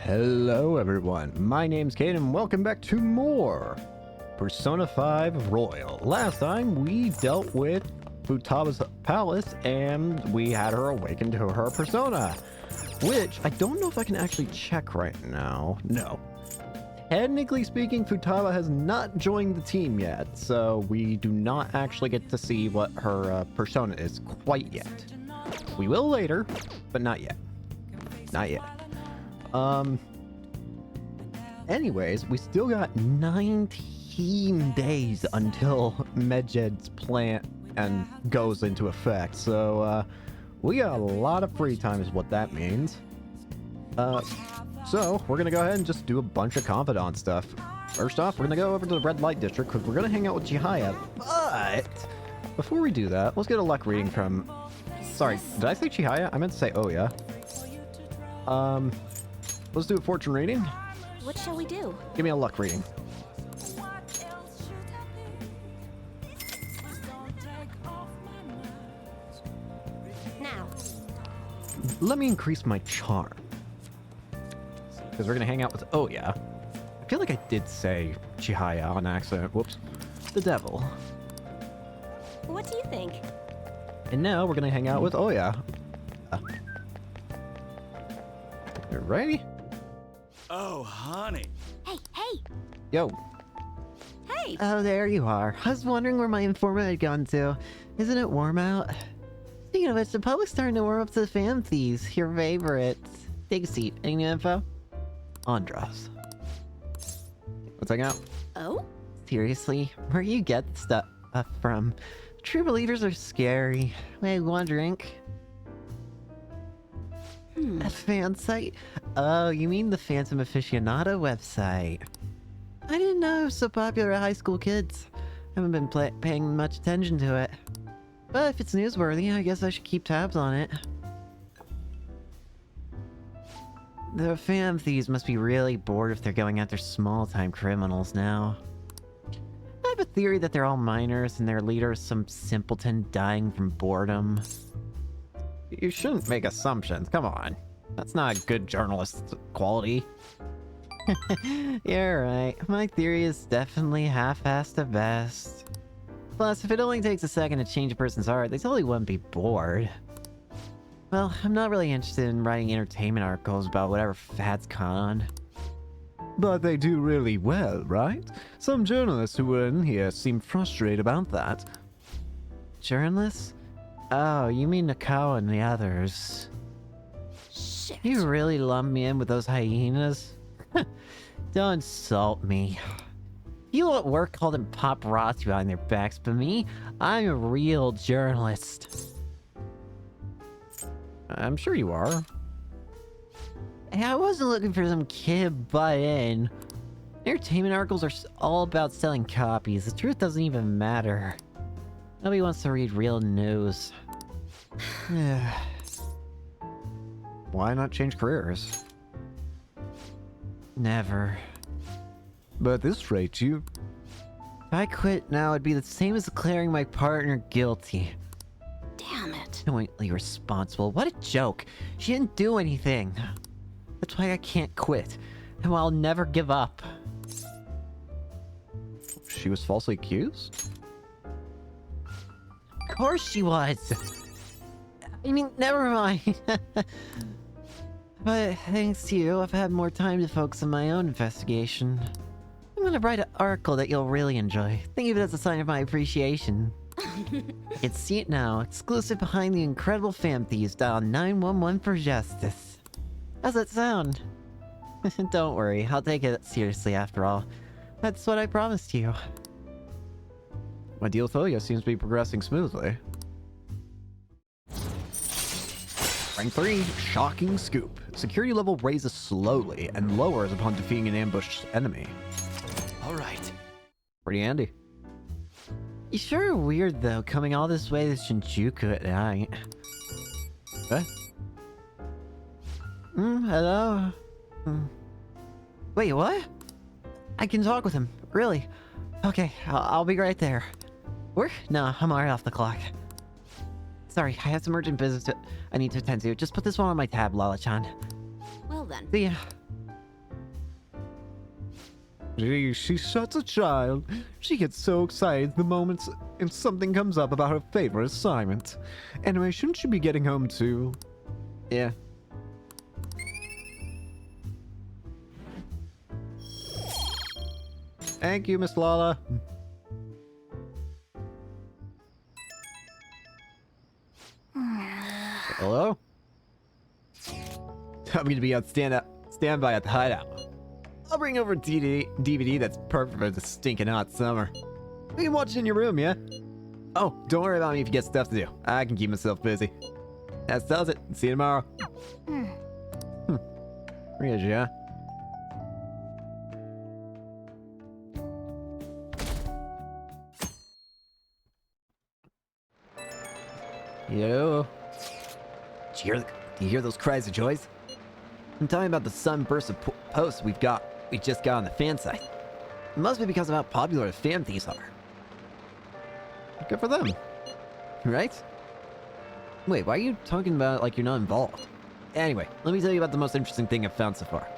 Hello everyone, my name's Kate and welcome back to more Persona 5 Royal. Last time we dealt with Futaba's palace and we had her awaken to her persona, which I don't know if I can actually check right now. No. Technically speaking, Futaba has not joined the team yet, so we do not actually get to see what her persona is quite yet. We will later, but not yet. Not yet. Anyways, we still got 19 days until Medjed's plan and goes into effect, so, we got a lot of free time is what that means. So, we're gonna go ahead and just do a bunch of confidant stuff. First off, we're gonna go over to the Red Light District, because we're gonna hang out with Chihaya, but before we do that, let's get a luck reading from... Sorry, did I say Chihaya? I meant to say Oya. Let's do a fortune reading. What shall we do? Give me a luck reading. Now. Let me increase my charm. Because we're going to hang out with... Oh, yeah. I feel like I did say Chihaya on accident. Whoops. The devil. What do you think? And now we're going to hang out with Oya. You ready? Oh, honey. Hey! Yo. Hey! Oh, there you are. I was wondering where my informant had gone to. Isn't it warm out? Speaking of which, the public's starting to warm up to the fan thieves, your favorites. Take a seat. Any new info? Andras. Let's hang out. Oh? Seriously? Where you get stuff from? True believers are scary. Wait, want a drink? A fan site? Oh, you mean the Phantom Aficionado website. I didn't know it was so popular at high school kids. Haven't been paying much attention to it. But if it's newsworthy, I guess I should keep tabs on it. The fan thieves must be really bored if they're going after small-time criminals now. I have a theory that they're all minors and their leader is some simpleton dying from boredom. You shouldn't make assumptions. Come on. That's not a good journalist quality. You're right. My theory is definitely half-assed at best. Plus, if it only takes a second to change a person's heart, they totally wouldn't be bored. Well, I'm not really interested in writing entertainment articles about whatever fad's con. But they do really well, right? Some journalists who were in here seem frustrated about that. Journalists? Oh, you mean Nakao and the others. Shit. You really lump me in with those hyenas? Don't insult me. People at work call them paparazzi behind their backs, but me, I'm a real journalist. I'm sure you are. Hey, I wasn't looking for some kid butt in. Entertainment articles are all about selling copies. The truth doesn't even matter. Nobody wants to read real news. Why not change careers? Never. But at this rate, you... If I quit now, it'd be the same as declaring my partner guilty. Damn it. Jointly responsible. What a joke. She didn't do anything. That's why I can't quit. And I'll never give up. She was falsely accused? Of course she was. I mean, never mind. But thanks to you, I've had more time to focus on my own investigation. I'm gonna write an article that you'll really enjoy. Think of it as a sign of my appreciation. It's See It Now, exclusive behind the incredible fan thieves. Dial 911 for justice. How's that sound? Don't worry, I'll take it seriously after all. That's what I promised you. My deal with Oya seems to be progressing smoothly. Rank 3, Shocking Scoop. Security level raises slowly and lowers upon defeating an ambushed enemy. Alright. Pretty handy. You sure are weird though, coming all this way to Shinjuku at night. Eh? Hello? Wait, what? I can talk with him, really? Okay, I'll be right there. Where? No, I'm already off the clock. Sorry, I have some urgent business I need to attend to. Just put this one on my tab, Lala-chan. Well then. See ya. She's such a child. She gets so excited the moment something comes up about her favorite assignment. Anyway, shouldn't you be getting home too? Yeah. Thank you, Miss Lala. Hello? I'm gonna be on standby at the hideout. I'll bring over a DVD that's perfect for the stinking hot summer. We can watch it in your room, yeah? Oh, don't worry about me if you get stuff to do. I can keep myself busy. That does it. See you tomorrow. Where is you, huh? Yo. Do you hear those cries of joy? I'm talking about the sunburst of posts we just got on the fan site. It must be because of how popular the fan thieves are. Good for them. Right? Wait, why are you talking about it like you're not involved? Anyway, let me tell you about the most interesting thing I've found so far.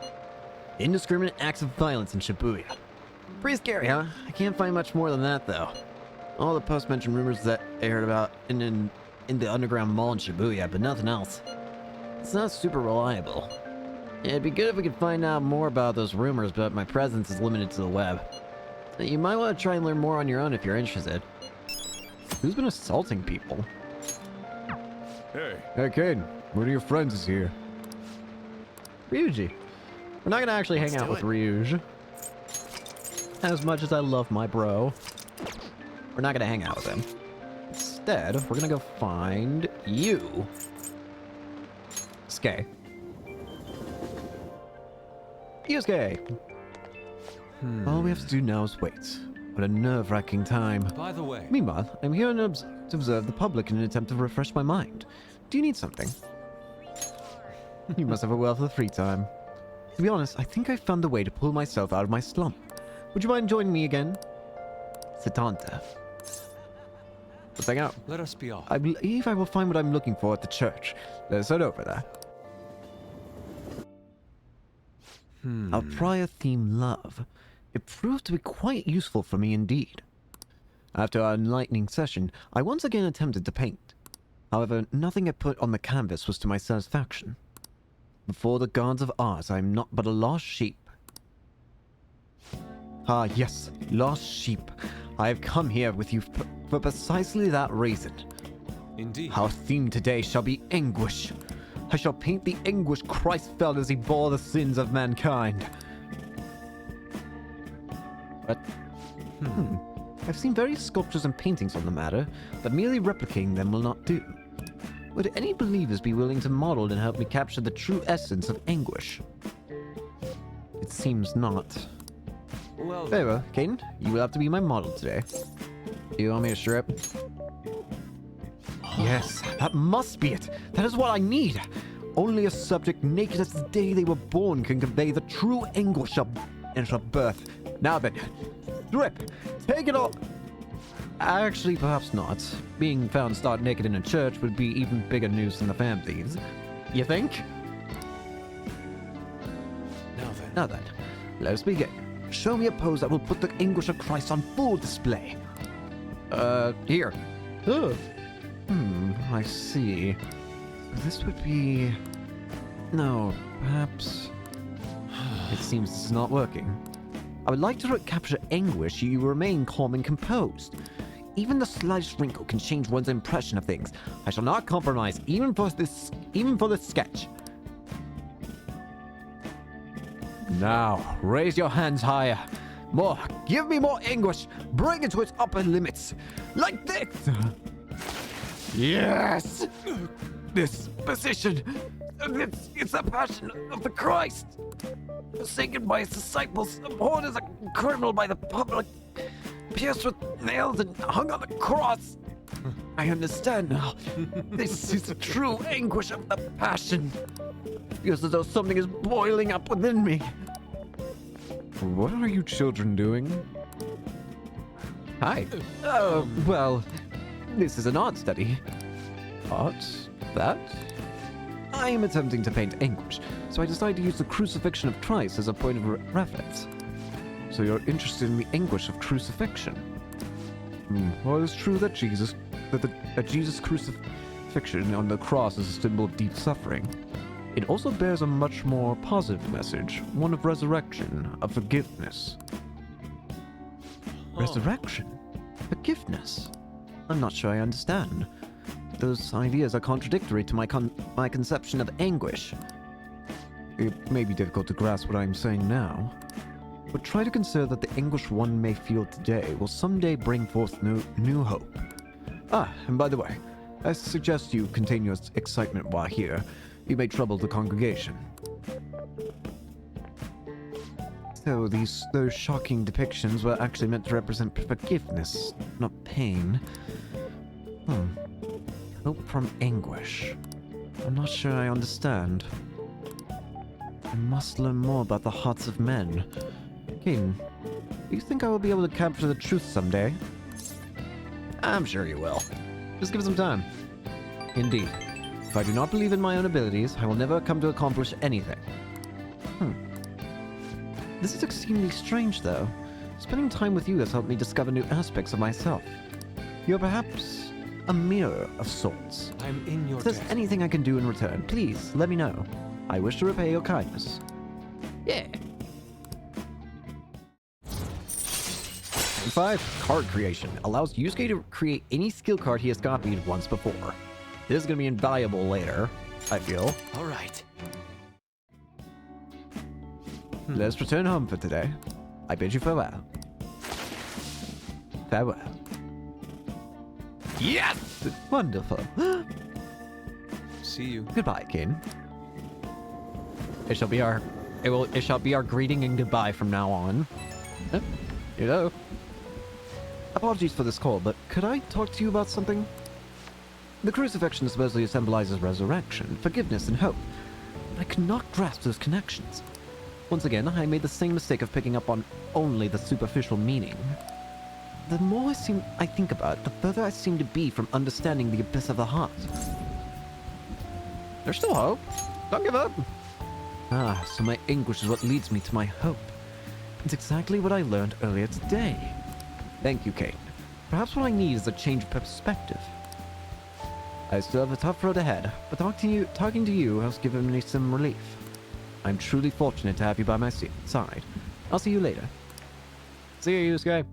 Indiscriminate acts of violence in Shibuya. Pretty scary, huh? I can't find much more than that, though. All the posts mention rumors that I heard about in the underground mall in Shibuya, but nothing else. It's not super reliable. It'd be good if we could find out more about those rumors, but my presence is limited to the web. You might want to try and learn more on your own if you're interested. Who's been assaulting people? Hey. Hey, Kane. One of your friends is here. Ryuji. We're not gonna actually hang out with Ryuji. As much as I love my bro, we're not gonna hang out with him. Instead, we're gonna go find you. Yusuke. Yusuke! All we have to do now is wait. What a nerve-wracking time. By the way, Meanwhile, I'm here to observe the public in an attempt to refresh my mind. Do you need something? You must have a wealth of free time. To be honest, I think I found a way to pull myself out of my slump. Would you mind joining me again? Setanta. Let's hang out. let us be off. I believe I will find what I'm looking for at the church. Let's head over there. Our prior theme, love. It proved to be quite useful for me indeed. After our enlightening session, I once again attempted to paint. However, nothing I put on the canvas was to my satisfaction. Before the gods of art, I am not but a lost sheep. Ah, yes, lost sheep. I have come here with you for precisely that reason. Indeed. Our theme today shall be anguish. I shall paint the anguish Christ felt as he bore the sins of mankind. But, I've seen various sculptures and paintings on the matter, but merely replicating them will not do. Would any believers be willing to model and help me capture the true essence of anguish? It seems not. Well, Very well, Caden, you will have to be my model today. Do you want me to strip? Yes, that must be it. That is what I need. Only a subject naked as the day they were born can convey the true anguish of birth. Now then, strip. Take it off. Actually, perhaps not. Being found stark naked in a church would be even bigger news than the fan thieves. You think? Now then, let us begin. Show me a pose that will put the anguish of Christ on full display. Here. I see. This would be... No, perhaps... It seems this is not working. I would like to capture anguish, you remain calm and composed. Even the slightest wrinkle can change one's impression of things. I shall not compromise, even for this sketch. Now, raise your hands higher. More. Give me more anguish. Bring it to its upper limits. Like this. Yes! This position. It's the passion of the Christ. Forsaken by his disciples, abhorred as a criminal by the public, pierced with nails and hung on the cross. I understand now. This is the true anguish of the passion. It feels as though something is boiling up within me. What are you children doing? Hi. Well, this is an art study. Art? That? I am attempting to paint anguish, so I decided to use the crucifixion of Christ as a point of reference. So you're interested in the anguish of crucifixion? Well, it's true that Jesus crucifixion on the cross is a symbol of deep suffering. It also bears a much more positive message, one of resurrection, of forgiveness. Resurrection? Forgiveness? I'm not sure I understand. Those ideas are contradictory to my conception of anguish. It may be difficult to grasp what I am saying now, but try to consider that the anguish one may feel today will someday bring forth new hope. Ah, and by the way, I suggest you contain your excitement while here. You may trouble the congregation. So those shocking depictions were actually meant to represent forgiveness, not pain. Hope from anguish. I'm not sure I understand. I must learn more about the hearts of men. Caden, do you think I will be able to capture the truth someday? I'm sure you will. Just give it some time. Indeed. If I do not believe in my own abilities, I will never come to accomplish anything. This is extremely strange, though. Spending time with you has helped me discover new aspects of myself. You're perhaps a mirror of sorts. I'm in your If there's debt. anything I can do in return, please let me know. I wish to repay your kindness. Yeah. 5. Card creation. Allows Yusuke to create any skill card he has copied once before. This is going to be invaluable later, I feel. All right. Let's return home for today. I bid you farewell. Farewell. Yes! Wonderful. See you. Goodbye, Caden. It shall be our greeting and goodbye from now on. You know. Apologies for this call, but could I talk to you about something? The crucifixion supposedly symbolizes resurrection, forgiveness, and hope. I could not grasp those connections. Once again, I made the same mistake of picking up on only the superficial meaning. The more I think about it, the further I seem to be from understanding the abyss of the heart. There's still hope. Don't give up. Ah, so my anguish is what leads me to my hope. It's exactly what I learned earlier today. Thank you, Kate. Perhaps what I need is a change of perspective. I still have a tough road ahead, but talking to you has given me some relief. I'm truly fortunate to have you by my side. I'll see you later. See you, Yusuke.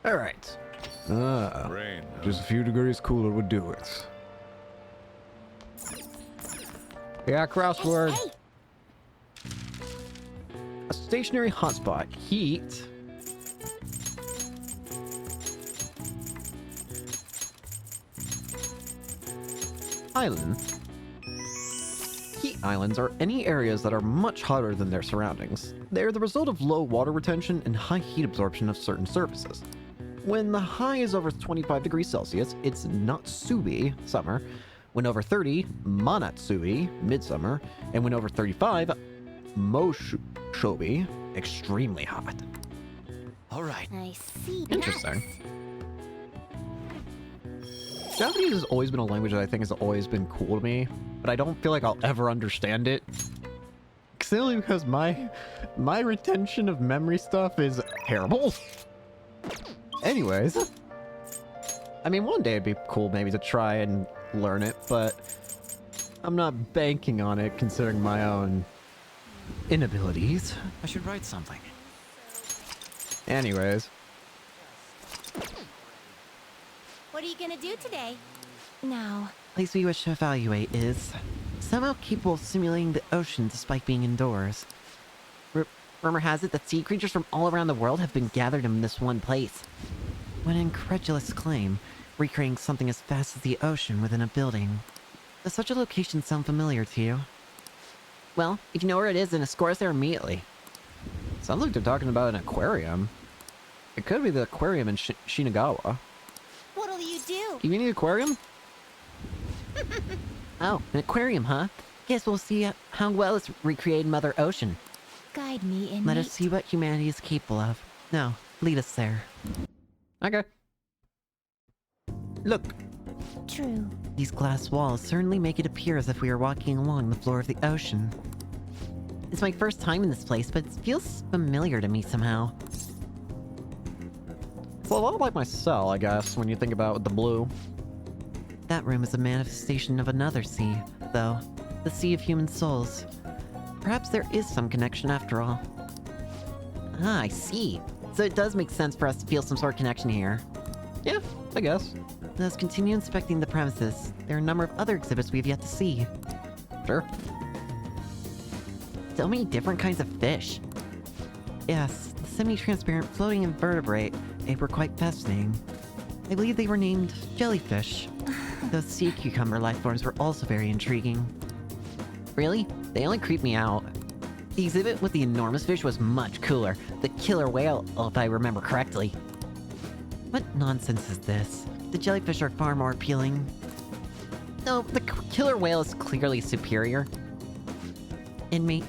Alright. Rain. Just a few degrees cooler would do it. Yeah, crossword. Hey, A stationary hotspot. Heat. Island. Heat islands are any areas that are much hotter than their surroundings. They are the result of low water retention and high heat absorption of certain surfaces. When the high is over 25 degrees Celsius, it's Natsubi, summer. When over 30, Manatsui, midsummer. And when over 35, Moshobi, extremely hot. All right. I see. Interesting. Nice. Japanese has always been a language that I think has always been cool to me, but I don't feel like I'll ever understand it. Simply because my retention of memory stuff is terrible. Anyways. I mean, one day it'd be cool maybe to try and learn it, but I'm not banking on it considering my own inabilities. I should write something. Anyways. What are you gonna do today? Now, place we wish to evaluate is somehow capable of simulating the ocean despite being indoors. Rumor has it that sea creatures from all around the world have been gathered in this one place. What an incredulous claim, recreating something as vast as the ocean within a building. Does such a location sound familiar to you? Well, if you know where it is, then escort us there immediately. Sounds like they're talking about an aquarium. It could be the aquarium in Shinagawa. what'll you do? You mean the aquarium? Oh, an aquarium, huh? Guess we'll see how well it's recreated Mother Ocean. Guide me in. Let us see what humanity is capable of. Now, lead us there. Okay. Look, True. these glass walls certainly make it appear as if we are walking along the floor of the ocean. It's my first time in this place, but it feels familiar to me somehow. It's a lot like my cell, I guess, when you think about the blue. That room is a manifestation of another sea, though. The Sea of Human Souls. Perhaps there is some connection after all. Ah, I see. So it does make sense for us to feel some sort of connection here. Yeah, I guess. Let's continue inspecting the premises. There are a number of other exhibits we've yet to see. Sure. So many different kinds of fish. Yes, the semi-transparent floating invertebrate. They were quite fascinating. I believe they were named jellyfish. Those sea cucumber life forms were also very intriguing. Really? They only creep me out. The exhibit with the enormous fish was much cooler. The killer whale, if I remember correctly. What nonsense is this? The jellyfish are far more appealing. No, the killer whale is clearly superior. Inmate,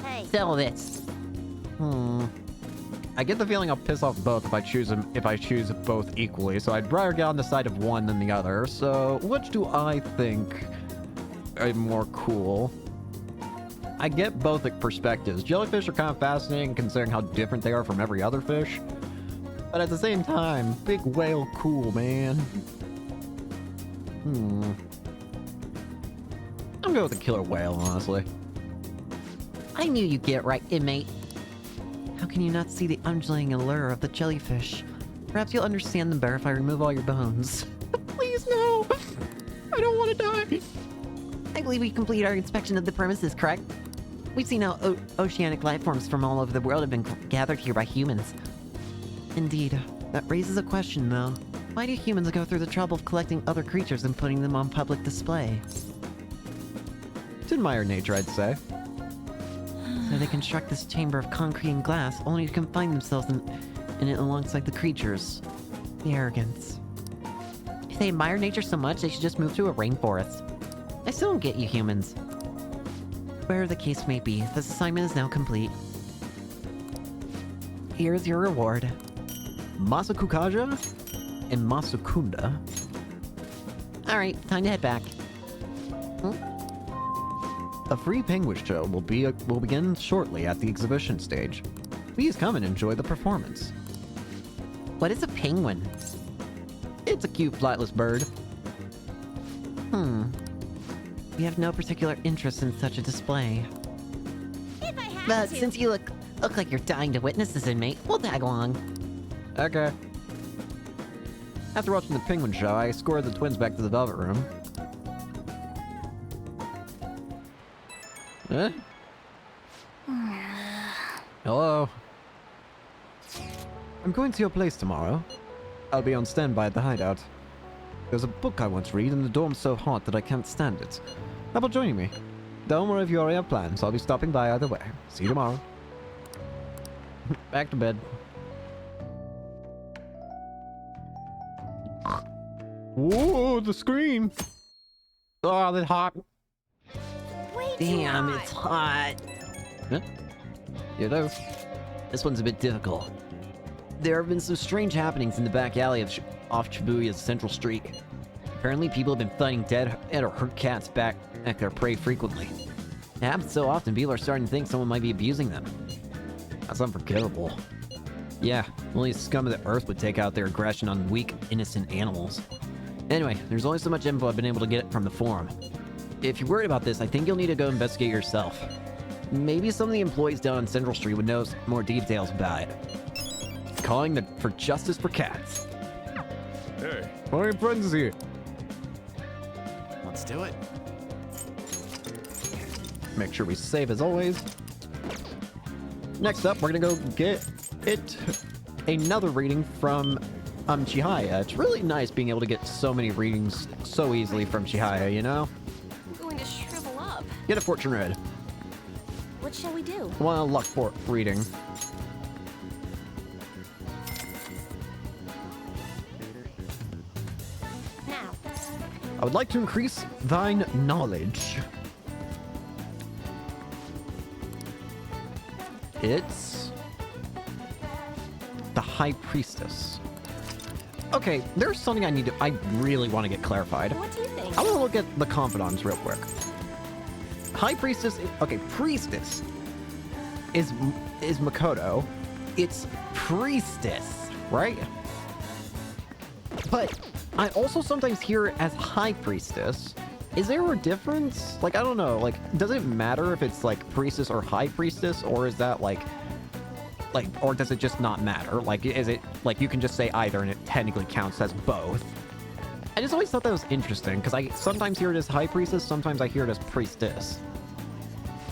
Hey. sell this. I get the feeling I'll piss off both if I choose them, if I choose both equally, so I'd rather get on the side of one than the other. So, which do I think are more cool? I get both perspectives. Jellyfish are kind of fascinating considering how different they are from every other fish. But at the same time, big whale cool, man. I'm going with the killer whale, honestly. I knew you'd get it right, inmate. How can you not see the undulating allure of the jellyfish? Perhaps you'll understand them better if I remove all your bones. Please, no! I don't want to die! I believe we completed our inspection of the premises, correct? We've seen how oceanic life forms from all over the world have been gathered here by humans. Indeed. That raises a question, though. Why do humans go through the trouble of collecting other creatures and putting them on public display? To admire nature, I'd say. So they construct this chamber of concrete and glass only to confine themselves in it alongside the creatures. The arrogance. If they admire nature so much, they should just move to a rainforest. I still don't get you humans. Whatever the case may be, this assignment is now complete. Here's your reward. Masakukaja and Masakunda. Alright, time to head back. A free penguin show will begin shortly at the exhibition stage. Please come and enjoy the performance. What is a penguin? It's a cute flightless bird. We have no particular interest in such a display. If I had But to. since you look like you're dying to witness this, inmate, we'll tag along. Okay. After watching the penguin show, I escorted the twins back to the Velvet Room. Hello. I'm going to your place tomorrow. I'll be on standby at the hideout. There's a book I want to read, and the dorm's so hot that I can't stand it. How about joining me? Don't worry if you already have plans. I'll be stopping by either way. See you tomorrow. Back to bed. Whoa, the scream! Oh, that's hot. Way too Damn, hot. it's hot. You know. This one's a bit difficult. There have been some strange happenings in the back alley of off Shibuya's Central Street. Apparently, people have been finding dead or hurt cats back at their prey frequently. It happens so often, people are starting to think someone might be abusing them. That's unforgivable. Yeah, only the scum of the earth would take out their aggression on weak, innocent animals. Anyway, there's only so much info I've been able to get from the forum. If you're worried about this, I think you'll need to go investigate yourself. Maybe some of the employees down on Central Street would know more details about it. Calling for justice for cats. Hey. What are your friends here? Let's do it. Make sure we save as always. Next up, we're gonna go get another reading from Chihaya. It's really nice being able to get so many readings so easily from Chihaya, you know? I'm going to shrivel up. Get a fortune read. What shall we do? One a luck fort reading. Now. I would like to increase thine knowledge. It's the High Priestess. Okay, there's something I really want to get clarified. What do you think? I want to look at the confidants real quick. High Priestess. Okay, Priestess is Makoto. It's Priestess, right? But I also sometimes hear it as High Priestess. Is there a difference? Like, I don't know. Like, does it matter if it's like Priestess or High Priestess, or is that like, or does it just not matter? Like, is it like you can just say either and it technically counts as both? I just always thought that was interesting because I sometimes hear it as High Priestess, sometimes I hear it as Priestess.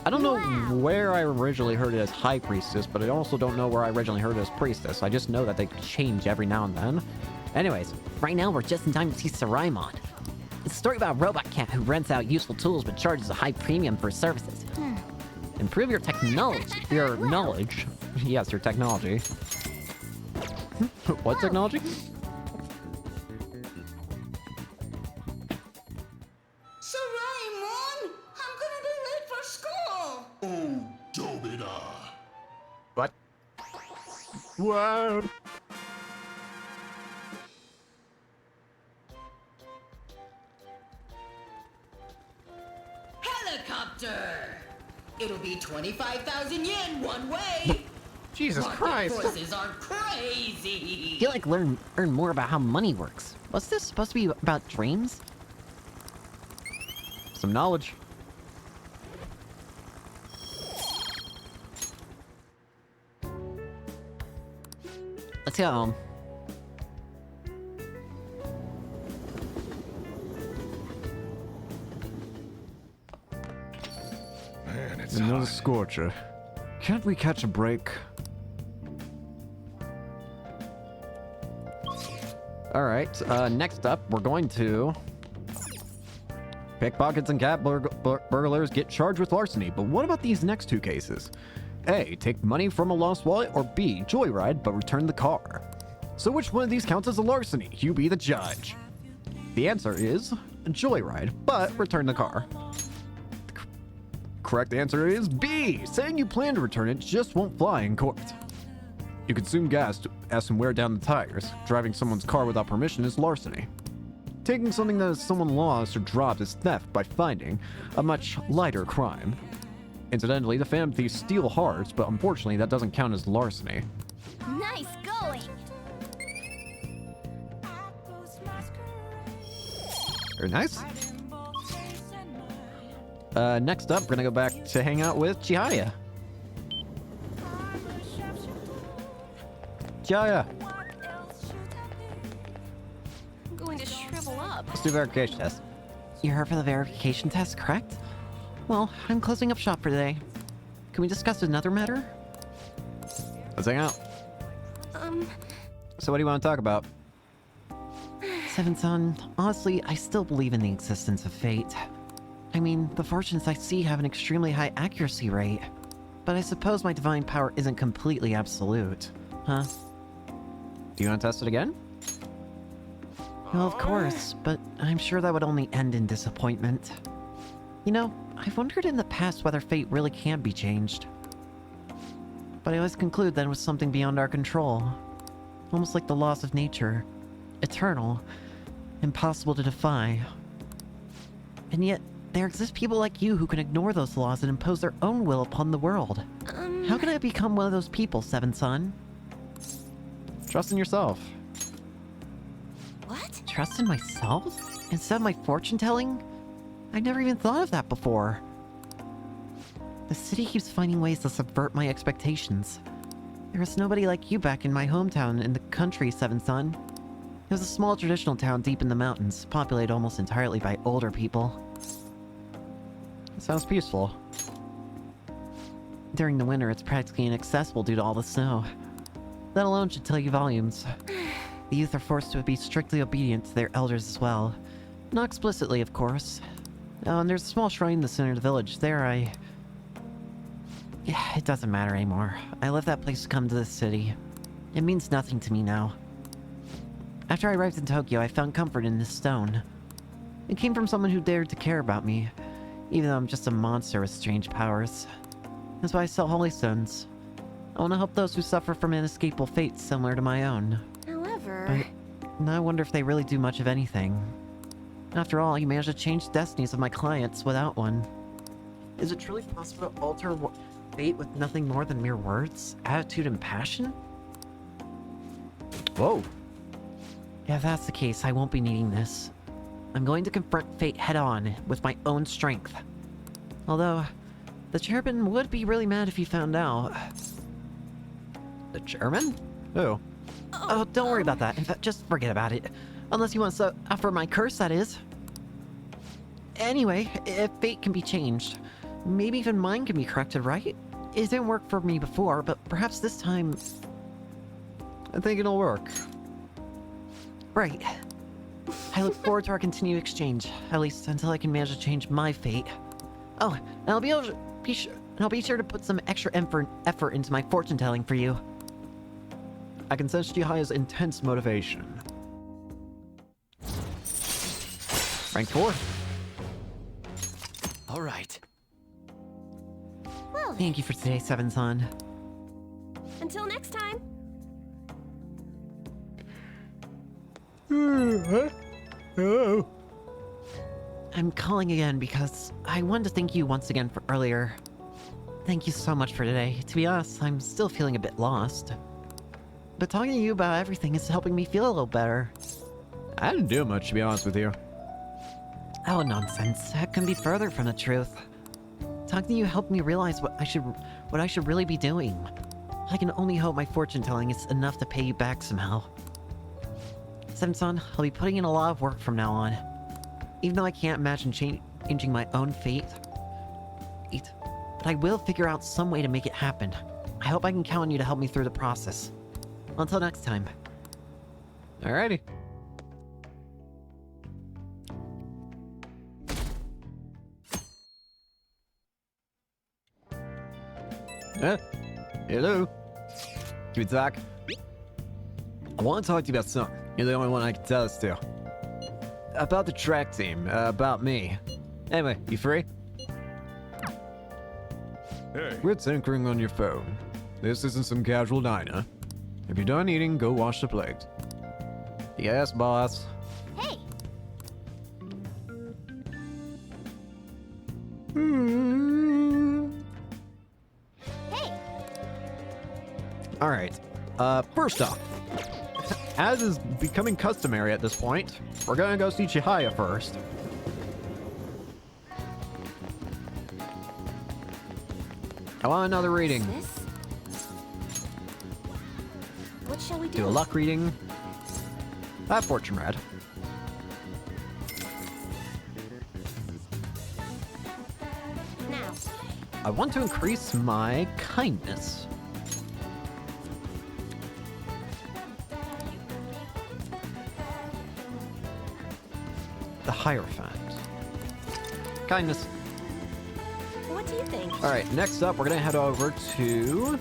I don't know where I originally heard it as High Priestess, but I also don't know where I originally heard it as Priestess. I just know that they change every now and then. Anyways, Right now, we're just in time to see Saraimon. It's a story about a robot cat who rents out useful tools but charges a high premium for services. Improve your technology. your knowledge. Yes, your technology. What technology? Saraimon, I'm gonna be late for school. Oh, Dobida. What? What? Helicopter. It'll be 25,000 yen one way. Jesus Market Christ. forces are crazy. I feel like learn more about how money works. Was this supposed to be about dreams? Some knowledge. Let's go home. Man, it's Another hot. scorcher. Can't we catch a break? Alright, next up, we're going to... Pickpockets and cat burglars get charged with larceny, but what about these next two cases? A, take money from a lost wallet, or B, joyride but return the car. So which one of these counts as a larceny? You be the judge. The answer is joyride, but return the car. The correct answer is B, saying you plan to return it just won't fly in court. You consume gas and wear down the tires. Driving someone's car without permission is larceny. Taking something that someone lost or dropped is theft by finding, a much lighter crime. Incidentally, the Phantom Thieves steal hearts, but unfortunately that doesn't count as larceny. Nice going. Very nice. Next up, we're gonna go back to hang out with Chihaya. Chihaya, I'm going to shrivel up. let's do a verification test. You're here for the verification test, correct? Well, I'm closing up shop for today. Can we discuss another matter? Let's hang out. So what do you want to talk about? Seven Son, honestly, I still believe in the existence of fate. I mean, the fortunes I see have an extremely high accuracy rate. But I suppose my divine power isn't completely absolute. Huh? Do you want to test it again? Well, of course, but I'm sure that would only end in disappointment. You know, I've wondered in the past whether fate really can be changed. But I always conclude that it was something beyond our control. Almost like the laws of nature. Eternal. Impossible to defy. And yet, there exist people like you who can ignore those laws and impose their own will upon the world. How can I become one of those people, Seven Son? Trust in yourself. What? Trust in myself? Instead of my fortune telling? I never even thought of that before. The city keeps finding ways to subvert my expectations. There was nobody like you back in my hometown in the country, Seven Son. It was a small traditional town deep in the mountains, populated almost entirely by older people. It sounds peaceful. During the winter, it's practically inaccessible due to all the snow. That alone should tell you volumes. The youth are forced to be strictly obedient to their elders as well. Not explicitly, of course. Oh, and there's a small shrine in the center of the village. There, Yeah, it doesn't matter anymore. I left that place to come to this city. It means nothing to me now. After I arrived in Tokyo, I found comfort in this stone. It came from someone who dared to care about me, even though I'm just a monster with strange powers. That's why I sell holy stones. I want to help those who suffer from inescapable fates similar to my own. However... But I wonder if they really do much of anything. After all, you managed to change the destinies of my clients without one. Is it truly possible to alter fate with nothing more than mere words, attitude, and passion? Whoa. Yeah, if that's the case, I won't be needing this. I'm going to confront fate head-on with my own strength. Although, the chairman would be really mad if he found out. The chairman? Who? Oh, don't worry about that. In fact, just forget about it. Unless he wants to offer my curse, that is. Anyway, if fate can be changed, maybe even mine can be corrected, right? It didn't work for me before, but perhaps this time... I think it'll work. Right. I look forward to our continued exchange, at least until I can manage to change my fate. Oh, and I'll be sure to put some extra effort into my fortune telling for you. I can sense Chihaya's intense motivation. Rank 4. All right. Well, Thank you for today, Seven-san. until next time. I'm calling again because I wanted to thank you once again for earlier. Thank you so much for today. To be honest, I'm still feeling a bit lost. But talking to you about everything is helping me feel a little better. I didn't do much, to be honest with you. Oh, nonsense. That couldn't be further from the truth. Talking to you helped me realize what I should really be doing. I can only hope my fortune telling is enough to pay you back somehow. Seven-san, I'll be putting in a lot of work from now on. Even though I can't imagine changing my own fate, but I will figure out some way to make it happen. I hope I can count on you to help me through the process. Until next time. Alrighty. Hello. Can we talk? I want to talk to you about something. You're the only one I can tell this to. About the track team. About me. Anyway, you free? Hey. We're tinkering on your phone. This isn't some casual diner. If you're done eating, go wash the plate. Yes, boss. Hey, hey. Alright. First off, as is becoming customary at this point, we're gonna go see Chihaya first. I want another reading. This? What shall we do? Do a luck reading. That fortune read. Now, I want to increase my kindness. The Hierophant. Kindness. what do you think? Alright, next up, we're gonna head over to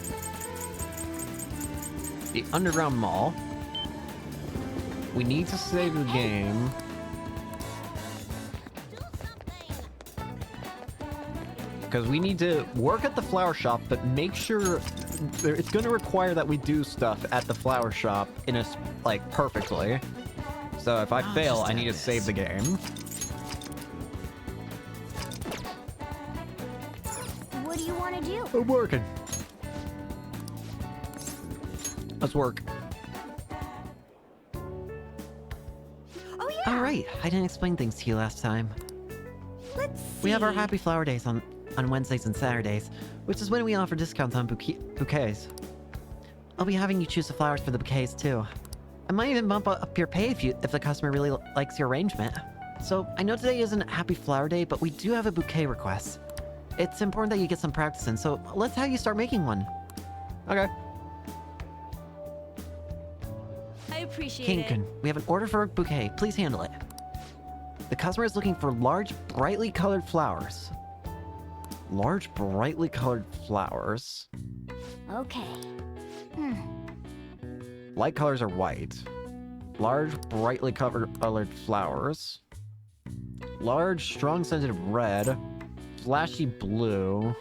the Underground Mall. We need to save the game. Because we need to work at the flower shop, but make sure it's going to require that we do stuff at the flower shop in a like perfectly. So if I fail, I need to save the game. What do you want to do? I'm working. Let's work. Oh yeah. Alright, I didn't explain things to you last time. Let's see. We have our Happy Flower Days on Wednesdays and Saturdays, which is when we offer discounts on bouquets. I'll be having you choose the flowers for the bouquets too. I might even bump up your pay if the customer really likes your arrangement. So, I know today isn't Happy Flower Day, but we do have a bouquet request. It's important that you get some practice in, so let's have you start making one. Okay. I appreciate King-kun, we have an order for a bouquet. Please handle it. The customer is looking for large, brightly colored flowers. Large, brightly colored flowers. Okay. Light colors are white. Large, brightly colored flowers. Large, strong scented red. Flashy blue.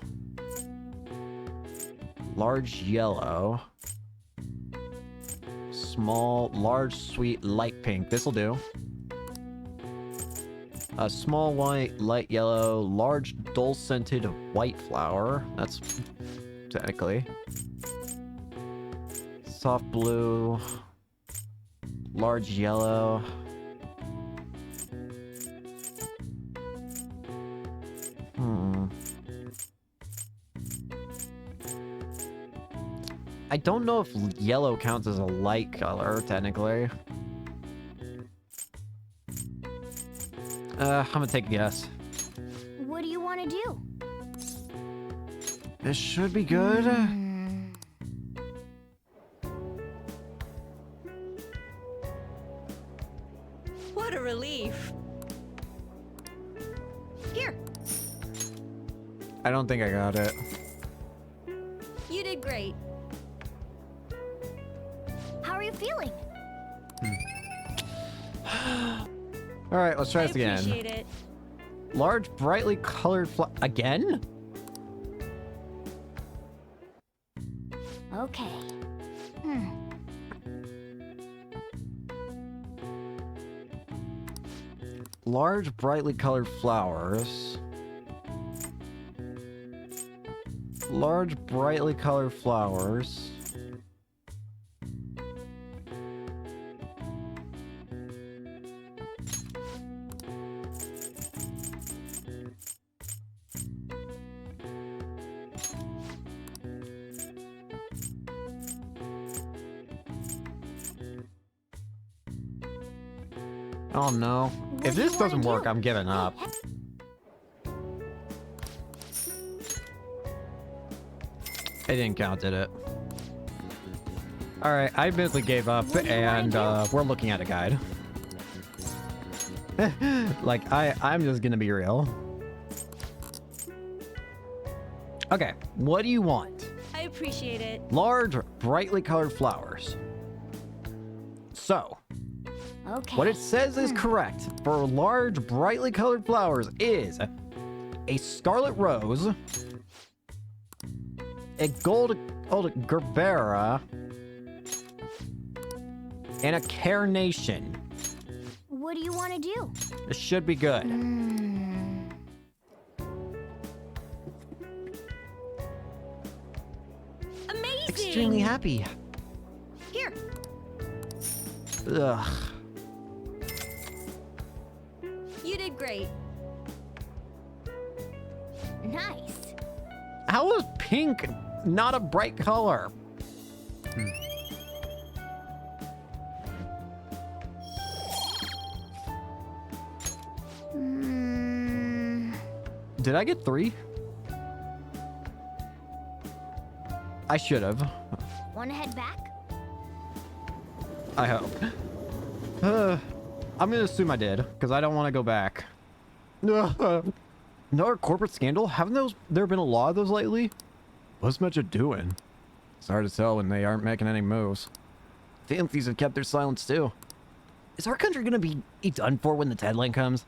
Large yellow. Small, large, sweet, light pink. This'll do. A small white, light yellow, large, dull-scented white flower. That's technically. Soft blue. Large yellow. I don't know if yellow counts as a light color, technically. I'm gonna take a guess. What do you want to do? This should be good. What a relief. Here, I don't think I got it. You did great. how are you feeling? All right, let's try I this again. appreciate it. Large, brightly colored again? Okay. Large, brightly colored flowers. Large, brightly colored flowers. Oh no. What If do you this wanna doesn't work, do? I'm giving up. It didn't count, did it? Alright, I admittedly gave up, What do you wanna and we're looking at a guide. Like, I'm just gonna be real. Okay, what do you want? I appreciate it. Large, brightly colored flowers. So, Okay. what it says is correct. For large, brightly colored flowers is a scarlet rose, a gold gerbera, and a carnation. What do you want to do? It should be good. Amazing. Extremely happy. Here, Ugh. You did great. nice. How is pink not a bright color? Did I get 3? I should have. Want to head back? I hope. I'm gonna assume I did, because I don't want to go back. Another corporate scandal? Haven't there been a lot of those lately? What's Metro doing? It's hard to tell when they aren't making any moves. Fancies have kept their silence too. Is our country gonna be done for when the deadline comes?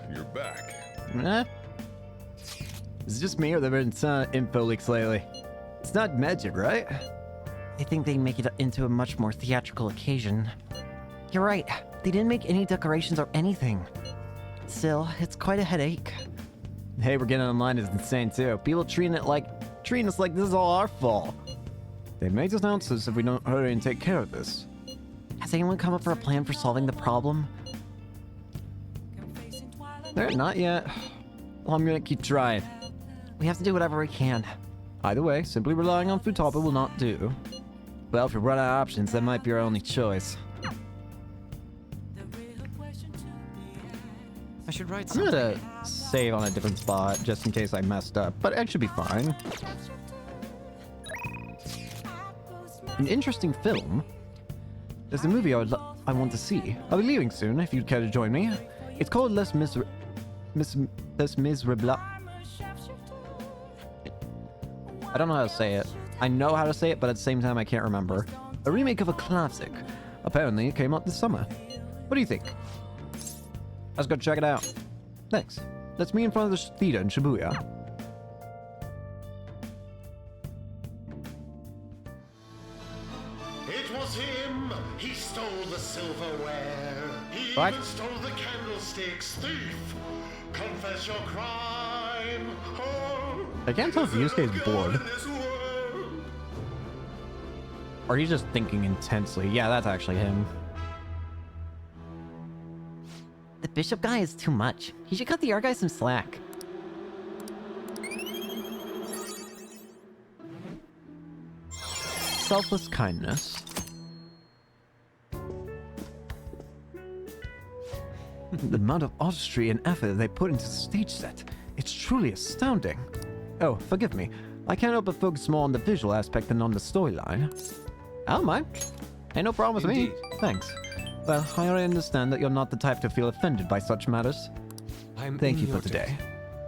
You're back. Eh? Is it just me, or there have been some info leaks lately? It's not magic, right? I think they make it into a much more theatrical occasion. You're right. They didn't make any decorations or anything. Still, it's quite a headache. Hey, we're getting online is insane too. People treating us like this is all our fault. They may denounce us if we don't hurry and take care of this. Has anyone come up with a plan for solving the problem? They're not yet. Well, I'm gonna keep trying. We have to do whatever we can. Either way, simply relying on Futaba will not do. Well, if we run out of options, that might be our only choice. I should write I'm something. gonna save on a different spot just in case I messed up, but it should be fine. An interesting film. There's a movie I want to see. I'll be leaving soon if you'd care to join me. It's called Les Miserables. I don't know how to say it. I know how to say it, but at the same time I can't remember. A remake of a classic. Apparently it came out this summer. What do you think? Let's go check it out. Thanks. Let's meet in front of the theater in Shibuya. It was him. He silverware. He What? even stole the candlesticks. Thief, confess your crime. Oh, I can't tell if Yusuke's bored. in this world. Or he's just thinking intensely. Yeah, that's actually him. The bishop guy is too much. He should cut the art guy some slack. Selfless kindness. The amount of artistry and effort they put into the stage set. It's truly astounding. Oh, forgive me. I can't help but focus more on the visual aspect than on the storyline. I don't mind. Ain't no problem with me. Thanks. Well, I already understand that you're not the type to feel offended by such matters. Thank you for today.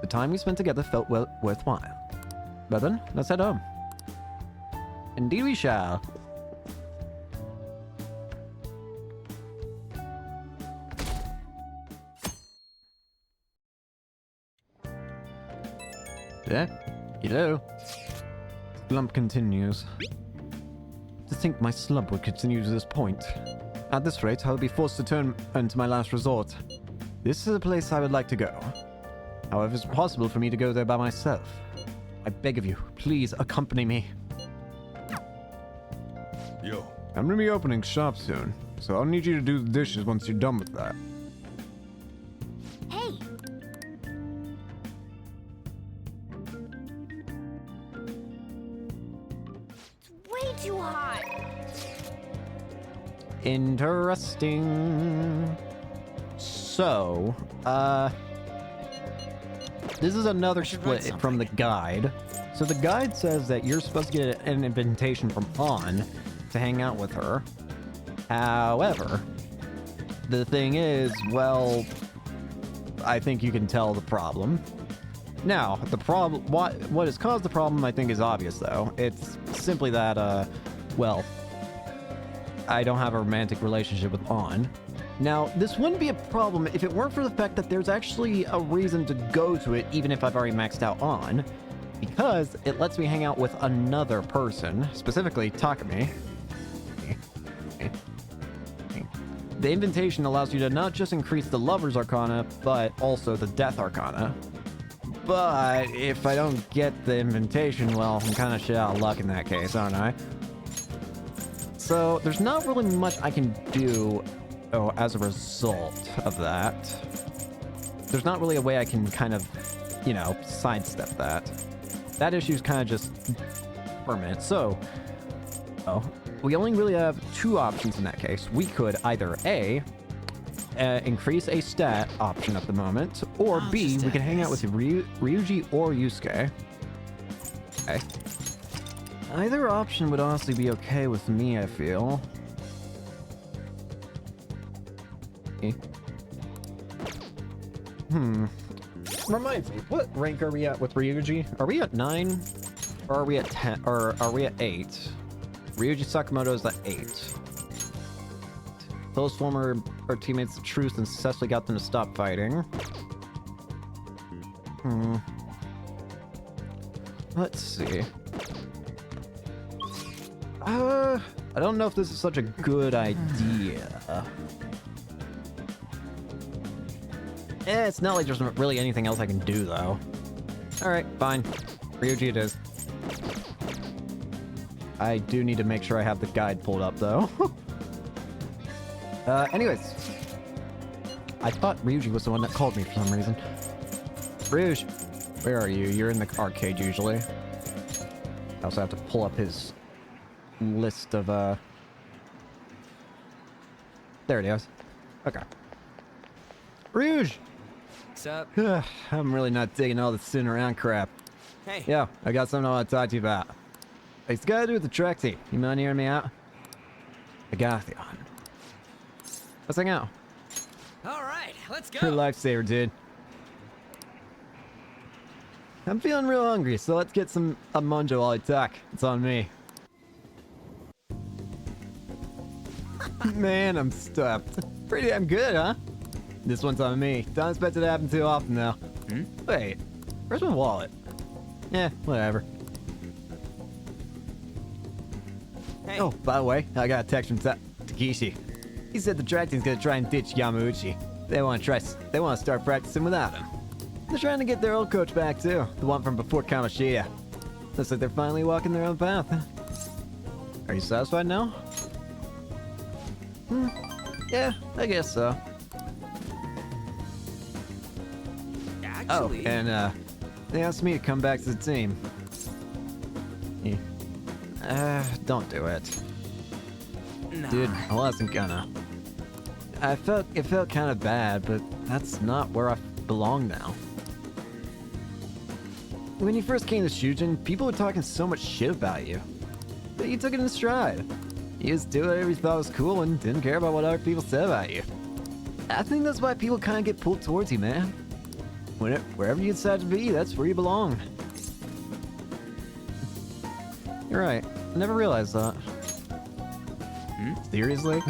The time we spent together felt worthwhile. Well then, let's head home. Indeed we shall. Yeah? Hello. Slump continues. To think my slump would continue to this point. At this rate, I'll be forced to turn to my last resort. This is a place I would like to go. However, it's possible for me to go there by myself. I beg of you, please accompany me. Yo, I'm gonna be opening shop soon, so I'll need you to do the dishes once you're done with that. Hey, it's way too hot. Interesting. So, this is another split from the guide. So the guide says that you're supposed to get an invitation from On to hang out with her. However, the thing is, well, I think you can tell the problem. Now, the problem, what has caused the problem, I think is obvious though. It's simply that, well, I don't have a romantic relationship with On. Now, this wouldn't be a problem if it weren't for the fact that there's actually a reason to go to it, even if I've already maxed out On, because it lets me hang out with another person, specifically Takumi. The invitation allows you to not just increase the Lover's Arcana, but also the Death Arcana. But if I don't get the invitation, well, I'm kind of shit out of luck in that case, aren't I? So there's not really much I can do as a result of that. There's not really a way I can kind of, you know, sidestep that. That issue's kind of just permanent. So, we only really have two options in that case. We could either A, increase a stat option at the moment, or B, we can hang out with Ryuji or Yusuke. Okay. Either option would honestly be okay with me, I feel. Okay. Reminds me, what rank are we at with Ryuji? Are we at 9? Or are we at 10? Or are we at 8? Ryuji Sakamoto is at 8. Those former our teammates the truth and successfully got them to stop fighting. Let's see. I don't know if this is such a good idea. It's not like there's really anything else I can do, though. Alright, fine. Ryuji it is. I do need to make sure I have the guide pulled up, though. Anyways. I thought Ryuji was the one that called me for some reason. Ryuji, where are you? You're in the arcade, usually. I also have to pull up his list of, There it is. Okay. Ryuji! What's up? I'm really not digging all the sitting around crap. Hey. Yeah, I got something I want to talk to you about. It's got to do with the track team. You mind hearing me out? Agathion. Let's hang out. All right, let's Her go. lifesaver, dude. I'm feeling real hungry, so let's get some Monjo while I talk. It's on me. Man, I'm stuffed. Pretty damn good, huh? This one's on me. Don't expect it to happen too often, though. Wait, where's my wallet? Eh, whatever. Hey. Oh, by the way, I got a text from Takeshi. He said the track team's gonna try and ditch Yamauchi. They want to start practicing without him. They're trying to get their old coach back too, the one from before Kamoshida. Looks like they're finally walking their own path. Are you satisfied now? Yeah, I guess so. Actually, Oh, and they asked me to come back to the team. Yeah. Don't do it. nah. Dude, I wasn't gonna. It felt kind of bad, but that's not where I belong now. When you first came to Shujin, people were talking so much shit about you. But you took it in stride. You just did whatever you thought was cool and didn't care about what other people said about you. I think that's why people kind of get pulled towards you, man. Wherever you decide to be, that's where you belong. You're right. I never realized that. Seriously?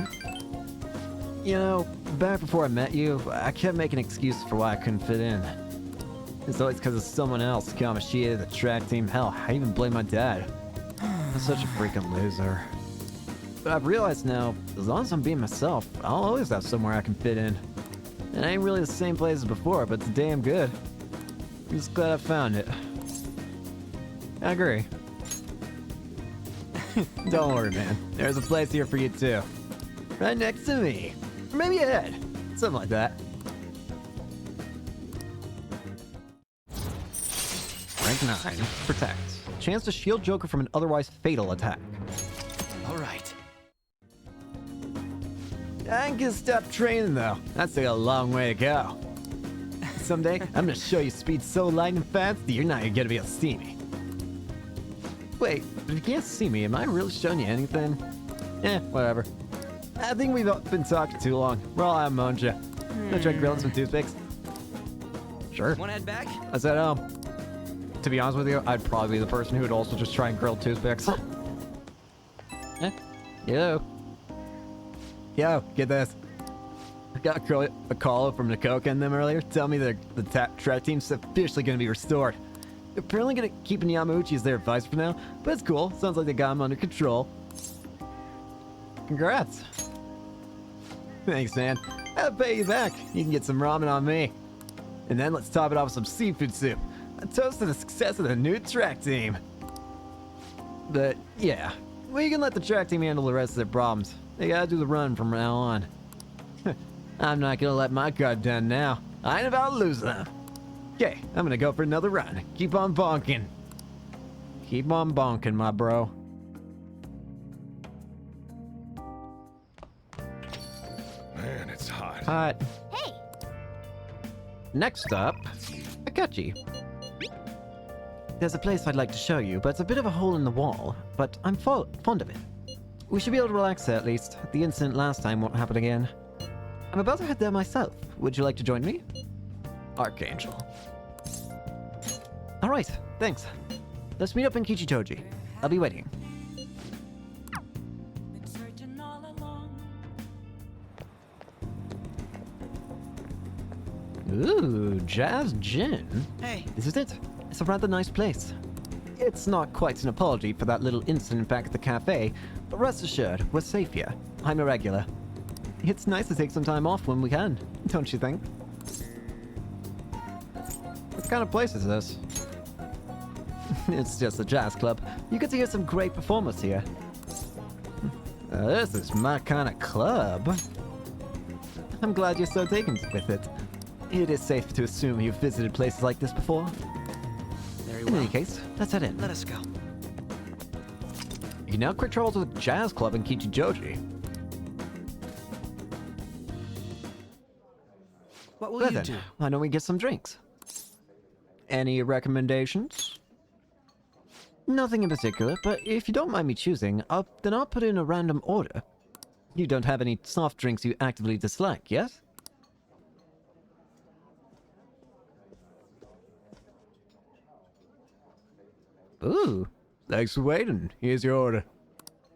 You know, back before I met you, I kept making excuses for why I couldn't fit in. It's always because of someone else, Kamoshida, the track team. Hell, I even blame my dad. I'm such a freaking loser. But I've realized now, as long as I'm being myself, I'll always have somewhere I can fit in. It ain't really the same place as before, but it's damn good. I'm just glad I found it. I agree. Don't worry, man. There's a place here for you too. Right next to me. Or maybe ahead. Something like that. Rank 9. Protect. Chance to shield Joker from an otherwise fatal attack. All right. I ain't gonna stop training though. That's a long way to go. Someday, I'm gonna show you speed so light and fast that you're not even gonna be able to see me. Wait, but if you can't see me, am I really showing you anything? Whatever. I think we've been talking too long. We're all out of Monja. Gonna try grilling some toothpicks? Sure. Want to head back? I said, to be honest with you, I'd probably be the person who would also just try and grill toothpicks. Yo. Yo, get this. I got a call from Nakoka and them earlier. Tell me the track team's officially gonna be restored. They're apparently gonna keep Yamauchi as their advisor for now, but it's cool. Sounds like they got him under control. Congrats. Thanks, man. I'll pay you back. You can get some ramen on me. And then let's top it off with some seafood soup. A toast to the success of the new track team. But yeah, we can let the track team handle the rest of their problems. They gotta do the run from now on. I'm not gonna let my guard down now. I ain't about to lose them. Okay, I'm gonna go for another run. Keep on bonking. Keep on bonking, my bro. Man, it's hot. Hot. Hey, Next up, Akachi. There's a place I'd like to show you, but it's a bit of a hole in the wall. But I'm fond of it. We should be able to relax there at least. The incident last time won't happen again. I'm about to head there myself. Would you like to join me? Archangel. All right, thanks. Let's meet up in Kichitoji. I'll be waiting. Ooh, Jazz Gin. Hey. This is it. It's a rather nice place. It's not quite an apology for that little incident back at the cafe, but rest assured, we're safe here. I'm a regular. It's nice to take some time off when we can, don't you think? What kind of place is this? It's just a jazz club. You get to hear some great performers here. This is my kind of club. I'm glad you're so taken with it. It is safe to assume you've visited places like this before. Very In well. any case, let's head in. Let us go. You can now quick travel to the jazz club in Kichijoji. What will Well you then, do? why don't we get some drinks? Any recommendations? Nothing in particular, but if you don't mind me choosing, then I'll put in a random order. You don't have any soft drinks you actively dislike, yes? Ooh, thanks for waiting. Here's your order.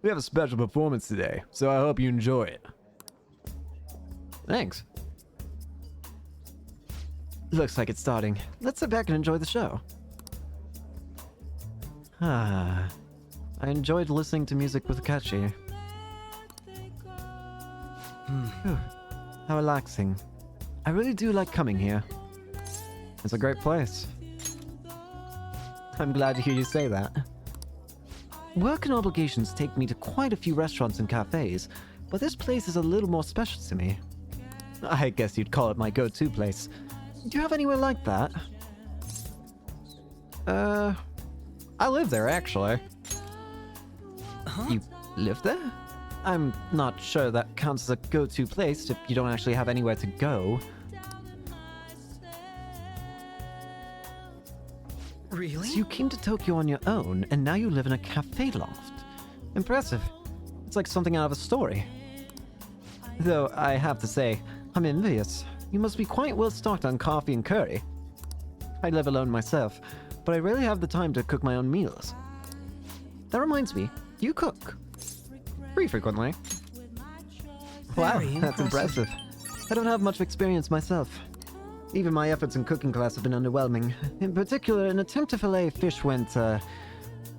We have a special performance today, so I hope you enjoy it. Thanks. Looks like it's starting. Let's sit back and enjoy the show. I enjoyed listening to music with Akachi. Phew, how relaxing. I really do like coming here. It's a great place. I'm glad to hear you say that. Work and obligations take me to quite a few restaurants and cafes, but this place is a little more special to me. I guess you'd call it my go-to place. Do you have anywhere like that? I live there, actually. You live there? I'm not sure that counts as a go-to place if you don't actually have anywhere to go. Really? So you came to Tokyo on your own, and now you live in a cafe loft. Impressive. It's like something out of a story. Though I have to say, I'm envious. You must be quite well stocked on coffee and curry. I live alone myself, but I rarely have the time to cook my own meals. That reminds me, you cook. Pretty frequently. Wow, Very that's impressive. I don't have much experience myself. Even my efforts in cooking class have been underwhelming. In particular, an attempt to fillet fish went,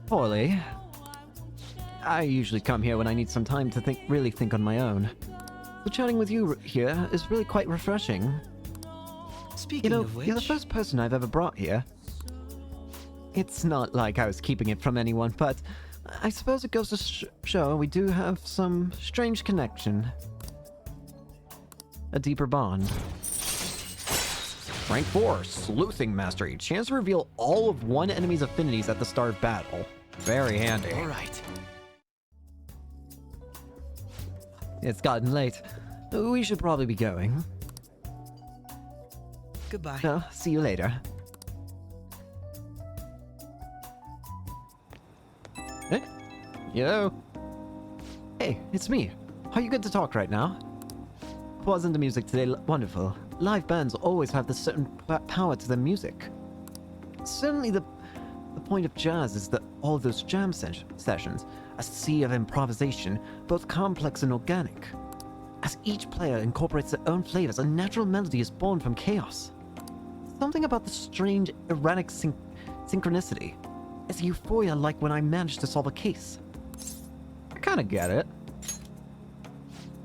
poorly. I usually come here when I need some time to really think on my own. So chatting with you here is really quite refreshing. Speaking You know, of which, you're the first person I've ever brought here. It's not like I was keeping it from anyone, but I suppose it goes to show we do have some strange connection. A deeper bond. Rank 4, Sleuthing Mastery. Chance to reveal all of one enemy's affinities at the start of battle. Very handy. all right. It's gotten late. We should probably be going. Goodbye. So, see you later. Eh? Yo. Hey, it's me. Are you good to talk right now? Wasn't the music today wonderful? Live bands always have this certain power to their music. Certainly the point of jazz is that all those jam sessions, a sea of improvisation, both complex and organic. As each player incorporates their own flavors, a natural melody is born from chaos. Something about the strange, erratic synchronicity. It's euphoria like when I managed to solve a case. I kind of get it.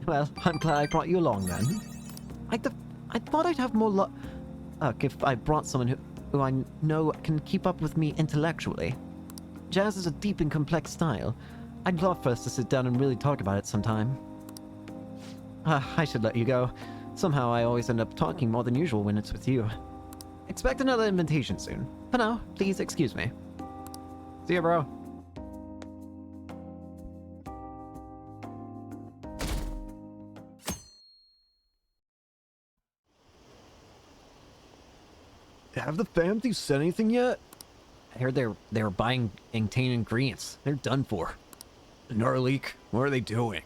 Well, I'm glad I brought you along then. I thought I'd have more luck if I brought someone who I know can keep up with me intellectually. Jazz is a deep and complex style. I'd love for us to sit down and really talk about it sometime. I should let you go. Somehow I always end up talking more than usual when it's with you. Expect another invitation soon. For now, please excuse me. See ya, bro. Have the family said anything yet? I heard they were buying Ingtane ingredients. They're done for. Gnarleek, what are they doing?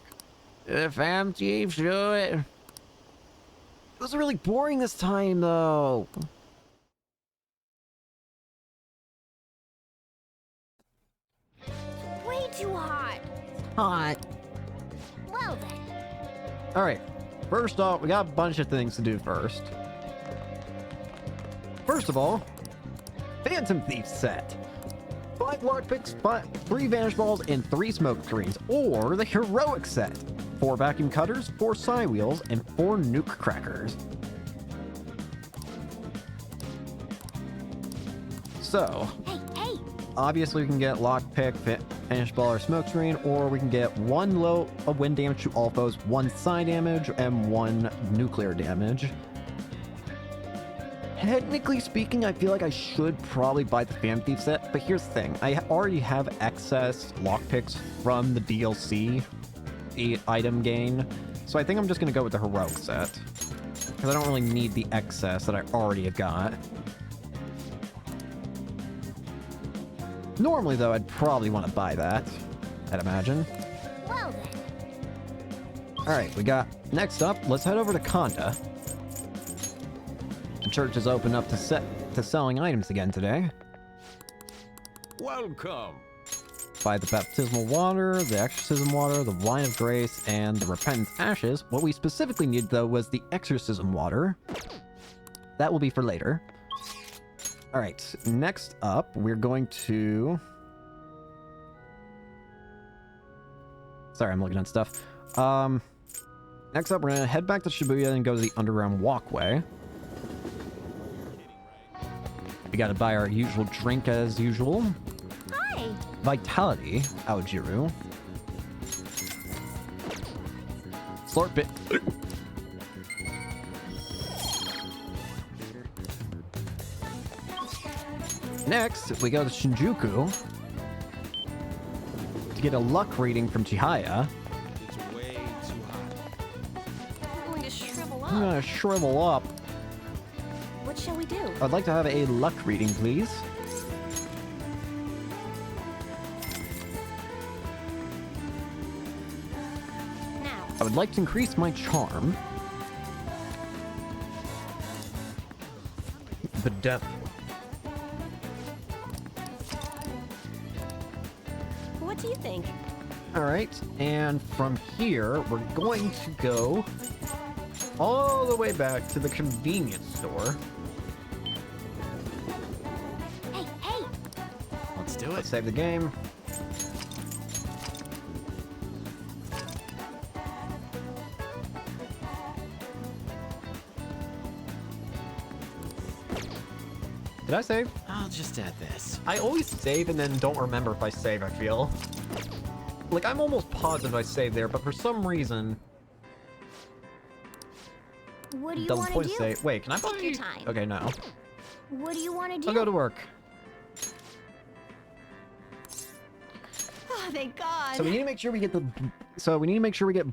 The fam chiefs do it. It was really boring this time, though. Way too hot. Hot. Well then. Alright. First off, we got a bunch of things to do first. First of all, Phantom Thief set. 5 lockpicks, 3 vanish balls, and 3 smoke screens. Or the heroic set. 4 vacuum cutters, 4 psi wheels, and 4 nuke crackers. So, Hey, obviously we can get lockpick, vanish ball, or smoke screen, or we can get 1 low of wind damage to all foes, 1 psi damage, and 1 nuclear damage. Technically speaking, I feel like I should probably buy the Phantom Thief set, but here's the thing. I already have excess lockpicks from the DLC, the item gain, so I think I'm just going to go with the heroic set. Because I don't really need the excess that I already have got. Normally, though, I'd probably want to buy that, I'd imagine. well then. Alright, we got... Next up, let's head over to Conda. The church is open up to selling items again today. Welcome. Buy the baptismal water, the exorcism water, the wine of grace, and the repentance ashes. What we specifically need, though, was the exorcism water. That will be for later. Alright, next up, we're going to... Sorry, I'm looking at stuff. Next up, we're gonna head back to Shibuya and go to the underground walkway. We gotta buy our usual drink as usual. Hi. Vitality, Aojiru. Slurp it. Next, we go to Shinjuku to get a luck reading from Chihaya. It's way too hot. I'm going to shrivel I'm up. gonna shrivel up. What shall we do? I'd like to have a luck reading, please. Now, I would like to increase my charm. The depth. what do you think? All right, and from here, we're going to go all the way back to the convenience store. Hey, hey! Let's do Let's save the game. Did I save? I'll just add this. I always save and then don't remember if I save, I feel. Like, I'm almost positive I saved there, but for some reason, What do you the want to point do? say, wait, can I buy? Take your time. Okay, no. What do you want to do? I'll go to work. Oh, thank God. So we need to make sure we get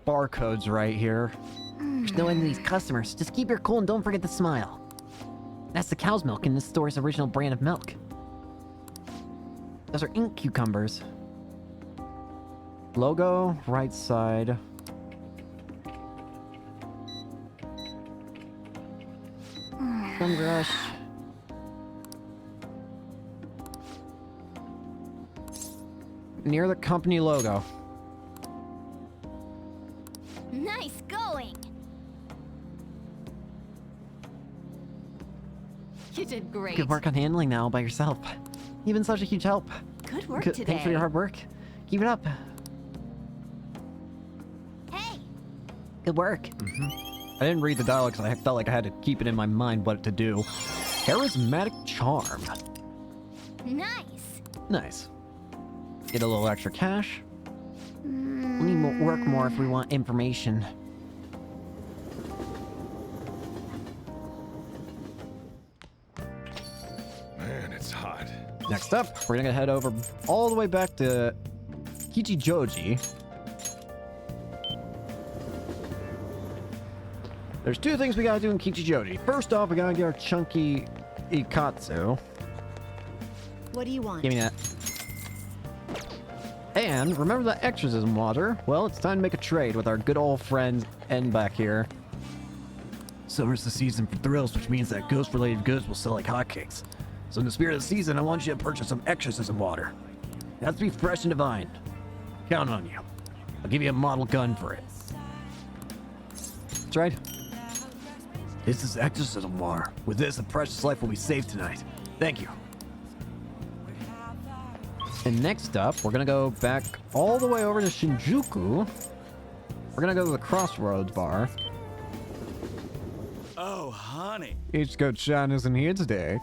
barcodes right here. There's no end to these customers. Just keep your cool and don't forget to smile. That's the cow's milk in this store's original brand of milk. Those are ink cucumbers. Logo, right side. Gum brush. Near the company logo. Nice going! You did great. Good work on handling that all by yourself. You've been such a huge help. Good work Good- today. Thanks for your hard work. Keep it up. Hey! Good work. I didn't read the dialogue because I felt like I had to keep it in my mind what to do. Charismatic charm. Nice! Nice. Get a little extra cash. We need to work more if we want information. Man, it's hot. Next up, we're gonna head over all the way back to Kichijoji. There's two things we gotta do in Kichijoji. First off, we gotta get our chunky Ikatsu. What do you want? Give me that. And remember that exorcism water? Well, it's time to make a trade with our good old friend N back here. Summer's the season for thrills, which means that ghost-related goods will sell like hotcakes. So in the spirit of the season, I want you to purchase some exorcism water. It has to be fresh and divine. Count on you. I'll give you a model gun for it. That's right. This is exorcism water. With this, a precious life will be saved tonight. Thank you. And next up, we're gonna go back all the way over to Shinjuku. We're gonna go to the Crossroads bar. Oh, honey. Ichiko-chan isn't here today.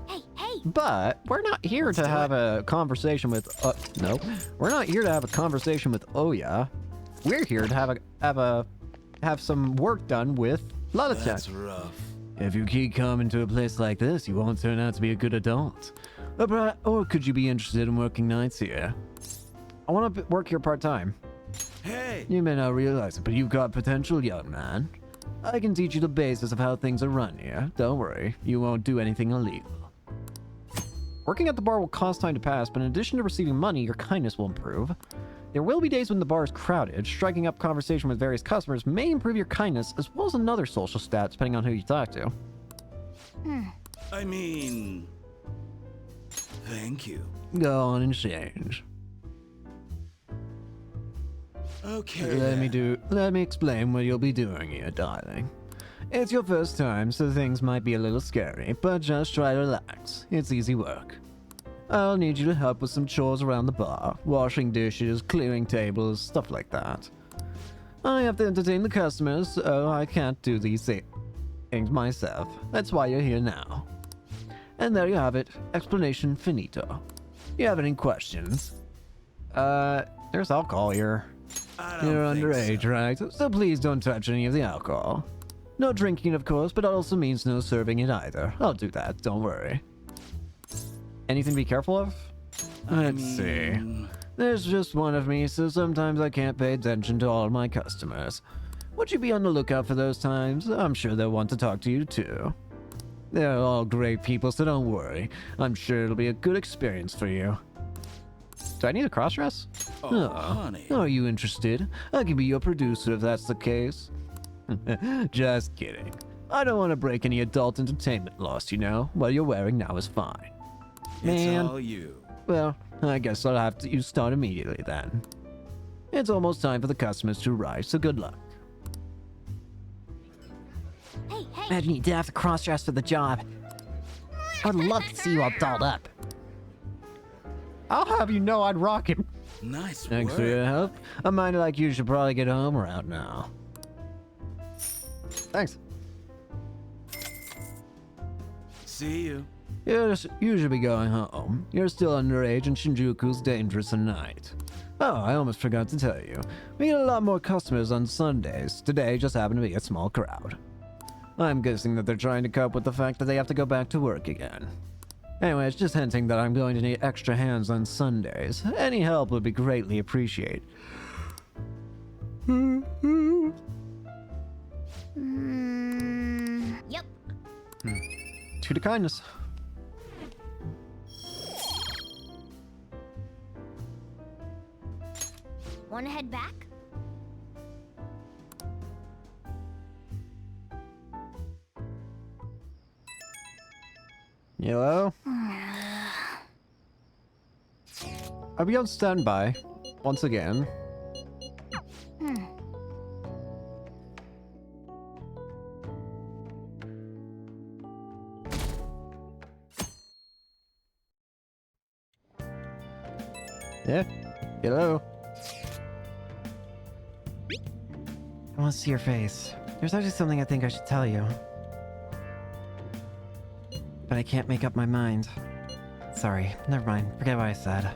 Hey, hey! But we're not here to have a conversation with. No, we're not here to have a conversation with Oya. We're here to have some work done with Lada-chan. That's rough. If you keep coming to a place like this, you won't turn out to be a good adult. Or could you be interested in working nights here? I want to work here part-time. Hey! You may not realize it, but you've got potential, young man. I can teach you the basis of how things are run here. Don't worry, you won't do anything illegal. Working at the bar will cost time to pass, but in addition to receiving money, your kindness will improve. There will be days when the bar is crowded. Striking up conversation with various customers may improve your kindness, as well as another social stat, depending on who you talk to. I mean... Thank you. Go on and change. Okay. Let me explain what you'll be doing here, darling. It's your first time, so things might be a little scary, but just try to relax. It's easy work. I'll need you to help with some chores around the bar, washing dishes, clearing tables, stuff like that. I have to entertain the customers, so I can't do these things myself. That's why you're here now. And there you have it. Explanation finito. You have any questions? There's alcohol here. I don't You're think underage, so. right? So please don't touch any of the alcohol. No drinking, of course, but it also means no serving it either. I'll do that, don't worry. Anything to be careful of? Let's see. There's just one of me, so sometimes I can't pay attention to all of my customers. Would you be on the lookout for those times? I'm sure they'll want to talk to you too. They're all great people, so don't worry. I'm sure it'll be a good experience for you. Do I need a cross-dress? Oh, honey. Are you interested? I can be your producer if that's the case. Just kidding. I don't want to break any adult entertainment laws, you know. What you're wearing now is fine. Man. It's all you. Well, I guess I'll have to start immediately then. It's almost time for the customers to arrive, so good luck. Hey, hey. Imagine you did have to cross-dress for the job. I would love to see you all dolled up. I'll have you know I'd rock it. Nice Thanks for work. your help. A mind like you should probably get home around now. Thanks. See you. You should be going home. You're still underage and Shinjuku's dangerous at night. Oh, I almost forgot to tell you. We get a lot more customers on Sundays. Today just happened to be a small crowd. I'm guessing that they're trying to cope with the fact that they have to go back to work again. Anyway, it's just hinting that I'm going to need extra hands on Sundays. Any help would be greatly appreciated. Yep. Two to kindness. Wanna head back? Hello? I'll be on standby. Once again. Yeah. Hello. I want to see your face. There's actually something I think I should tell you. But I can't make up my mind. Sorry, never mind. Forget what I said.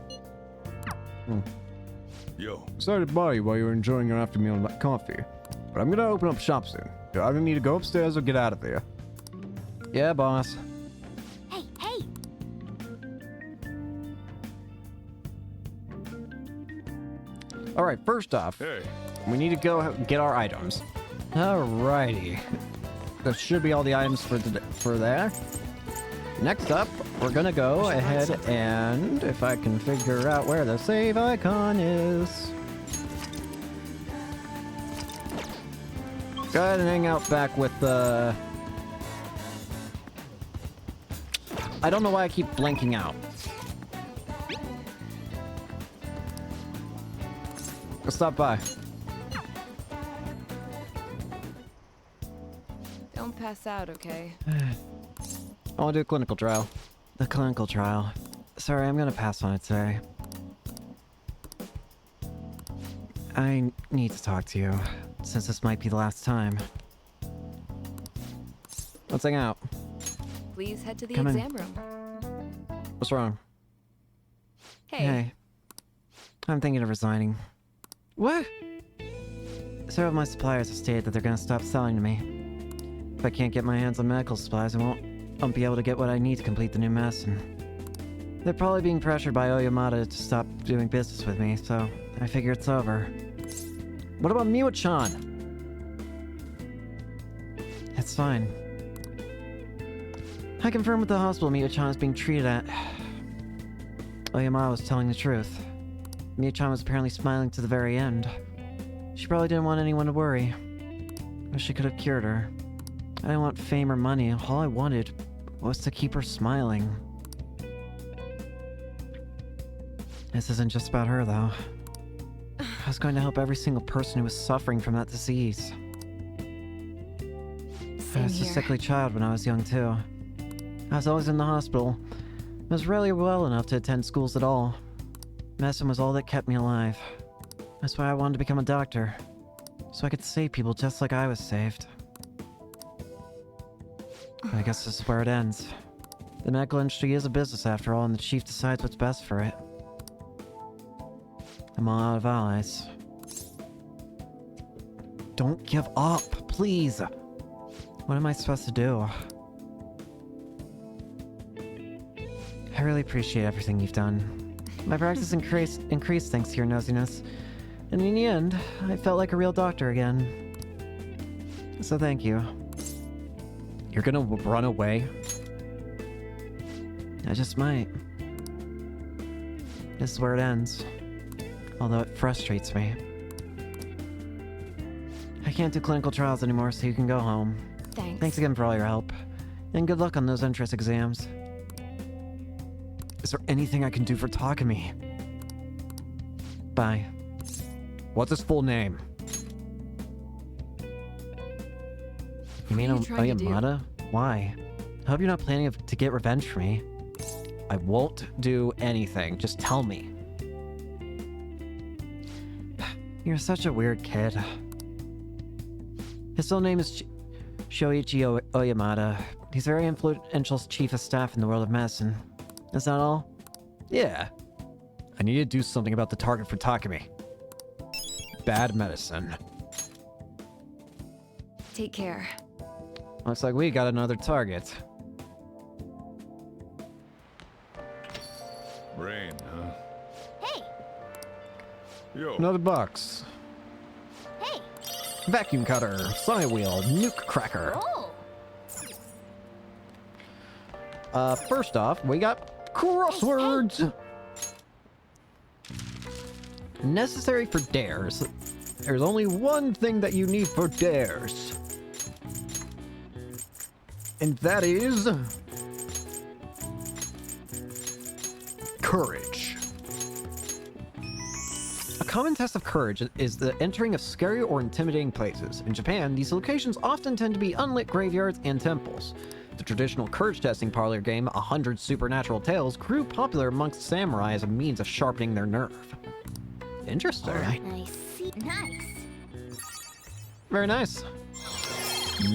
Yo. Sorry to bother you while you're enjoying your after meal coffee, but I'm gonna open up shop soon. You either need to go upstairs or get out of there. Yeah, boss. Hey, hey. Alright, first off, we need to go get our items. Alrighty. There should be all the items for there. Next up, we're gonna go ahead and, if I can figure out where the save icon is. Go ahead and hang out back with the... I don't know why I keep blanking out. Go stop by. Don't pass out, okay? I want to do a clinical trial. The clinical trial. Sorry, I'm gonna pass on it today. I need to talk to you, since this might be the last time. Let's hang out. Please head to the Come in. exam room. What's wrong? Hey. I'm thinking of resigning. What? Several of my suppliers have stated that they're gonna stop selling to me. If I can't get my hands on medical supplies, I won't be able to get what I need to complete the new medicine. They're probably being pressured by Oyamata to stop doing business with me, so I figure it's over. What about Miwa-chan? It's fine. I confirmed with the hospital Miwa-chan is being treated at. Oyamata was telling the truth. Miwa-chan was apparently smiling to the very end. She probably didn't want anyone to worry. Wish she could have cured her. I didn't want fame or money. All I wanted was to keep her smiling. This isn't just about her, though. I was going to help every single person who was suffering from that disease. I was a sickly child when I was young, too. I was always in the hospital. I was rarely well enough to attend schools at all. Medicine was all that kept me alive. That's why I wanted to become a doctor. So I could save people just like I was saved. I guess this is where it ends. The medical industry is a business after all, and the chief decides what's best for it. I'm all out of allies. Don't give up, please! What am I supposed to do? I really appreciate everything you've done. My practice increased thanks to your nosiness. And in the end, I felt like a real doctor again. So thank you. You're gonna run away? I just might. This is where it ends. Although it frustrates me. I can't do clinical trials anymore, so you can go home. Thanks. Thanks again for all your help. And good luck on those entrance exams. Is there anything I can do for Takumi? Bye. What's his full name? You mean are you trying to do? Oyamata? Why? I hope you're not planning to get revenge for me. I won't do anything. Just tell me. You're such a weird kid. His full name is Shoichi Oyamata. He's a very influential chief of staff in the world of medicine. Is that all? Yeah. I need to do something about the target for Takumi. Bad medicine. Take care. Looks like we got another target. Rain, huh? Hey, Yo. Another box. hey. Vacuum cutter, side wheel, nuke cracker. Oh, First off, we got crosswords. Necessary for dares. There's only one thing that you need for dares. And that is... courage. A common test of courage is the entering of scary or intimidating places. In Japan, these locations often tend to be unlit graveyards and temples. The traditional courage testing parlor game, 100 Supernatural Tales, grew popular amongst samurai as a means of sharpening their nerve. Interesting. I see. Nice. Very nice.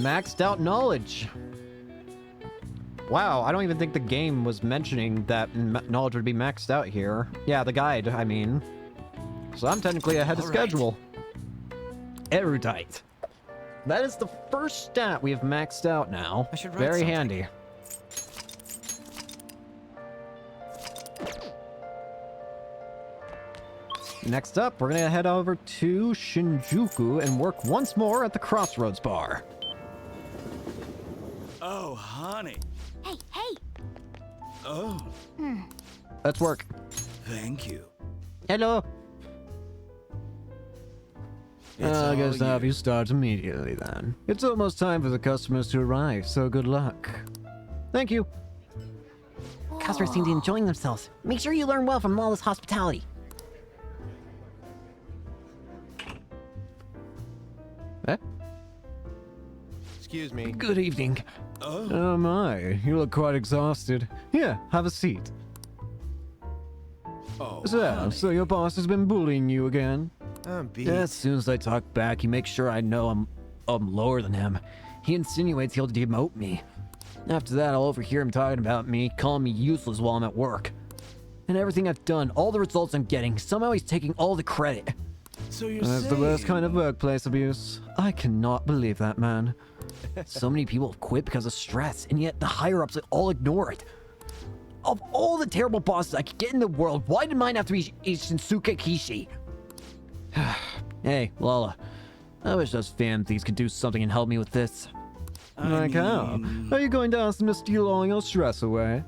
Maxed out knowledge. Wow, I don't even think the game was mentioning that knowledge would be maxed out here. Yeah, the guide, I mean. So I'm technically ahead of schedule. Erudite. That is the first stat we have maxed out now. I should write Very something. handy. Next up, we're gonna head over to Shinjuku and work once more at the Crossroads Bar. Oh, honey. Hey, hey. Oh, Let's work. thank you. Hello. It's I guess all I'll have you start immediately then. It's almost time for the customers to arrive, so good luck. Thank you. Customers seem to be enjoying themselves. Make sure you learn well from all this hospitality. Eh? Excuse me. Good evening. Oh, Oh my, you look quite exhausted. Here, have a seat. oh, So, honey. so your boss has been bullying you again? I'm beat. As soon as I talk back, he makes sure I know I'm lower than him. He insinuates he'll demote me. After that, I'll overhear him talking about me, calling me useless while I'm at work. And everything I've done, all the results I'm getting, somehow he's taking all the credit. So you're That's saying... the worst kind of workplace abuse. I cannot believe that, man. So many people have quit because of stress, and yet the higher-ups all ignore it. Of all the terrible bosses I could get in the world, why did mine have to be Shinsuke Kishi? Hey, Lala. I wish those fan thieves could do something and help me with this. Like how? Are you going to ask them to steal all your stress away?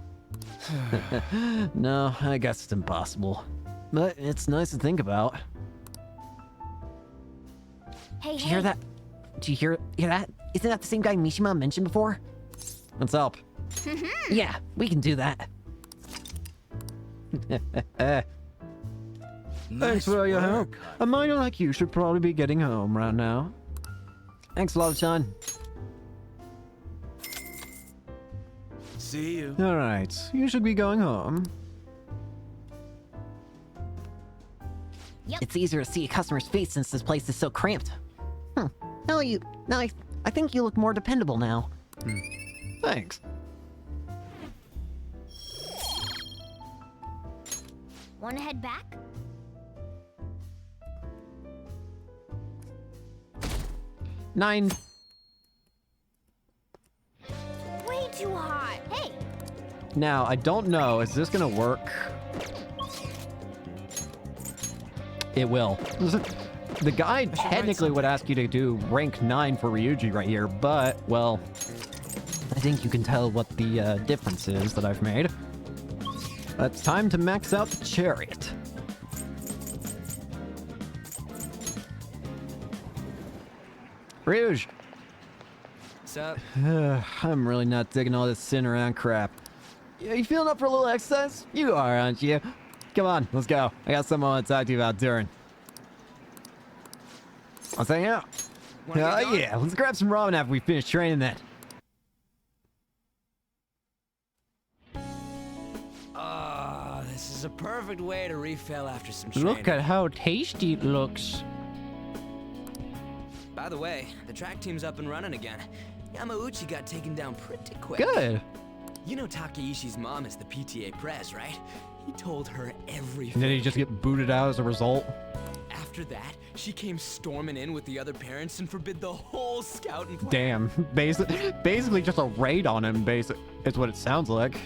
No, I guess it's impossible. But it's nice to think about. Hey, Did you hear that? Did you hear that? Isn't that the same guy Mishima mentioned before? Let's help. Yeah, we can do that. Thanks for all your help. A miner like you should probably be getting home right now. Thanks, Love-chan. See you. Alright, you should be going home. It's easier to see a customer's face since this place is so cramped. I think you look more dependable now. Thanks. Wanna head back? Nine. Way too hot. Hey, Now, I don't know. Is this gonna work? It will. The guide technically would ask you to do rank 9 for Ryuji right here, but, well, I think you can tell what the difference is that I've made. It's time to max out the chariot. Ryuj! What's up? I'm really not digging all this sitting around crap. You feeling up for a little exercise? You are, aren't you? Come on, let's go. I got something I want to talk to you about during. Let's hang out. Yeah, let's grab some ramen after we finish training then. Oh, this is a perfect way to refill after some training. Look at how tasty it looks. By the way, the track team's up and running again. Yamauchi got taken down pretty quick. Good. You know Takeishi's mom is the PTA pres, right? He told her everything. And then he just get booted out as a result. After that, she came storming in with the other parents and forbid the whole scouting plan. Damn. Basically just a raid on him, is what it sounds like.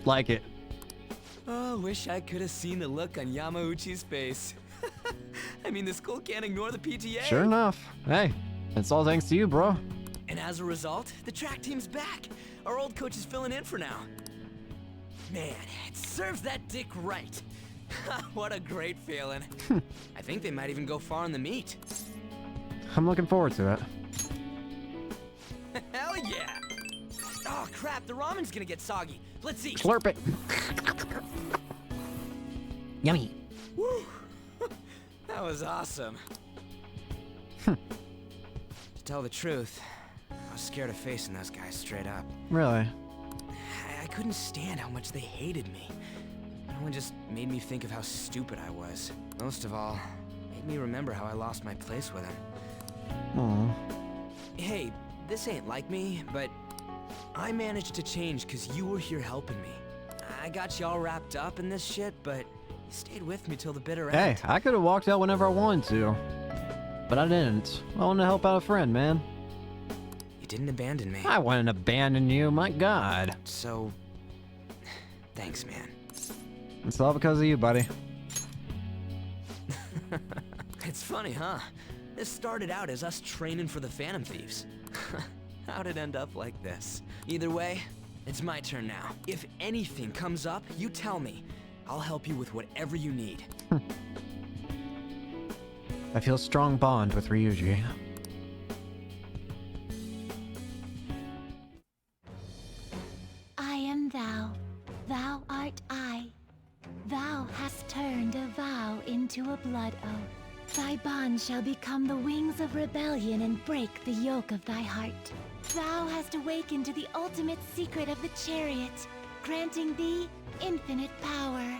Like it. Oh, wish I could have seen the look on Yamauchi's face. I mean, the school can't ignore the PTA. Sure enough. Hey, it's all thanks to you, bro. And as a result, the track team's back. Our old coach is filling in for now. Man, it serves that dick right. What a great feeling. I think they might even go far in the meet. I'm looking forward to it. Hell yeah! Oh crap, the ramen's gonna get soggy. Let's eat. Slurp it. Yummy. Woo! That was awesome. To tell the truth, I was scared of facing those guys straight up. Really? I couldn't stand how much they hated me. No one just made me think of how stupid I was. Most of all, made me remember how I lost my place with him. Aw. Hey, this ain't like me, but I managed to change because you were here helping me. I got you all wrapped up in this shit, but you stayed with me till the bitter Hey, end. I could have walked out whenever I wanted to. But I didn't. I wanted to help out a friend, man. You didn't abandon me. I wouldn't abandon you, my god. So, thanks, man. It's all because of you, buddy. It's funny, huh? This started out as us training for the Phantom Thieves. How'd it end up like this? Either way, it's my turn now. If anything comes up, you tell me. I'll help you with whatever you need. I feel a strong bond with Ryuji. I am thou, thou art I. Thou hast turned a vow into a blood oath. Thy bond shall become the wings of rebellion and break the yoke of thy heart. Thou hast awakened to the ultimate secret of the chariot, granting thee infinite power.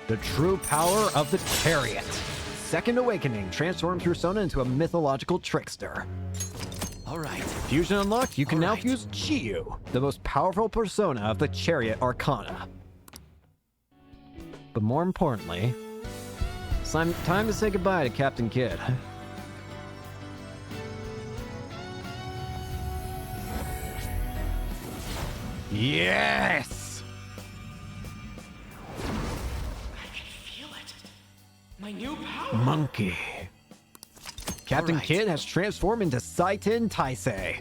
The true power of the chariot. Second awakening transforms Persona into a mythological trickster. Alright. Fusion unlocked, you can now Alright. fuse Chiyu, the most powerful persona of the Chariot Arcana. But more importantly, it's time to say goodbye to Captain Kidd. Yes! Feel it. My new power. Monkey. Captain Alright. Kidd has transformed into Saiten Taisei.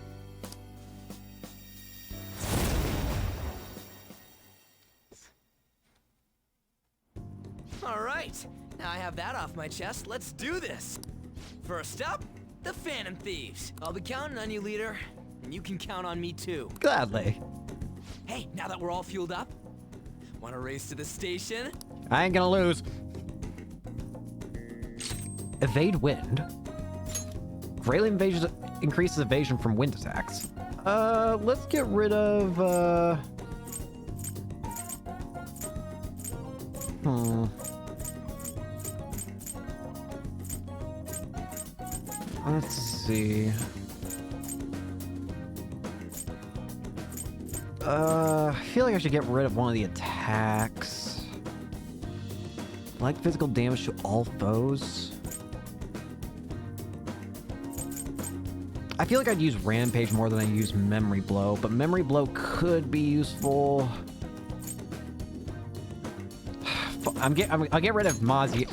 Alright. Now I have that off my chest, let's do this. First up, the Phantom Thieves. I'll be counting on you, leader. And you can count on me too. Gladly. Hey, now that we're all fueled up, wanna race to the station? I ain't gonna lose. Evade wind. Greatly increases evasion from wind attacks. Let's get rid of, Let's see. I feel like I should get rid of one of the attacks. Like physical damage to all foes. I feel like I'd use Rampage more than I use Memory Blow, but Memory Blow could be useful. I'll get rid of Mozzie.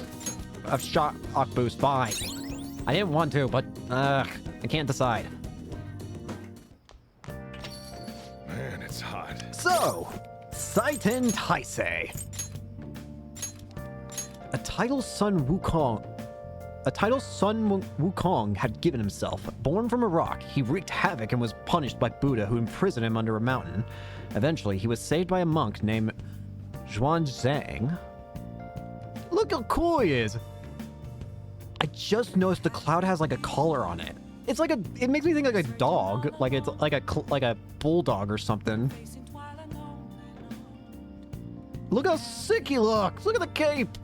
Of Shock Boost, fine. I didn't want to, but I can't decide. Man, it's hot. So, Saitan Taisei. A title Sun Wukong had given himself. Born from a rock, he wreaked havoc and was punished by Buddha, who imprisoned him under a mountain. Eventually, he was saved by a monk named Zhuangzhang. Look how cool he is! I just noticed the cloud has like a collar on it. It's like it makes me think like a dog, like it's like a bulldog or something. Look how sick he looks! Look at the cape!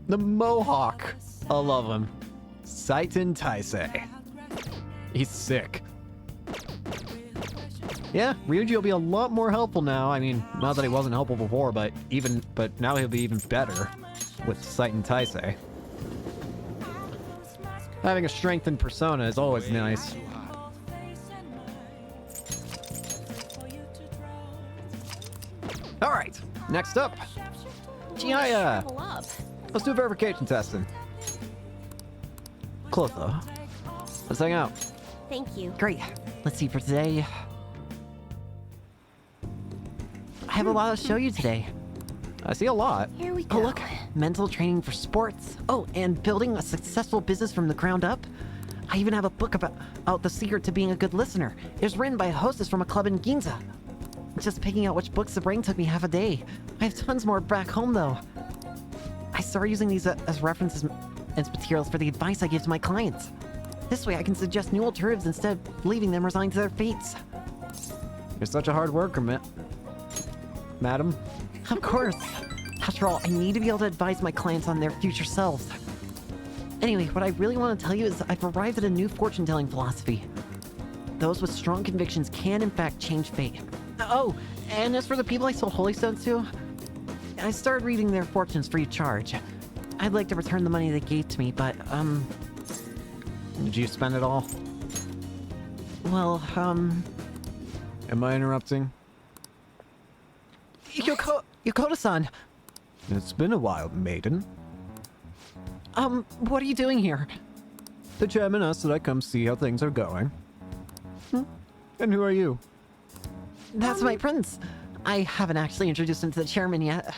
The mohawk. I love him. Saitan Taisei. He's sick. Yeah, Ryuji will be a lot more helpful now. I mean, not that he wasn't helpful before, but now he'll be even better with Saitan Taisei. Having a strengthened persona is always nice. Alright, next up. Chihaya! Let's do verification testing. Clotho. Let's hang out. Thank you. Great. Let's see for today. I have a lot to show you today. I see a lot. Here we go. Oh, look. Mental training for sports. Oh, and building a successful business from the ground up. I even have a book about the secret to being a good listener. It was written by a hostess from a club in Ginza. Just picking out which books to bring took me half a day. I have tons more back home, though. I started using these as references as materials for the advice I give to my clients. This way I can suggest new alternatives instead of leaving them resigned to their fates. You're such a hard worker, madam. Of course. After all, I need to be able to advise my clients on their future selves. Anyway, what I really want to tell you is I've arrived at a new fortune-telling philosophy. Those with strong convictions can, in fact, change fate. Oh, and as for the people I sold Holy Stones to, I started reading their fortunes free of charge. I'd like to return the money they gave to me, but, Did you spend it all? well, Am I interrupting? Yokota-san, It's been a while, maiden. what are you doing here? The chairman asked that I come see how things are going. And who are you? That's my prince. I haven't actually introduced him to the chairman yet.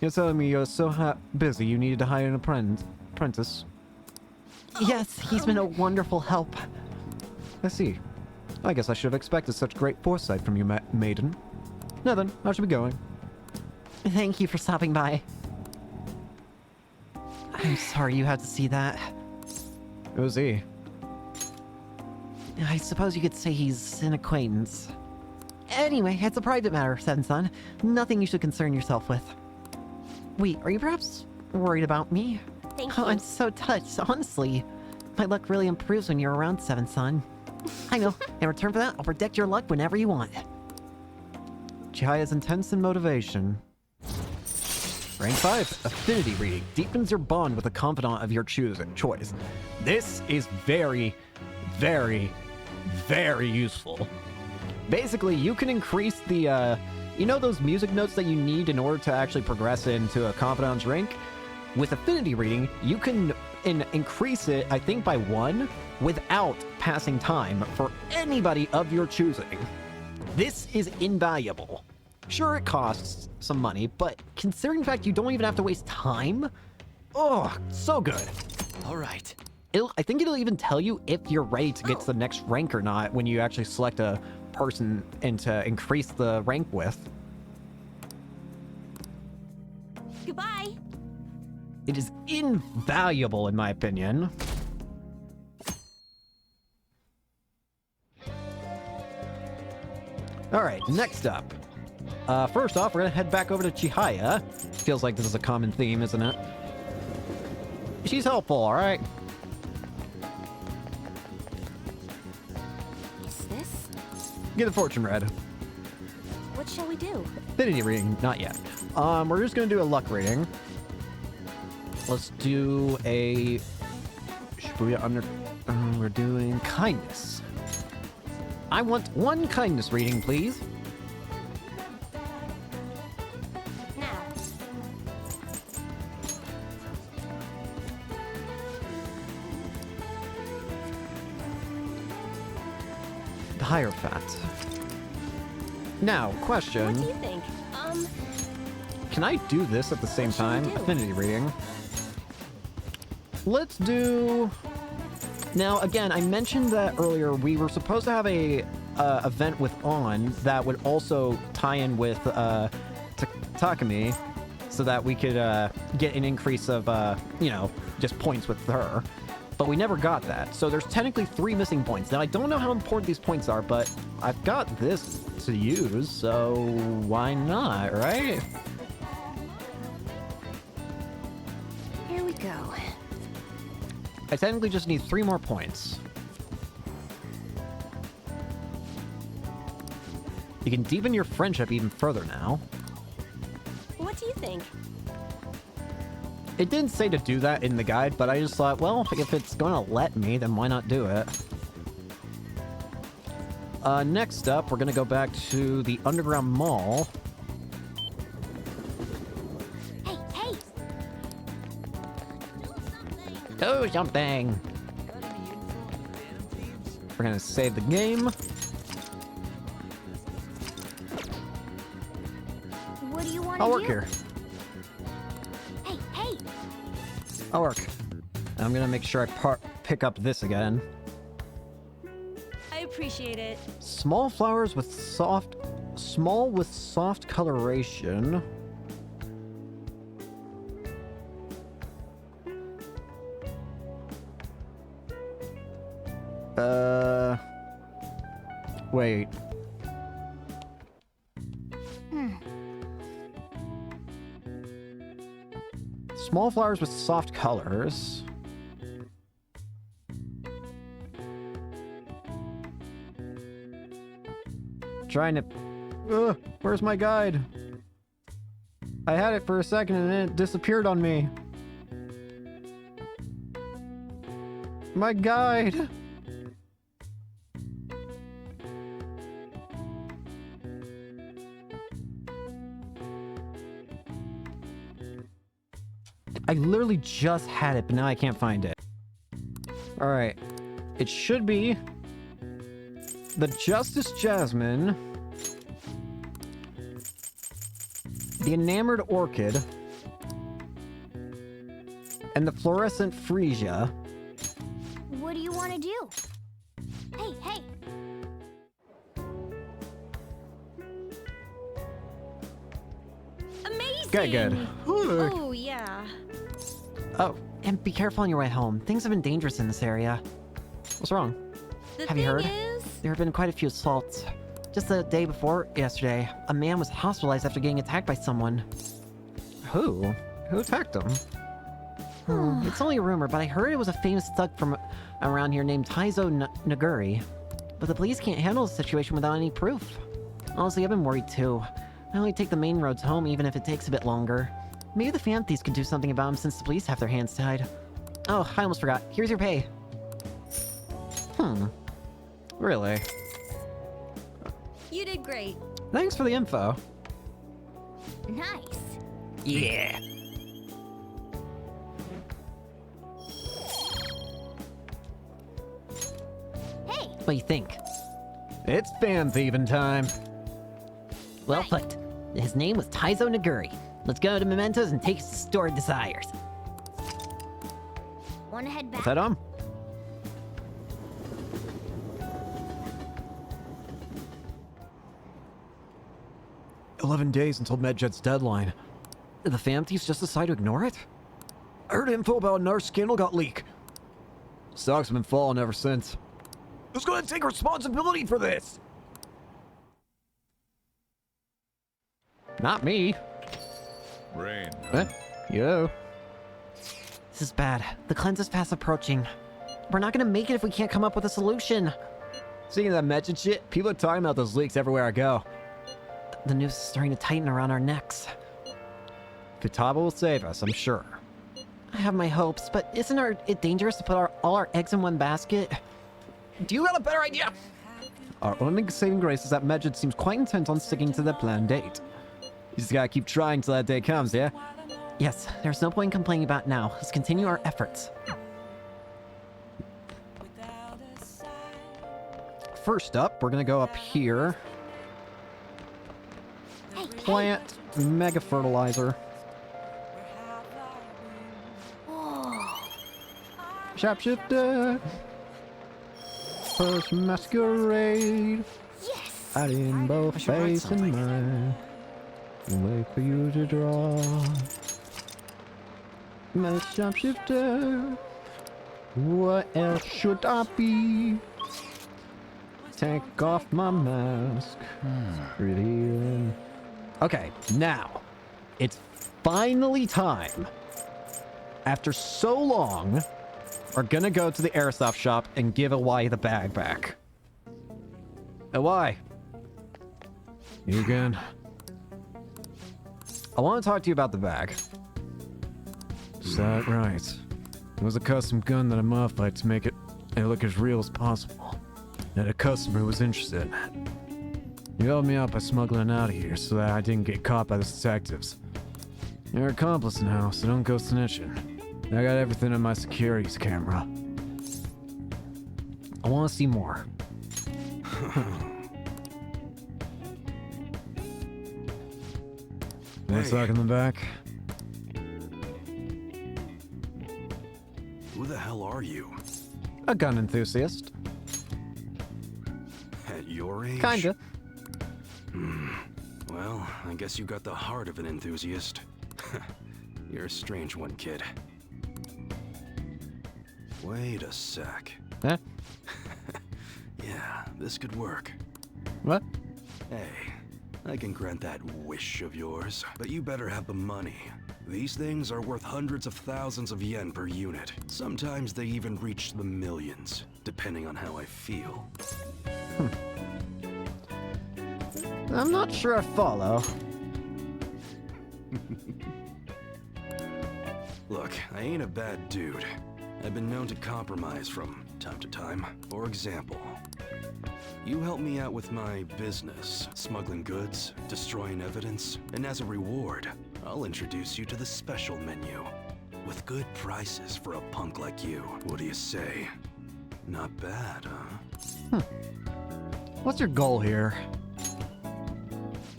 You're telling me you're so busy you needed to hire an apprentice. Yes, he's been a wonderful help. I see. I guess I should have expected such great foresight from you, maiden. Now then, I should be going. Thank you for stopping by. I'm sorry you had to see that. Who's he? I suppose you could say he's an acquaintance. Anyway, it's a private matter, Seven-san. Nothing you should concern yourself with. Wait, are you perhaps worried about me? Thank Oh, you. I'm so touched, honestly. My luck really improves when you're around, Seven-san. I know. In return for that, I'll predict your luck whenever you want. Chihaya's intense in motivation. Rank 5, Affinity Reading. Deepens your bond with a confidant of your choice. This is very, very, very useful. Basically, you can increase the, you know those music notes that you need in order to actually progress into a confidant's rank? With Affinity Reading, you can increase it, I think, by 1 without passing time for anybody of your choosing. This is invaluable. Sure, it costs some money, but considering the fact you don't even have to waste time, oh, so good. All right. I think it'll even tell you if you're ready to get to the next rank or not when you actually select a person and to increase the rank with. Goodbye. It is invaluable in my opinion. Alright, next up. First off, we're gonna head back over to Chihaya. Feels like this is a common theme, isn't it? She's helpful, alright? Get a fortune read. What shall we do? Affinity reading, not yet. We're just gonna do a luck reading. Let's do a... Should we under... we're doing kindness. I want one kindness reading, please. Now. The Hierophant. Now, question. What do you think? Can I do this at the same What shall we time? do? Affinity reading. Let's do... Now, again, I mentioned that earlier we were supposed to have a event with On that would also tie in with Takumi so that we could get an increase of, you know, just points with her. But we never got that. So there's technically 3 missing points. Now, I don't know how important these points are, but I've got this to use, so why not, right? Here we go. I technically just need 3 more points. You can deepen your friendship even further now. What do you think? It didn't say to do that in the guide, but I just thought, well, if it's gonna let me, then why not do it? Next up, we're gonna go back to the Underground Mall. Hey, hey! Do something! We're gonna save the game. What do you want to do? I'll work here. Hey, hey! I'll work. I'm gonna make sure I pick up this again. I appreciate it. Small flowers with soft... Small with soft coloration. Wait. Small flowers with soft colors. Trying to... where's my guide? I had it for a second and then it disappeared on me. My guide! I literally just had it, but now I can't find it. Alright. It should be... the Justice Jasmine, the Enamored Orchid, and the Fluorescent Freesia. What do you want to do? Hey, hey! Amazing! Okay, good. Oh, yeah. Oh, and be careful on your way home. Things have been dangerous in this area. What's wrong? The Have you thing heard? is... There have been quite a few assaults. Just the day before yesterday, a man was hospitalized after getting attacked by someone. Who? Who attacked him? It's only a rumor, but I heard it was a famous thug from around here named Taizo Naguri. But the police can't handle the situation without any proof. Honestly, I've been worried too. I only take the main roads home even if it takes a bit longer. Maybe the fan thieves could do something about him since the police have their hands tied. Oh, I almost forgot. Here's your pay. Really? You did great. Thanks for the info. Nice. Yeah. Hey, What do you think? It's fan thieving time. Well Right. put. His name was Taizo Naguri. Let's go to Mementos and take his stored desires. wanna head back? Is that on? "11 days until Medjed's deadline. Did the fan thieves just decide to ignore it? I heard info about another scandal got leaked. Stocks have been falling ever since. Who's gonna take responsibility for this?" Not me. Rain. Eh? Yo. This is bad. The cleanse is fast approaching. We're not gonna make it if we can't come up with a solution. Seeing that mentioned shit, people are talking about those leaks everywhere I go. The noose is starting to tighten around our necks. Futaba will save us, I'm sure. I have my hopes, but isn't it dangerous to put all our eggs in one basket? Do you got a better idea? Our only saving grace is that Medjed seems quite intent on sticking to the planned date. You just gotta keep trying till that day comes, yeah? Yes, there's no point in complaining about it now. Let's continue our efforts. First up, we're gonna go up here. Plant mega fertilizer. Shapeshifter. First masquerade. Yes! Adding both face and mind. Wait for you to draw. My shapeshifter. What else should I be? Take off my mask. Revealing. Okay, now it's finally time. After so long, we're gonna go to the airsoft shop and give Awai the bag back. Awai. You again? I want to talk to you about the bag. Is that right? It was a custom gun that I modified to make it look as real as possible. That a customer was interested in it. You held me up by smuggling it out of here so that I didn't get caught by the detectives. You're an accomplice now, so don't go snitching. I got everything on my securities camera. I want to see more. What's that in the back? Who the hell are you? A gun enthusiast. At your age? Kinda. Well, I guess you got the heart of an enthusiast. You're a strange one, kid. Wait a sec. Huh? Yeah, this could work. What? Hey, I can grant that wish of yours, but you better have the money. These things are worth hundreds of thousands of yen per unit. Sometimes they even reach the millions, depending on how I feel. I'm not sure I follow. Look, I ain't a bad dude. I've been known to compromise from time to time. For example, you help me out with my business, smuggling goods, destroying evidence, and as a reward, I'll introduce you to the special menu. With good prices for a punk like you. What do you say? Not bad, huh? What's your goal here?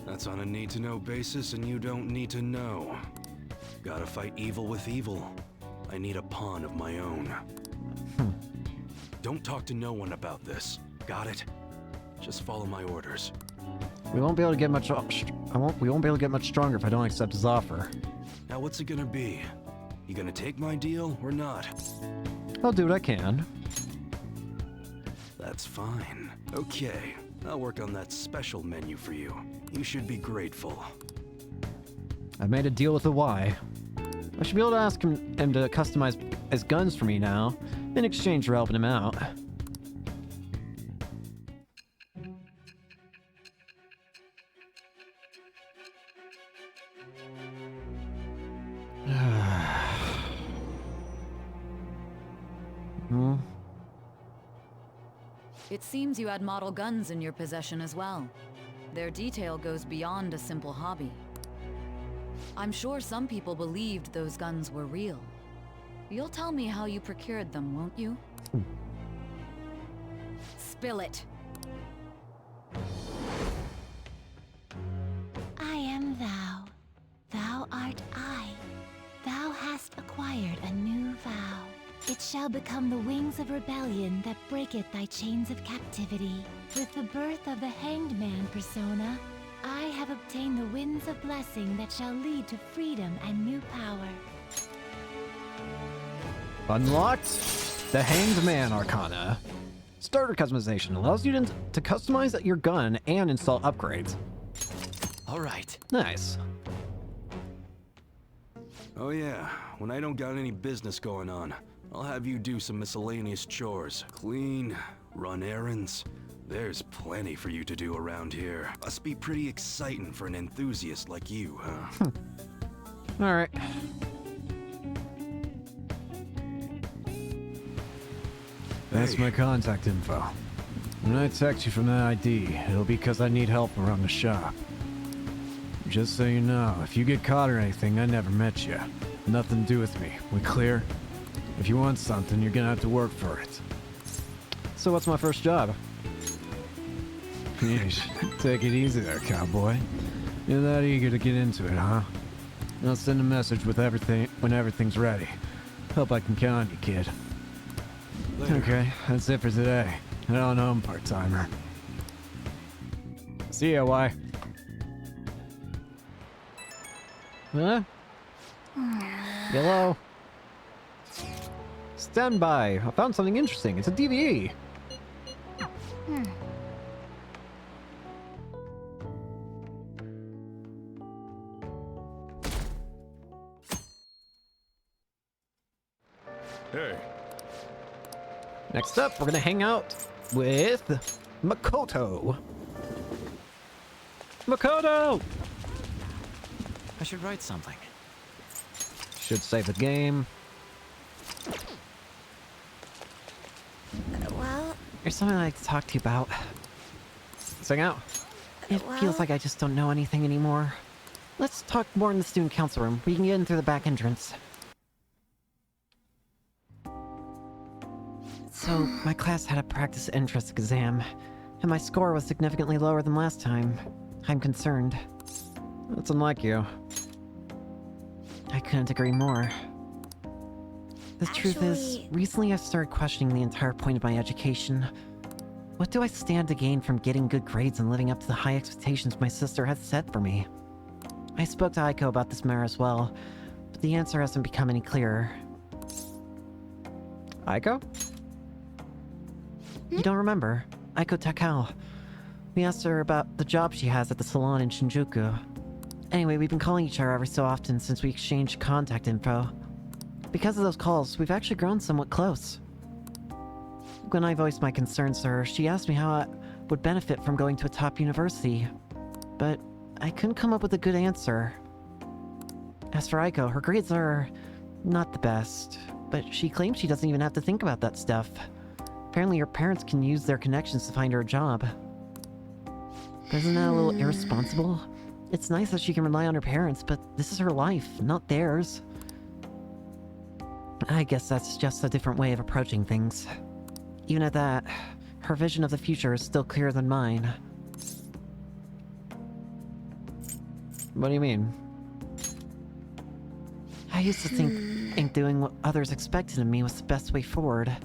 That's on a need-to-know basis, and you don't need to know. Gotta fight evil with evil. I need a pawn of my own. Don't talk to no one about this. Got it? Just follow my orders. We won't be able to get much. We won't be able to get much stronger if I don't accept his offer. Now what's it gonna be? You gonna take my deal or not? I'll do what I can. That's fine. Okay, I'll work on that special menu for you. You should be grateful. I've made a deal with the Y. I should be able to ask him to customize his guns for me now, in exchange for helping him out. It seems you had model guns in your possession as well. Their detail goes beyond a simple hobby. I'm sure some people believed those guns were real. You'll tell me how you procured them, won't you? Spill it. I am thou. Thou art I. Thou hast acquired a new vow. It shall become the wings of rebellion that breaketh thy chains of captivity. With the birth of the Hanged Man persona, I have obtained the winds of blessing that shall lead to freedom and new power. Unlocked the Hanged Man Arcana. Starter customization allows you to customize your gun and install upgrades. All right. Nice. Oh yeah, when I don't got any business going on, I'll have you do some miscellaneous chores. Clean, run errands, There's plenty for you to do around here. Must be pretty exciting for an enthusiast like you, huh? Alright. That's Hey. my contact info. When I text you from that ID, it'll be because I need help around the shop. Just so you know, if you get caught or anything, I never met you. Nothing to do with me. We clear? If you want something, you're gonna have to work for it. So what's my first job? Yeesh. Take it easy there, cowboy. You're that eager to get into it, huh? I'll send a message with everything when everything's ready. Hope I can count on you, kid. Later. Okay, that's it for today. I don't know, I'm part-timer. See ya, Y. Huh? Hello? Stand by. I found something interesting. It's a DVE. Hey. Next up, we're gonna hang out with Makoto. Makoto! I should write something. Should save the game. Well, There's something I'd like to talk to you about. Let's hang out. It feels like I just don't know anything anymore. Let's talk more in the student council room. We can get in through the back entrance. So, my class had a practice entrance exam, and my score was significantly lower than last time. I'm concerned. That's unlike you. I couldn't agree more. The truth is, recently I've started questioning the entire point of my education. What do I stand to gain from getting good grades and living up to the high expectations my sister has set for me? I spoke to Aiko about this matter as well, but the answer hasn't become any clearer. Aiko? You don't remember? Aiko Takao. We asked her about the job she has at the salon in Shinjuku. Anyway, we've been calling each other every so often since we exchanged contact info. Because of those calls, we've actually grown somewhat close. When I voiced my concerns to her, she asked me how I would benefit from going to a top university. But I couldn't come up with a good answer. As for Aiko, her grades are not the best, but she claims she doesn't even have to think about that stuff. Apparently her parents can use their connections to find her a job. Isn't that a little irresponsible? It's nice that she can rely on her parents, but this is her life, not theirs. I guess that's just a different way of approaching things. Even at that, her vision of the future is still clearer than mine. What do you mean? I used to think doing what others expected of me was the best way forward.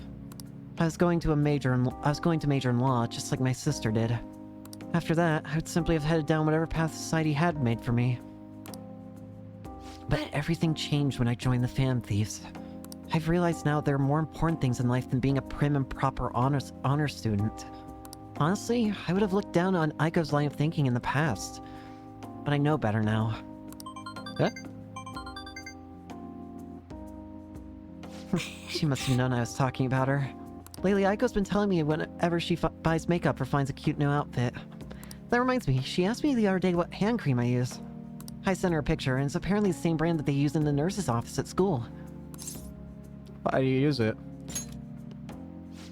I was going to major in law, just like my sister did. After that, I would simply have headed down whatever path society had made for me. But everything changed when I joined the Fan Thieves. I've realized now there are more important things in life than being a prim and proper honor student. Honestly, I would have looked down on Aiko's line of thinking in the past. But I know better now. Huh? She must have known I was talking about her. Lately, Aiko's been telling me whenever she buys makeup or finds a cute new outfit. That reminds me, she asked me the other day what hand cream I use. I sent her a picture, and it's apparently the same brand that they use in the nurse's office at school. Why do you use it?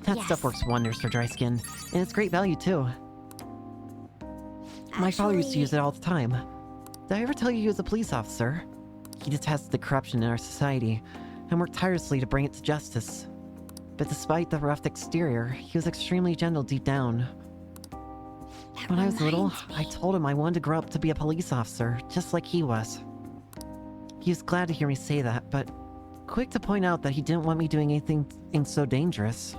That stuff works wonders for dry skin, and it's great value too. My father used to use it all the time. Did I ever tell you he was a police officer? He detested the corruption in our society, and worked tirelessly to bring it to justice. But despite the rough exterior, he was extremely gentle deep down. When I was little, I told him I wanted to grow up to be a police officer, just like he was. He was glad to hear me say that, but quick to point out that he didn't want me doing anything so dangerous.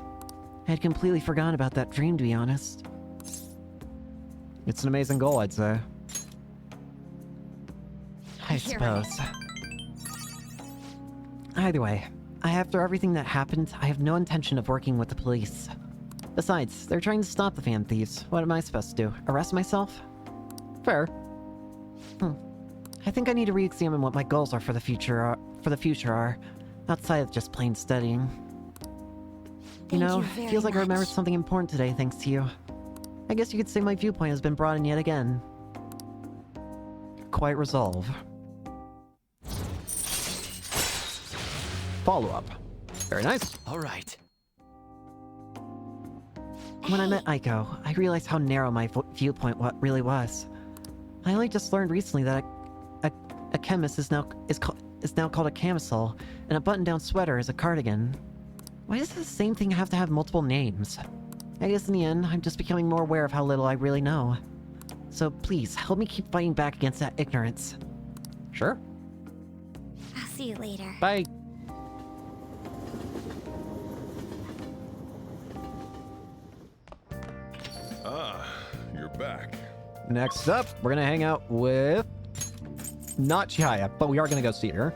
I had completely forgotten about that dream, to be honest. It's an amazing goal, I'd say. I suppose. Either way, after everything that happened, I have no intention of working with the police. Besides, they're trying to stop the Fan Thieves. What am I supposed to do? Arrest myself? Fair. I think I need to re-examine what my goals are for the future. Outside of just plain studying. You know, feels like I remembered something important today thanks to you. I guess you could say my viewpoint has been broadened yet again. Quiet resolve. Follow-up. Very nice. All right. When I met Aiko, I realized how narrow my viewpoint really was. I only just learned recently that a chemist is now called a camisole, and a button-down sweater is a cardigan. Why does the same thing have to have multiple names? I guess in the end, I'm just becoming more aware of how little I really know. So please, help me keep fighting back against that ignorance. Sure. I'll see you later. Bye. Ah, you're back. Next up, we're gonna hang out with... not Chihaya, but we are gonna go see her.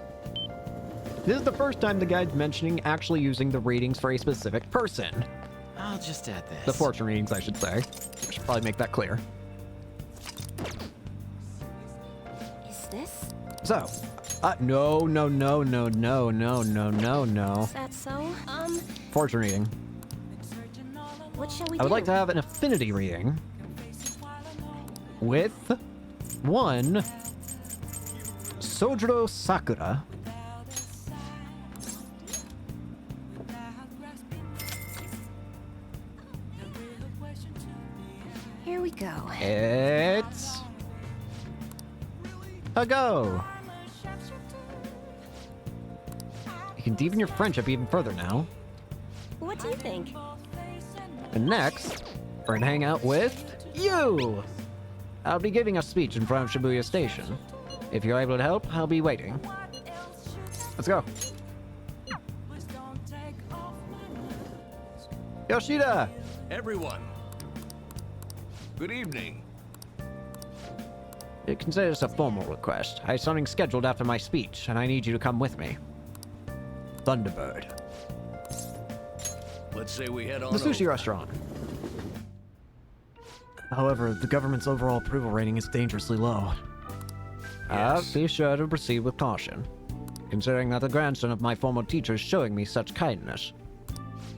This is the first time the guide's mentioning actually using the readings for a specific person. I'll just add this. The fortune readings, I should say. I should probably make that clear. Is this? So, no. Is that so? Fortune reading. What shall we do? I would like to have an affinity reading with one Sojiro Sakura. Here we go. It's a go. You can deepen your friendship even further now. What do you think? And next, we're gonna hang out with you. I'll be giving a speech in front of Shibuya Station. If you're able to help, I'll be waiting. Let's go. Yoshida! Everyone, good evening. Consider this a formal request. I have something scheduled after my speech, and I need you to come with me. Thunderbird. Let's say we head on The sushi over. restaurant. However, the government's overall approval rating is dangerously low. Be sure to proceed with caution, considering that the grandson of my former teacher is showing me such kindness.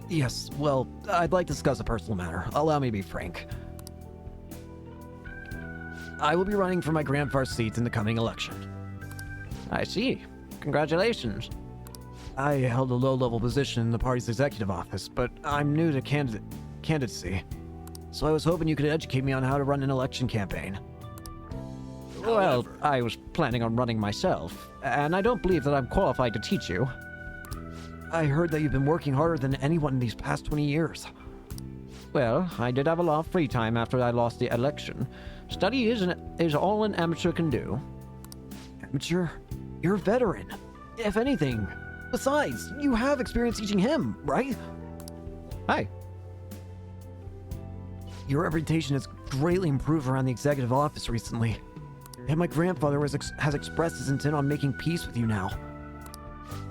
Yes, well, I'd like to discuss a personal matter. Allow me to be frank. I will be running for my grandfather's seat in the coming election. I see. Congratulations. I held a low-level position in the party's executive office, but I'm new to candidacy. So I was hoping you could educate me on how to run an election campaign. Well, I was planning on running myself, and I don't believe that I'm qualified to teach you. I heard that you've been working harder than anyone in these past 20 years. Well, I did have a lot of free time after I lost the election. Study is all an amateur can do. Amateur? You're a veteran. If anything. Besides, you have experience teaching him, right? Hi. Your reputation has greatly improved around the executive office recently. And my grandfather has expressed his intent on making peace with you now.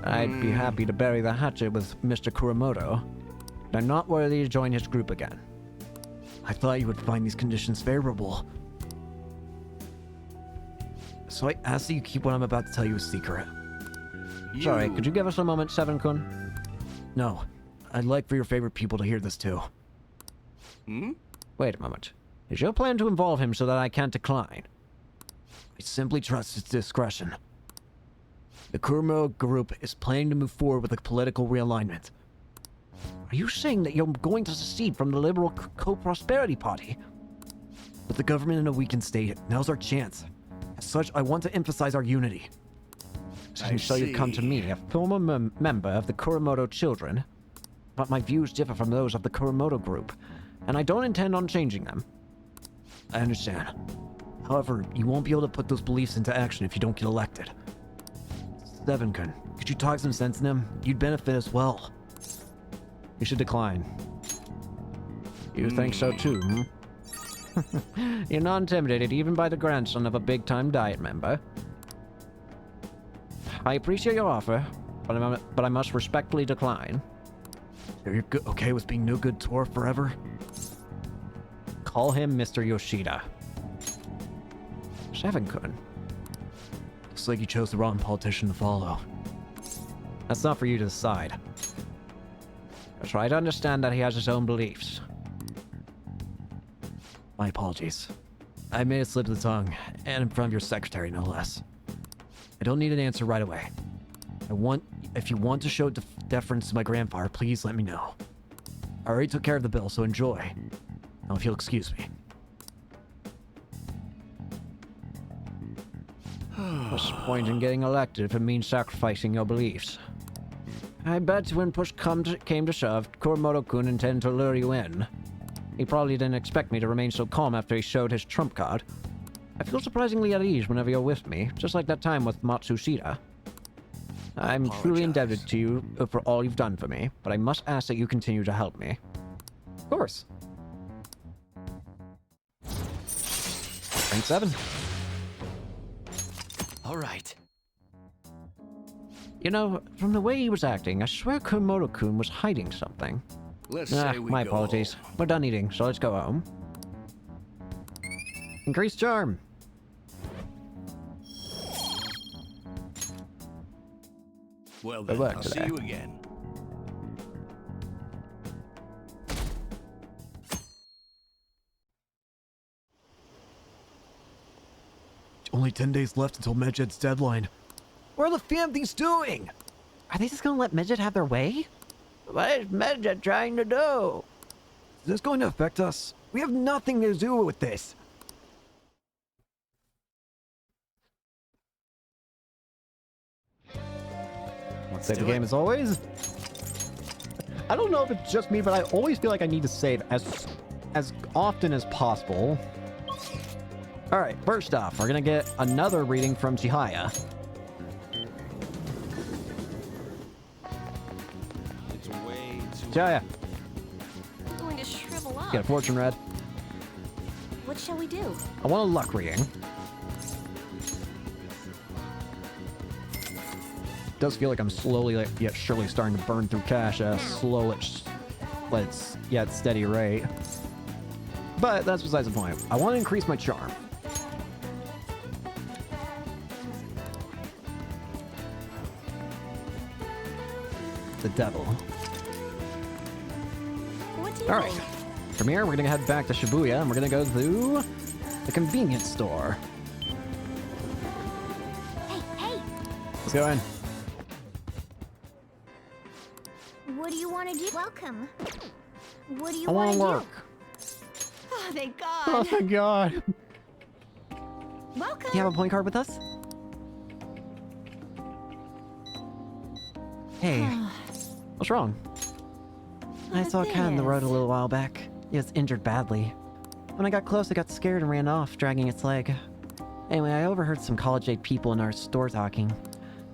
I'd be happy to bury the hatchet with Mr. Kuramoto, but I'm not worthy to join his group again. I thought you would find these conditions favorable. So I ask that you keep what I'm about to tell you a secret. Sorry, could you give us a moment, Seven-kun? No. I'd like for your favorite people to hear this too. Wait a moment. Is your plan to involve him so that I can't decline? I simply trust his discretion. The Kuramoto group is planning to move forward with a political realignment. Are you saying that you're going to secede from the Liberal Co-Prosperity Party? With the government in a weakened state, now's our chance. As such, I want to emphasize our unity. So you've come to me, a former member of the Kuramoto children. But my views differ from those of the Kuramoto group, and I don't intend on changing them. I understand. However, you won't be able to put those beliefs into action if you don't get elected. Seven-kun, could you talk some sense in him? You'd benefit as well. You should decline. You think so too, hmm? You're not intimidated even by the grandson of a big-time Diet member. I appreciate your offer, but I must respectfully decline. You're okay with being no good Tor forever? Call him Mr. Yoshida. Seven-kun. Looks like you chose the wrong politician to follow. That's not for you to decide. Try to understand that he has his own beliefs. My apologies. I made a slip of the tongue, and in front of your secretary, no less. I don't need an answer right away. If you want to show deference to my grandfather, please let me know. I already took care of the bill, so enjoy. Now, if you'll excuse me. What's the point in getting elected if it means sacrificing your beliefs? I bet when push came to shove, Kuromoto-kun intended to lure you in. He probably didn't expect me to remain so calm after he showed his trump card. I feel surprisingly at ease whenever you're with me, just like that time with Matsushita. I'm truly indebted to you for all you've done for me, but I must ask that you continue to help me. Of course. Rank 7. All right. You know, from the way he was acting, I swear Kuromoto-kun was hiding something. Let's say we my go apologies. home. We're done eating, so let's go home. Increased charm. Well Good then, luck I'll today. see you again. Only 10 days left until Medjed's deadline. What are the Phanthees doing? Are they just gonna let Medjed have their way? What is Medjed trying to do? Is this going to affect us? We have nothing to do with this. Save the game as always. I don't know if it's just me, but I always feel like I need to save as often as possible. All right, first off, we're gonna get another reading from Chihaya. It's way too... Chihaya, I'm going to shrivel up. get a fortune read. What shall we do? I want a luck reading. Does feel like I'm slowly yet surely starting to burn through cash at a slow yet steady rate. But that's besides the point. I want to increase my charm. The devil. What do you All right. think? From here, we're gonna head back to Shibuya, and we're gonna go to the convenience store. Hey, hey! Let's go in. What do you want to do? Welcome. What do you I want want to to do? work. Oh, thank Oh God. my god. Welcome. Do you have a point card with us? Hey, What's wrong? I saw a cat in the road a little while back. It was injured badly. When I got close, it got scared and ran off, dragging its leg. Anyway, I overheard some college-age people in our store talking.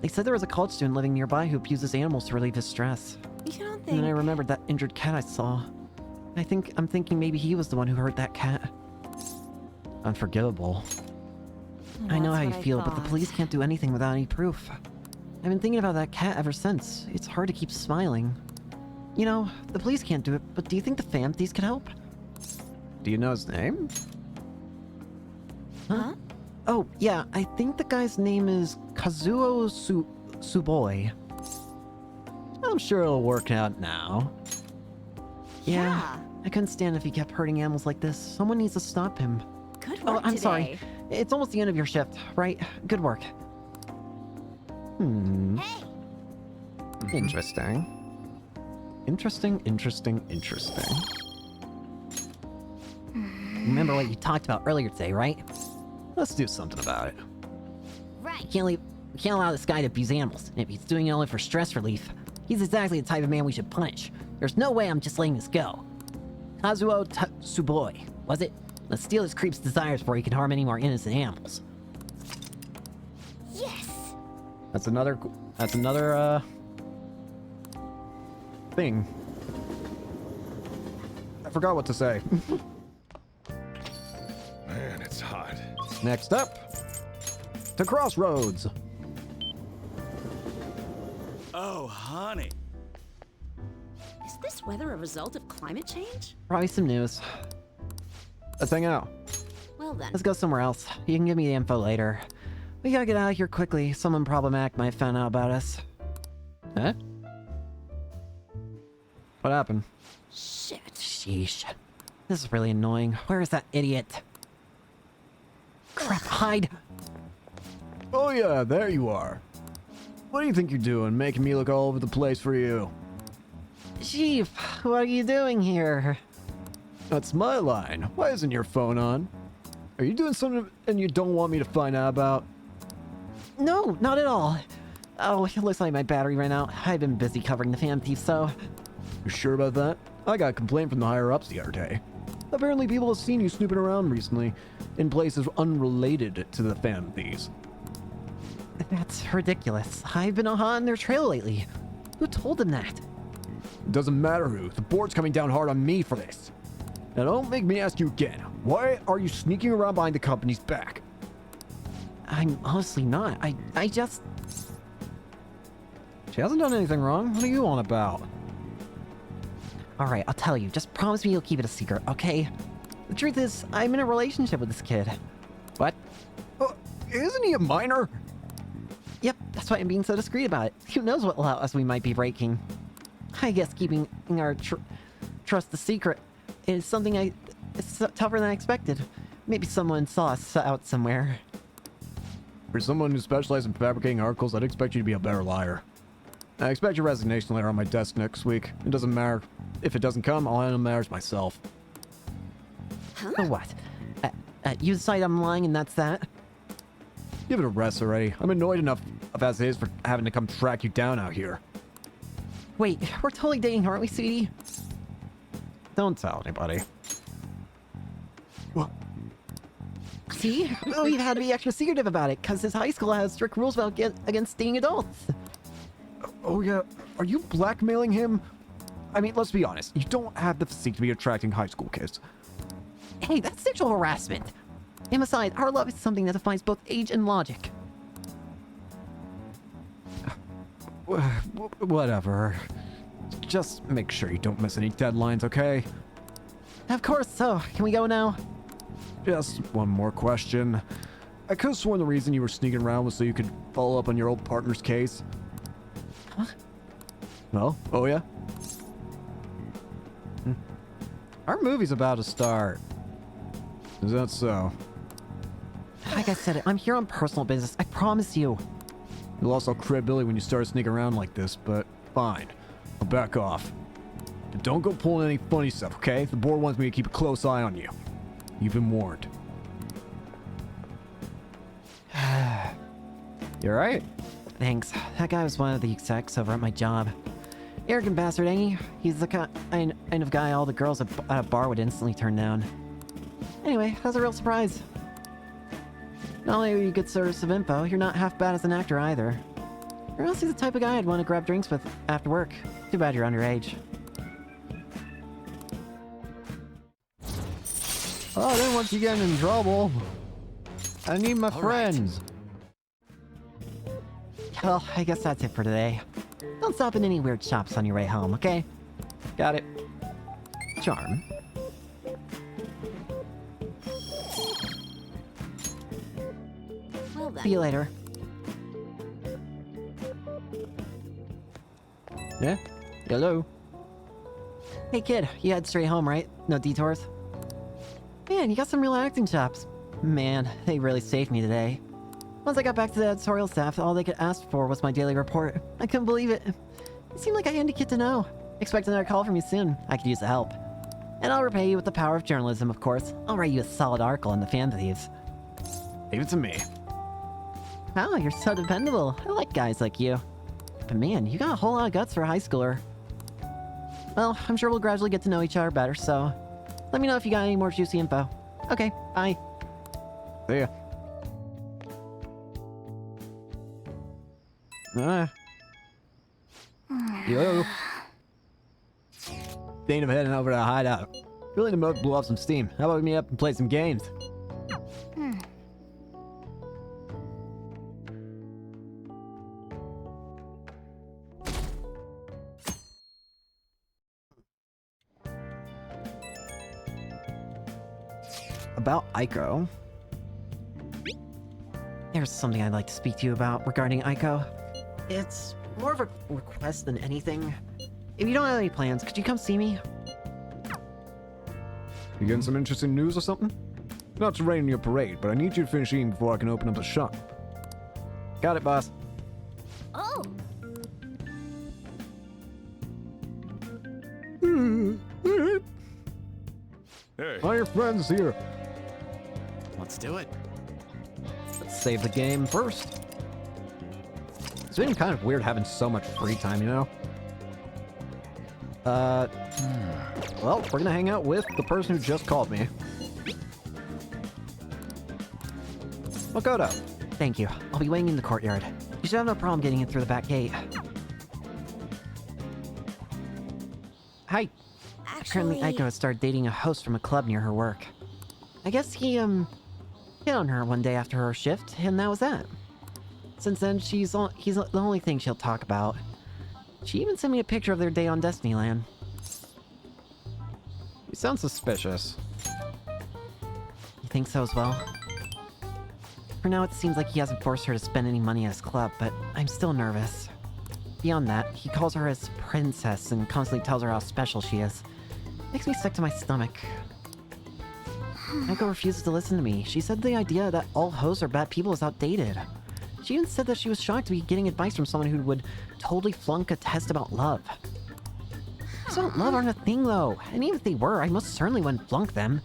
They said there was a college student living nearby who abuses animals to relieve his stress. You don't And then I think... remembered that injured cat I saw. I'm thinking maybe he was the one who hurt that cat. Unforgivable. I know That's how you what I feel, but the thought. police can't do anything without any proof. I've been thinking about that cat ever since. It's hard to keep smiling. You know, the police can't do it, but do you think the Phanthees could help? Do you know his name? Huh? Oh, yeah, I think the guy's name is Kazuo Suboi. I'm sure it'll work out now. Yeah, I couldn't stand if he kept hurting animals like this. Someone needs to stop him. Good Oh, work I'm today. sorry. It's almost the end of your shift, right? Good work. Hey! Interesting. Interesting. Remember what you talked about earlier today, right? Let's do something about it. Right. We can't allow this guy to abuse animals. And if he's doing it only for stress relief, he's exactly the type of man we should punish. There's no way I'm just letting this go. Kazuo Suboi, was it? Let's steal this creep's desires before he can harm any more innocent animals. Yes! That's another thing. I forgot what to say. Man, it's hot. Next up, to Crossroads. Oh, honey. Is this weather a result of climate change? Probably some news. Let's hang out. Well then. Let's go somewhere else. You can give me the info later. We gotta get out of here quickly. Someone problematic might have found out about us. This is really annoying. Where is that idiot? Crap, hide! Oh yeah, there you are. What do you think you're doing, making me look all over the place for you? Chief, what are you doing here? That's my line. Why isn't your phone on? Are you doing something and you don't want me to find out about? No, not at all. Oh, it looks like my battery ran out. I've been busy covering the fan thief, so... You sure about that? I got a complaint from the higher-ups the other day. Apparently people have seen you snooping around recently in places unrelated to the fan thieves. That's ridiculous. I've been on their trail lately. Who told them that? It doesn't matter who. The board's coming down hard on me for this. Now don't make me ask you again. Why are you sneaking around behind the company's back? I'm honestly not. I just... She hasn't done anything wrong. What are you on about? Alright, I'll tell you. Just promise me you'll keep it a secret, okay? The truth is, I'm in a relationship with this kid. What? Isn't he a minor? Yep, that's why I'm being so discreet about it. Who knows what laws we might be breaking. I guess keeping our trust a secret is something it's tougher than I expected. Maybe someone saw us out somewhere. For someone who specializes in fabricating articles, I'd expect you to be a better liar. I expect your resignation letter on my desk next week. It doesn't matter. If it doesn't come, all I matters myself. Huh? So what? You decide I'm lying and that's that? Give it a rest already. I'm annoyed enough as it is for having to come track you down out here. Wait, we're totally dating, aren't we, sweetie? Don't tell anybody. What? See? We've had to be extra secretive about it, because his high school has strict rules about against dating adults. Oh yeah, are you blackmailing him? I mean, let's be honest. You don't have the physique to be attracting high school kids. Hey, that's sexual harassment. And besides, our love is something that defines both age and logic. Whatever. Just make sure you don't miss any deadlines, okay? Of course, so can we go now? Just one more question. I could have sworn the reason you were sneaking around was so you could follow up on your old partner's case. Huh? No? Oh yeah? Our movie's about to start. Is that so? Like I said, I'm here on personal business. I promise you. You lost all credibility when you started sneaking around like this, but fine. I'll back off. But don't go pulling any funny stuff, okay? The board wants me to keep a close eye on you. You've been warned. You alright? Thanks. That guy was one of the execs over at my job. Arrogant bastard, ain't he? He's the kind of guy all the girls at a bar would instantly turn down. Anyway, that was a real surprise. Not only are you a good source of info, you're not half bad as an actor either. Or else he's the type of guy I'd want to grab drinks with after work. Too bad you're underage. Oh, I didn't want you getting in trouble. I need my friends. Well, I guess that's it for today. Don't stop in any weird shops on your way home, okay? Got it. Charm. Well then. See you later. Yeah? Hello? Hey kid, you head straight home, right? No detours? Man, you got some real acting chops. Man, they really saved me today. Once I got back to the editorial staff, all they could ask for was my daily report. I couldn't believe it. You seem like a handy kid to know. Expect another call from you soon. I could use the help. And I'll repay you with the power of journalism, of course. I'll write you a solid article on the fan thieves. Leave it to me. Wow, you're so dependable. I like guys like you. But man, you got a whole lot of guts for a high schooler. Well, I'm sure we'll gradually get to know each other better, so... let me know if you got any more juicy info. Okay, bye. See ya. Yo. Thinking of heading over to the hideout. Really to blow up some steam. How about we meet up and play some games? About Aiko. There's something I'd like to speak to you about regarding Aiko. It's more of a request than anything. If you don't have any plans, could you come see me? You getting some interesting news or something? Not to rain on your parade, but I need you to finish eating before I can open up the shop. Got it, boss. Oh, Hey. All your friends here. Let's do it. Let's save the game first. It's been kind of weird having so much free time, you know? Well, we're gonna hang out with the person who just called me. Makoto. Thank you. I'll be waiting in the courtyard. You should have no problem getting in through the back gate. Hi. Currently, Aiko has started dating a host from a club near her work. I guess he, hit on her one day after her shift, and that was that. Since then, he's the only thing she'll talk about. She even sent me a picture of their day on Destinyland. You sound suspicious. You think so as well? For now, it seems like he hasn't forced her to spend any money at his club, but I'm still nervous. Beyond that, he calls her his princess and constantly tells her how special she is. Makes me sick to my stomach. Aiko refuses to listen to me. She said the idea that all hosts are bad people is outdated. She even said that she was shocked to be getting advice from someone who would totally flunk a test about love. Tests about love aren't a thing, though. And even if they were, I most certainly wouldn't flunk them.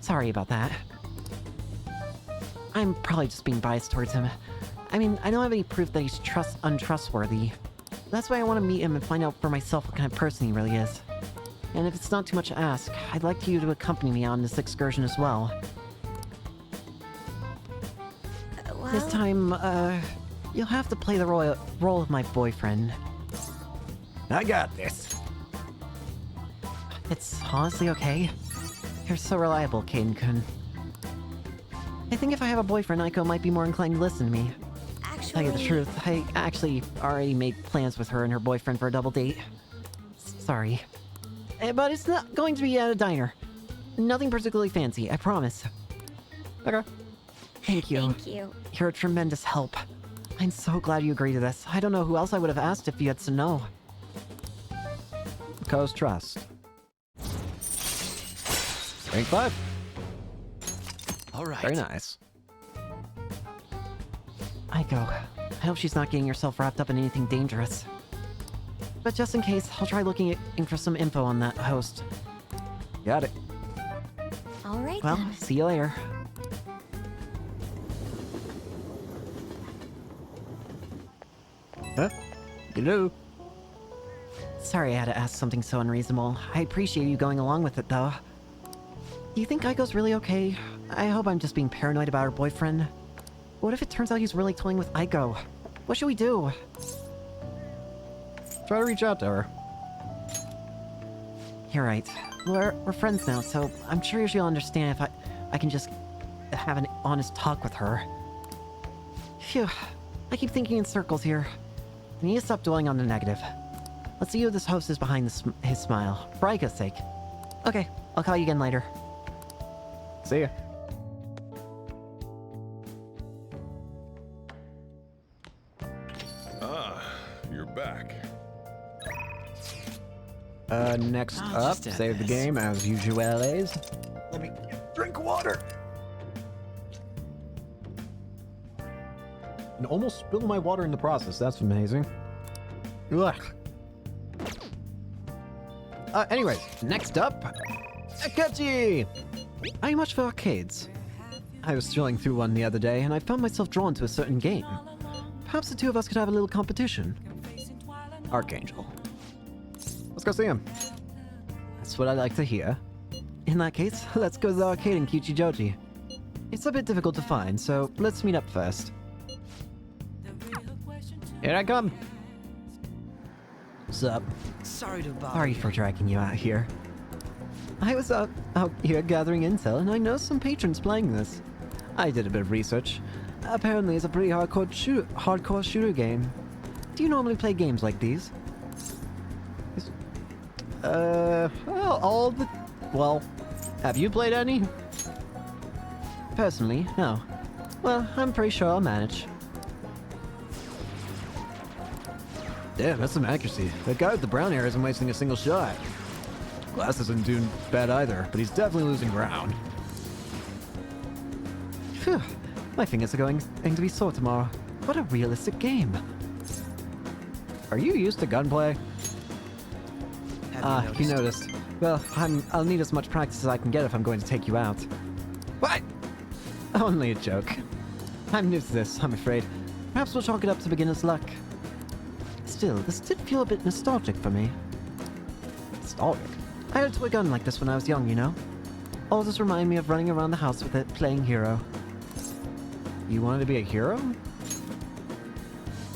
Sorry about that. I'm probably just being biased towards him. I mean, I don't have any proof that he's untrustworthy. That's why I want to meet him and find out for myself what kind of person he really is. And if it's not too much to ask, I'd like you to accompany me on this excursion as well. This time, you'll have to play the role of my boyfriend. I got this. It's honestly okay. You're so reliable, Caden-kun. I think if I have a boyfriend, Aiko might be more inclined to listen to me. To tell you the truth, I actually already made plans with her and her boyfriend for a double date. Sorry. But it's not going to be at a diner. Nothing particularly fancy, I promise. Okay. Thank you. Thank you. You're a tremendous help. I'm so glad you agreed to this. I don't know who else I would have asked if you had said no. Cause trust. Rank 5. All right. Very nice. Aiko, I hope she's not getting herself wrapped up in anything dangerous. But just in case, I'll try looking for some info on that host. Got it. All right. Well, then. see you later. Huh? Hello? Sorry I had to ask something so unreasonable. I appreciate you going along with it, though. Do you think Aiko's really okay? I hope I'm just being paranoid about her boyfriend. What if it turns out he's really toying with Aiko? What should we do? Try to reach out to her. You're right. We're friends now, so I'm sure she'll understand if I can just have an honest talk with her. Phew. I keep thinking in circles here. I need to stop dwelling on the negative. Let's see who this host is behind his smile. For Aiko's sake. Okay, I'll call you again later. See ya. Ah, you're back. Next I'll up, just add save the this. game as usual. Let me drink water. And almost spilled my water in the process. That's amazing. Ugh. Anyways, next up, Akechi! Are you much for arcades? I was strolling through one the other day, And I found myself drawn to a certain game. Perhaps the two of us could have a little competition. Archangel. Let's go see him. That's what I like to hear. In that case, let's go to the arcade in Kichijoji. It's a bit difficult to find, so let's meet up first. Here I come. What's up? Sorry to bother Sorry you. for dragging you out here. I was out here gathering intel, and I know some patrons playing this. I did a bit of research. Apparently, it's a pretty hardcore shooter game. Do you normally play games like these? Well, have you played any? Personally, no. Well, I'm pretty sure I'll manage. Damn, that's some accuracy. The guy with the brown hair isn't wasting a single shot. Glass isn't doing bad either, but he's definitely losing ground. Phew. My fingers are going to be sore tomorrow. What a realistic game. Are you used to gunplay? You noticed. Well, I'll need as much practice as I can get if I'm going to take you out. What? Only a joke. I'm new to this, I'm afraid. Perhaps we'll chalk it up to beginner's luck. Still, this did feel a bit nostalgic for me. Nostalgic? I had a toy gun like this when I was young, you know? Always remind me of running around the house with it, playing hero. You wanted to be a hero?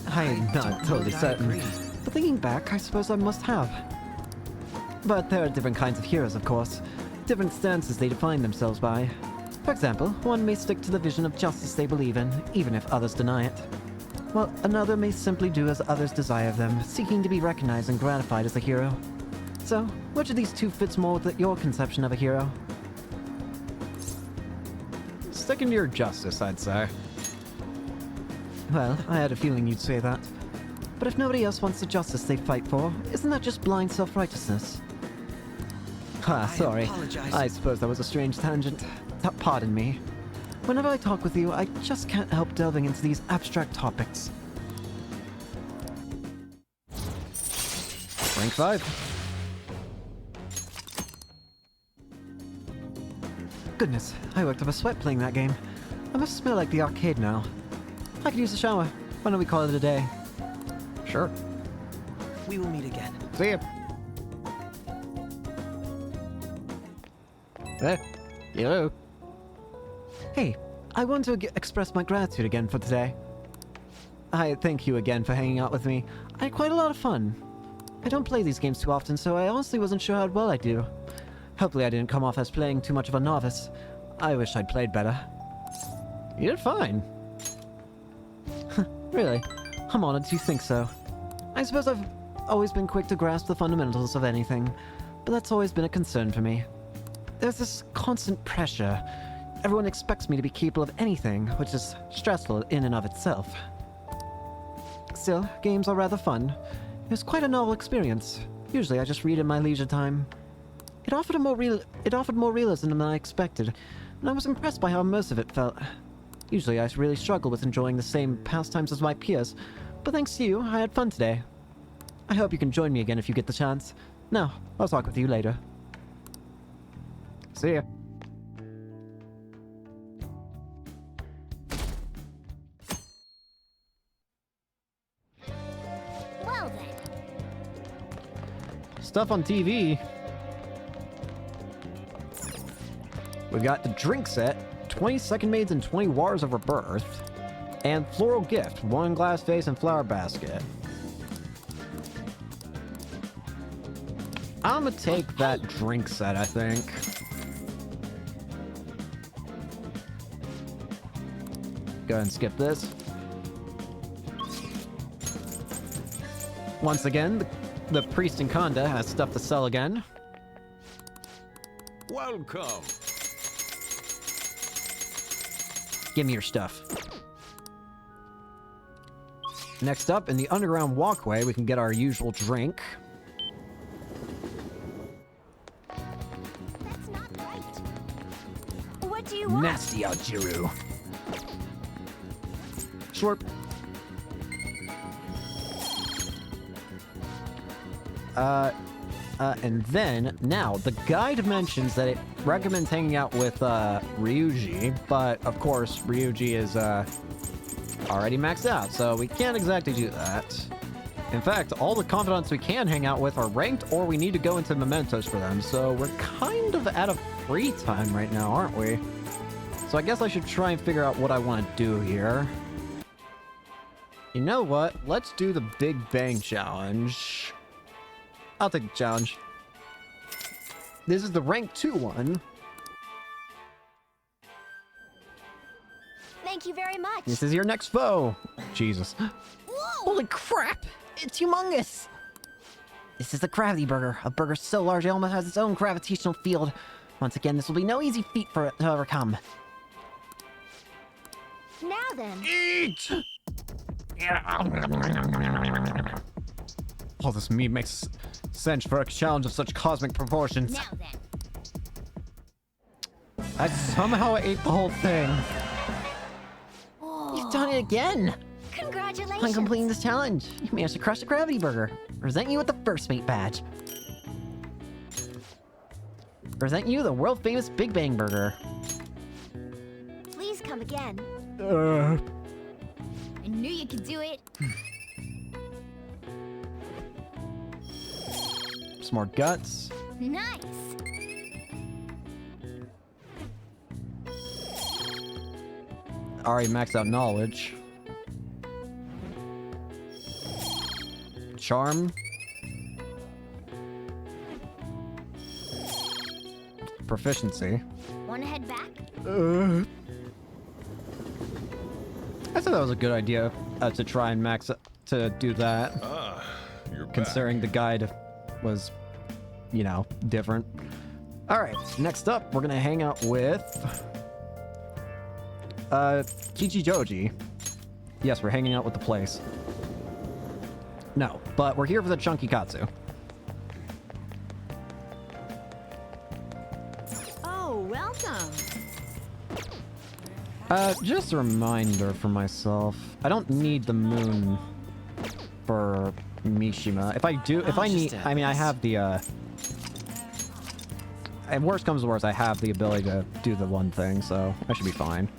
I'm not totally certain. But thinking back, I suppose I must have. But there are different kinds of heroes, of course. Different stances they define themselves by. For example, one may stick to the vision of justice they believe in, even if others deny it. While another may simply do as others desire of them, seeking to be recognized and gratified as a hero. So, which of these two fits more with your conception of a hero? Sticking to your justice, I'd say. Well, I had a feeling you'd say that. But if nobody else wants the justice they fight for, isn't that just blind self-righteousness? Sorry. I suppose that was a strange tangent. Pardon me. Whenever I talk with you, I just can't help delving into these abstract topics. Rank 5. Goodness, I worked up a sweat playing that game. I must smell like the arcade now. I could use a shower. Why don't we call it a day? Sure. We will meet again. See ya. Hello. Hey, I want to express my gratitude again for today. I thank you again for hanging out with me. I had quite a lot of fun. I don't play these games too often, so I honestly wasn't sure how well I do. Hopefully I didn't come off as playing too much of a novice. I wish I'd played better. You did fine. Really? I'm honored you think so. I suppose I've always been quick to grasp the fundamentals of anything, but that's always been a concern for me. There's this constant pressure. Everyone expects me to be capable of anything, which is stressful in and of itself. Still, games are rather fun. It was quite a novel experience. Usually I just read in my leisure time. It offered more realism than I expected, and I was impressed by how immersive it felt. Usually I really struggle with enjoying the same pastimes as my peers, but thanks to you, I had fun today. I hope you can join me again if you get the chance. Now, I'll talk with you later. See ya. Well then. Stuff on TV. We got the drink set, 20 Second Maids and 20 Wars of Rebirth, and Floral Gift, 1 glass vase and flower basket. I'm gonna take that drink set, I think. Go ahead and skip this. Once again, the priest in Conda has stuff to sell again. Welcome. Give me your stuff. Next up, in the underground walkway, we can get our usual drink. That's not right. What do you want? Nasty Aljiru. Slurp. And then, now, the guide mentions that it recommends hanging out with, Ryuji, but, of course, Ryuji is, already maxed out, so we can't exactly do that. In fact, all the confidants we can hang out with are ranked, or we need to go into mementos for them, so we're kind of out of free time right now, aren't we? So I guess I should try and figure out what I want to do here. You know what? Let's do the Big Bang Challenge. I'll take the challenge. This is the rank 2 one. Thank you very much. This is your next foe. Jesus. Whoa! Holy crap! It's humongous! This is the Gravity Burger, a burger so large it almost has its own gravitational field. Once again, this will be no easy feat for it to overcome. Now then. Eat! Oh, this meat makes cinch for a challenge of such cosmic proportions. Now then. I somehow ate the whole thing. You've done it again! Congratulations. On completing this challenge, you managed to crush the gravity burger. Present you with the first mate badge. Present you the world famous Big Bang Burger. Please come again. Uh, I knew you could do it. some more guts. Nice. Already maxed out knowledge. Charm. Proficiency. Wanna head back? I thought that was a good idea to try and max to do that. You're Considering the guide was, you know, different. All right, next up, we're gonna hang out with Kichijoji. Yes, we're hanging out with the place. No, but we're here for the Chunky Katsu. Oh, welcome. Just a reminder for myself. I don't need the moon for Mishima. If I do, if I need, I mean, I have the, and worst comes to worst, I have the ability to do the one thing, so I should be fine.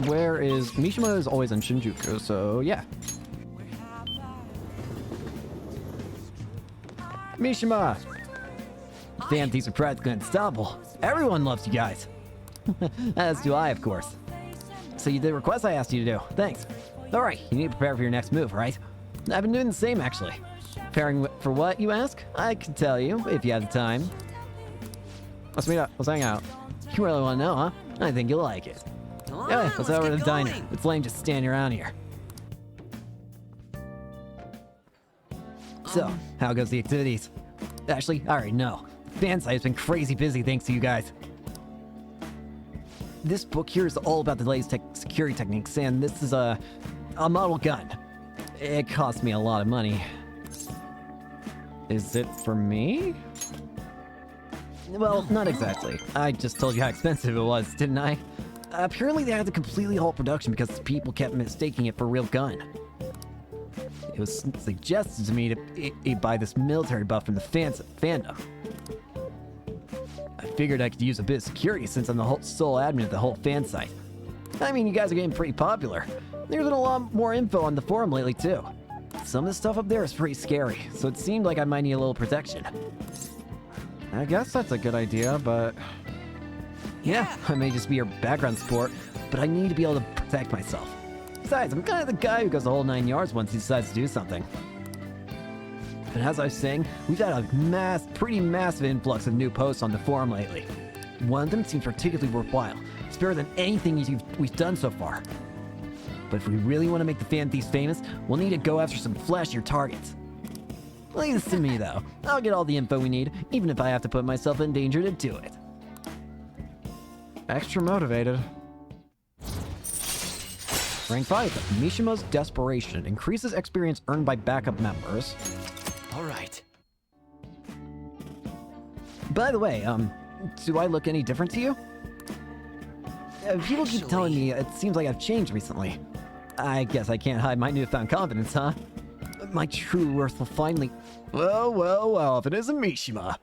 Where is... Mishima is always in Shinjuku, so yeah. Mishima! These are practically unstoppable. Everyone loves you guys. As do I, of course. So you did the request I asked you to do. Thanks. Alright, you need to prepare for your next move, right? I've been doing the same, actually. Preparing for what, you ask? I can tell you, if you have the time. Let's meet up. Let's hang out. You really want to know, huh? I think you'll like it. Yeah, let's head over to the diner. It's lame just standing around here. So, how goes the activities? Actually, I already know. Fan site has been crazy busy thanks to you guys. This book here is all about the latest security techniques, and this is a model gun. It cost me a lot of money. Is it for me? Well, not exactly. I just told you how expensive it was, didn't I? Apparently they had to completely halt production because people kept mistaking it for a real gun. It was suggested to me to buy this military buff from the fandom. I figured I could use a bit of security since I'm the sole admin of the whole fan site. I mean, you guys are getting pretty popular. There's been a lot more info on the forum lately, too. Some of the stuff up there is pretty scary, so it seemed like I might need a little protection. I guess that's a good idea, but... Yeah, I may just be your background sport, but I need to be able to protect myself. Besides, I'm kind of the guy who goes the whole 9 yards once he decides to do something. But as I was saying, we've had a pretty massive influx of new posts on the forum lately. One of them seems particularly worthwhile. It's better than anything we've done so far. But if we really want to make the fan thieves famous, we'll need to go after some flashier targets. Leave this to me, though. I'll get all the info we need, even if I have to put myself in danger to do it. Extra motivated. Rank 5, Mishima's Desperation. Increases experience earned by backup members. Alright. By the way, do I look any different to you? People keep telling me it seems like I've changed recently. I guess I can't hide my newfound confidence, huh? My true worth will finally... Well, if it isn't Mishima.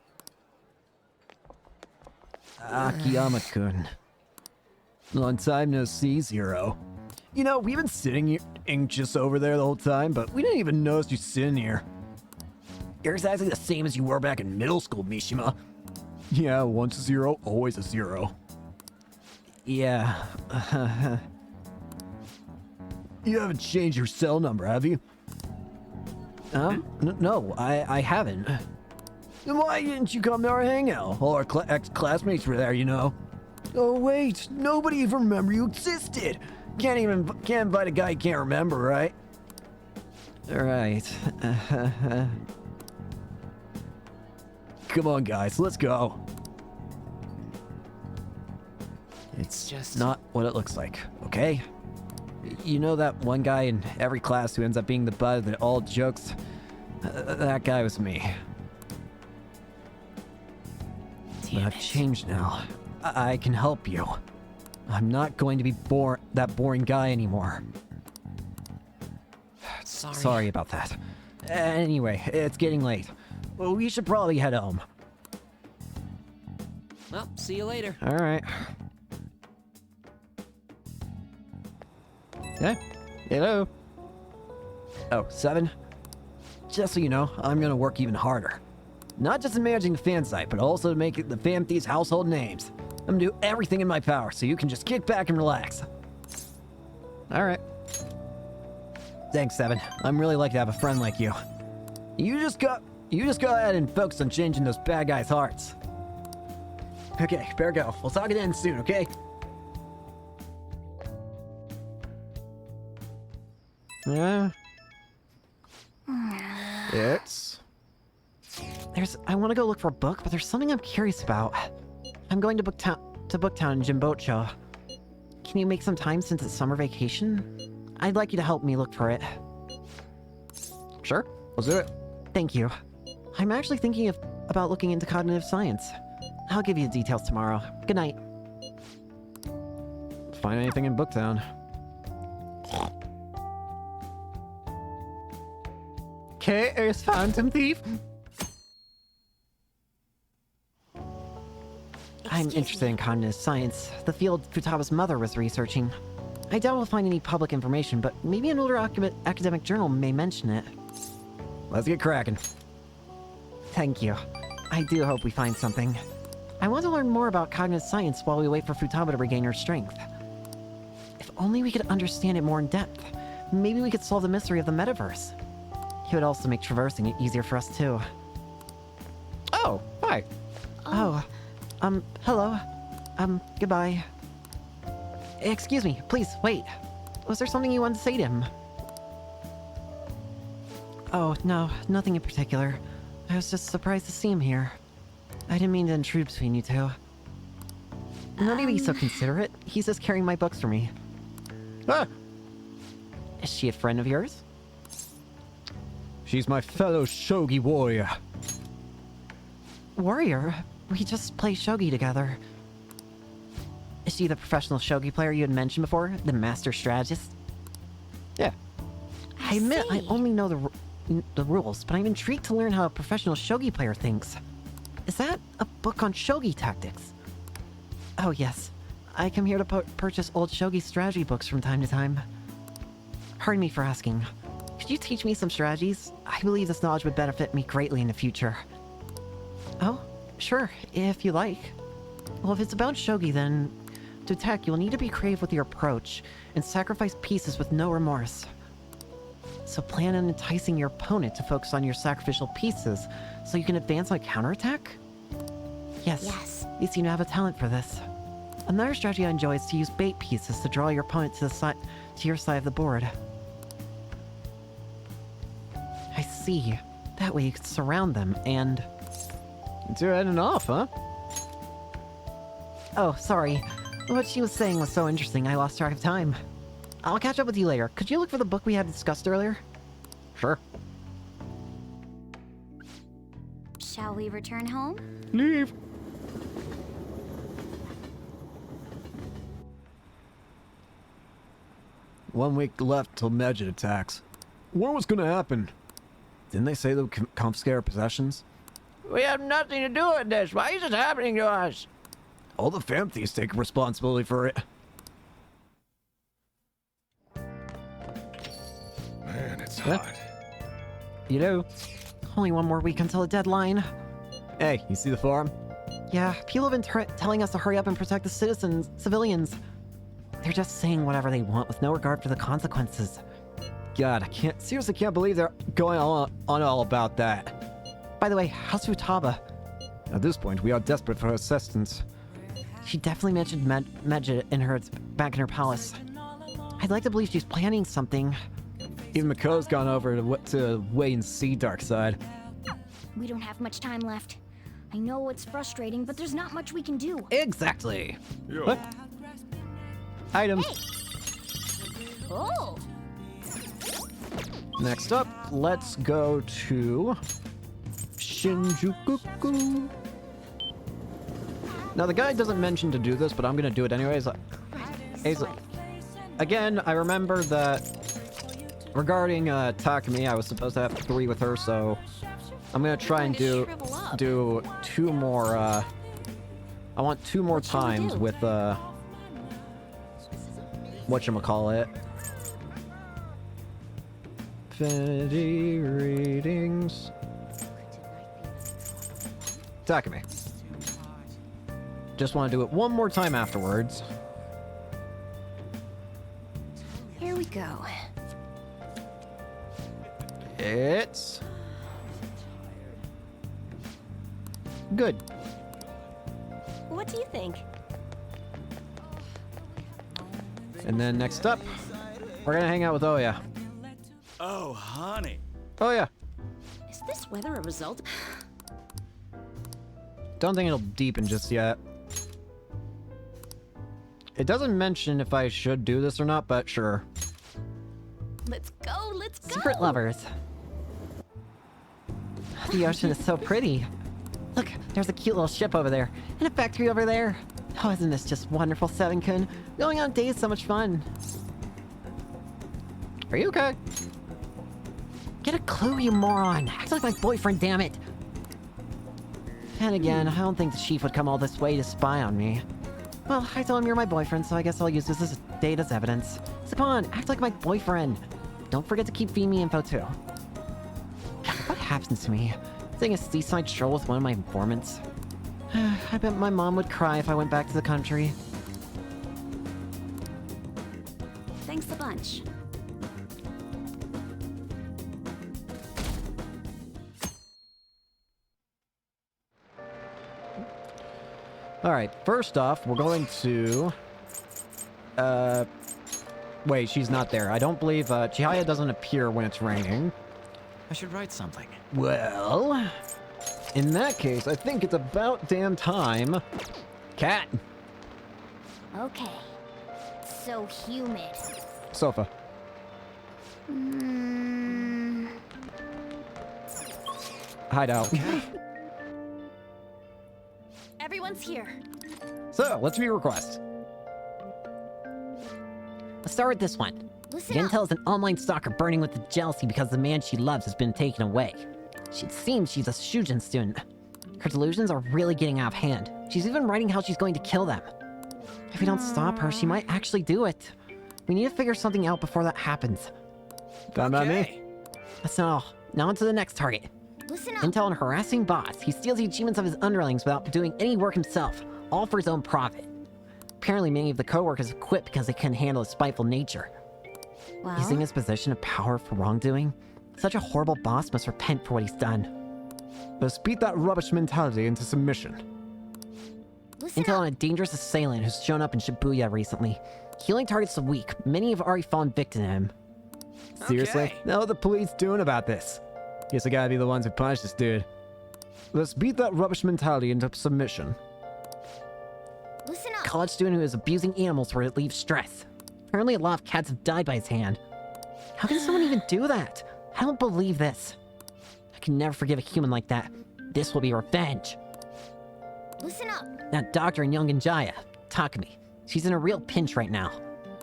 Akiyama-kun. Long time no see, Zero. You know, we've been sitting here anxious over there the whole time, but we didn't even notice you sitting here. You're exactly the same as you were back in middle school, Mishima. Yeah, once a zero, always a zero. Yeah. You haven't changed your cell number, have you? No, I haven't. Then why didn't you come to our hangout? All our ex-classmates were there, you know. Oh wait, nobody even remember you existed. Can't invite a guy you can't remember, right? Alright. Come on, guys, let's go. It's just not what it looks like, okay? You know that one guy in every class who ends up being the butt of all jokes? That guy was me. But I've changed now. I can help you. I'm not going to be that boring guy anymore. Sorry about that. Anyway, it's getting late. We should probably head home. Well, see you later. Alright. Hey, hello. Oh, 7? Just so you know, I'm gonna work even harder. Not just in managing the fan site, but also to make the Fan Thieves household names. I'm gonna do everything in my power, so you can just kick back and relax. Alright. Thanks, 7. I'm really lucky to have a friend like you. You just go ahead and focus on changing those bad guys' hearts. Okay, better go. We'll talk again soon, okay? It's... I want to go look for a book, but there's something I'm curious about. I'm going to Booktown in Jimbocho. Can you make some time since it's summer vacation? I'd like you to help me look for it. Sure, let's do it. Thank you. I'm actually thinking about looking into cognitive science. I'll give you the details tomorrow. Good night. Find anything in Booktown. K.S. Phantom Thief. I'm interested in cognitive science, the field Futaba's mother was researching. I doubt we'll find any public information, but maybe an older academic journal may mention it. Let's get cracking. Thank you. I do hope we find something. I want to learn more about cognitive science while we wait for Futaba to regain her strength. If only we could understand it more in depth, maybe we could solve the mystery of the metaverse. It would also make traversing it easier for us too. Oh, hi. Hello. Goodbye. Excuse me, please, wait. Was there something you wanted to say to him? Oh, no, nothing in particular. I was just surprised to see him here. I didn't mean to intrude between you two. Not to be so considerate, he's just carrying my books for me. Ah! Is she a friend of yours? She's my fellow shogi warrior. Warrior? We just play shogi together. Is she the professional shogi player you had mentioned before? The master strategist? Yeah. I admit I only know the rules, but I'm intrigued to learn how a professional shogi player thinks. Is that a book on shogi tactics? Oh yes. I come here to purchase old shogi strategy books from time to time. Pardon me for asking. Could you teach me some strategies? I believe this knowledge would benefit me greatly in the future. Oh, sure, if you like. Well, if it's about shogi, then to attack, you'll need to be creative with your approach and sacrifice pieces with no remorse. So plan on enticing your opponent to focus on your sacrificial pieces so you can advance on a counterattack? Yes. You seem to have a talent for this. Another strategy I enjoy is to use bait pieces to draw your opponent to your side of the board. I see. That way you could surround them and... It's your heading off, huh? Oh, sorry. What she was saying was so interesting I lost track of time. I'll catch up with you later. Could you look for the book we had discussed earlier? Sure. Shall we return home? Leave. One week left till Medjed attacks. What was gonna happen? Didn't they say they would confiscate our possessions? We have nothing to do with this. Why is this happening to us? All the fam thieves take responsibility for it. Man, it's hot. You know. Only one more week until the deadline. Hey, you see the farm? Yeah, people have been telling us to hurry up and protect the civilians. They're just saying whatever they want with no regard for the consequences. God, I seriously can't believe they're going on all about that. By the way, how's Futaba? At this point, we are desperate for assistance. She definitely mentioned Medjed back in her palace. I'd like to believe she's planning something. Even Mako's gone over to wait and see Darkside. We don't have much time left. I know it's frustrating, but there's not much we can do. Exactly. Yo. What? Items. Hey. Oh! Next up, let's go to Shinjuku. Now, the guy doesn't mention to do this, but I'm gonna do it anyways. Again, I remember that regarding Takumi, I was supposed to have 3 with her, so I'm gonna try and do 2 more. I want 2 more times with whatchamacallit. Infinity readings. Takumi. Just want to do it 1 more time afterwards. Here we go. It's good. What do you think? And then next up, we're gonna hang out with Oya. Oh, honey. Oh yeah. Is this weather a result? Don't think it'll deepen just yet. It doesn't mention if I should do this or not, but sure. Let's go, let's go! Secret lovers. The ocean is so pretty. Look, there's a cute little ship over there, and a factory over there. Oh, isn't this just wonderful, Seven-kun? Going on a date is so much fun. Are you okay? Get a clue, you moron! Act like my boyfriend, damn it! And again, I don't think the chief would come all this way to spy on me. Well, I told him you're my boyfriend, so I guess I'll use this as date as evidence. Sapon, act like my boyfriend! Don't forget to keep feeding me info, too. What happens to me? Taking a seaside stroll with one of my informants? I bet my mom would cry if I went back to the country. Thanks a bunch. Alright, first off, we're going to... Wait, she's not there. I don't believe, Chihaya doesn't appear when it's raining. I should write something. Well... in that case, I think it's about damn time. Cat! Okay. So humid. Sofa. Hideout. Everyone's here. So, let's view requests. Let's start with this one. Listen Gentel up. is an online stalker burning with the jealousy because the man she loves has been taken away. It seems she's a Shujin student. Her delusions are really getting out of hand. She's even writing how she's going to kill them. If we don't stop her, she might actually do it. We need to figure something out before that happens. Done by me. That's not all. Now on to the next target. Listen up. Intel and harassing boss. He steals the achievements of his underlings without doing any work himself, all for his own profit. Apparently many of the co-workers quit because they couldn't handle his spiteful nature. Well, Using his position of power for wrongdoing? Such a horrible boss must repent for what he's done. Let's beat that rubbish mentality into submission. listen Intel up. on a dangerous assailant who's shown up in Shibuya recently. Healing targets the weak. Many have already fallen victim to him. Seriously? Okay. Now what the police doing about this? Guess I gotta be the ones who punish this dude. Let's beat that rubbish mentality into submission. Listen up. College student who is abusing animals to relieve stress. Apparently a lot of cats have died by his hand. How can someone even do that? I don't believe this. I can never forgive a human like that. This will be revenge. Listen up. That doctor in Yongenjaya, Takumi. She's in a real pinch right now.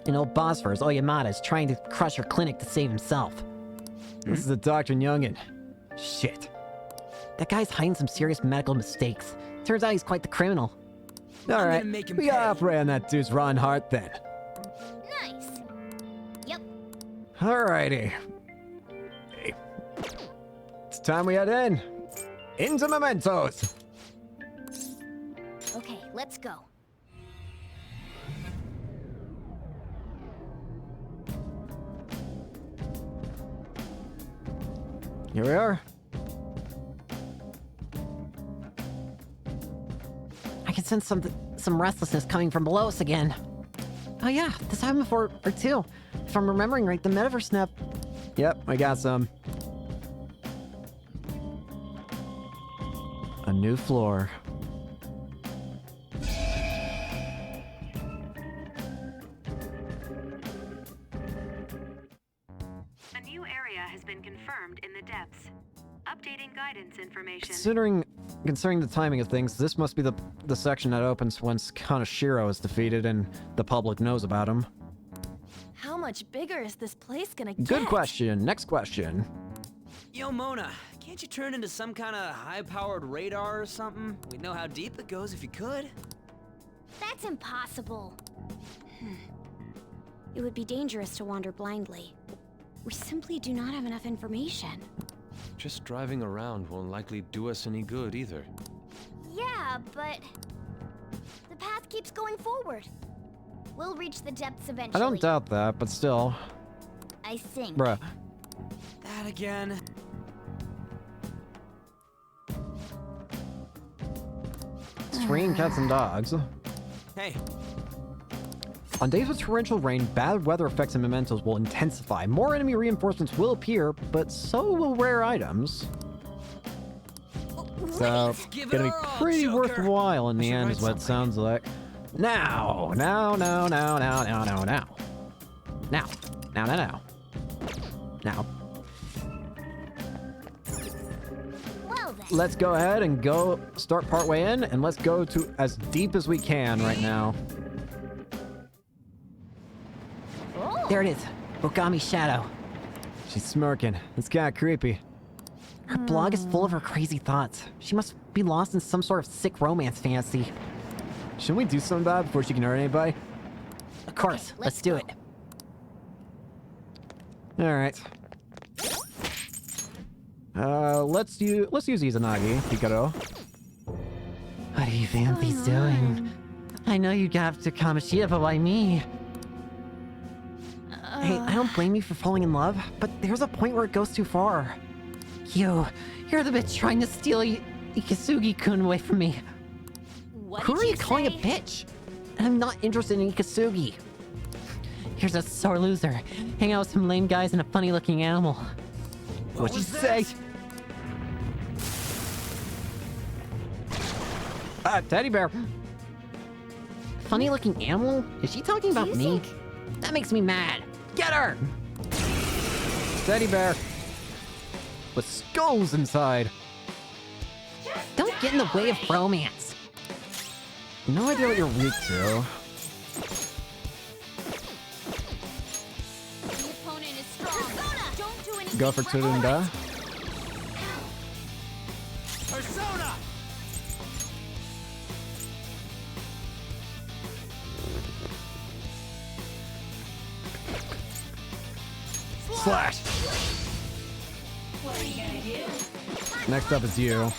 An old boss of hers, Oyamada, is trying to crush her clinic to save himself. This is the Dr. Youngin. Shit. That guy's hiding some serious medical mistakes. Turns out he's quite the criminal. Alright, gonna make him we gotta pay. operate on that dude's rotten heart then. Nice. Yep. Alrighty. Hey. It's time we head in. Into Mementos! Okay, let's go. Here we are. I can sense some restlessness coming from below us again. Oh yeah, this happened before or two. If I'm remembering right, the metaverse snap. Yep, I got some. A new floor. found in the depths. Updating guidance information. Considering the timing of things, this must be the section that opens once Kaneshiro is defeated and the public knows about him. How much bigger is this place gonna get? Good question. Next question. Yo, Mona, can't you turn into some kind of high-powered radar or something? We'd know how deep it goes if you could. That's impossible. It would be dangerous to wander blindly. We simply do not have enough information. Just driving around won't likely do us any good either. Yeah, but the path keeps going forward. We'll reach the depths eventually. I don't doubt that, but still. I think. Bruh. That again. Stream cats and dogs. Hey. On days with torrential rain, bad weather effects and mementos will intensify. More enemy reinforcements will appear, but so will rare items. So, gonna be pretty worthwhile in the end, is what it sounds like. Now. Well then. Let's go ahead and go start partway in, and let's go to as deep as we can right now. There it is. Ogami Shadow. She's smirking. It's kinda creepy. Her blog is full of her crazy thoughts. She must be lost in some sort of sick romance fantasy. Shouldn't we do something about it before she can hurt anybody? Of course. Let's do it. Alright. Let's use Izanagi, Hikaru. What are you fancies doing? I know you got to Kamoshida, but why me? Hey, I don't blame you for falling in love, but there's a point where it goes too far. You're the bitch trying to steal Ikasugi-kun away from me. Who are you calling a bitch? I'm not interested in Ikasugi. Here's a sore loser. Hang out with some lame guys and a funny-looking animal. What'd you say? Teddy bear. Funny-looking animal? Is she talking about me? That makes me mad. Get her! Teddy bear. With skulls inside. Don't get in the way of romance. No idea what you're weak to. The opponent is strong. Don't do anything. Go for Turunda. Persona! Slash! What are you gonna do? Next up is you.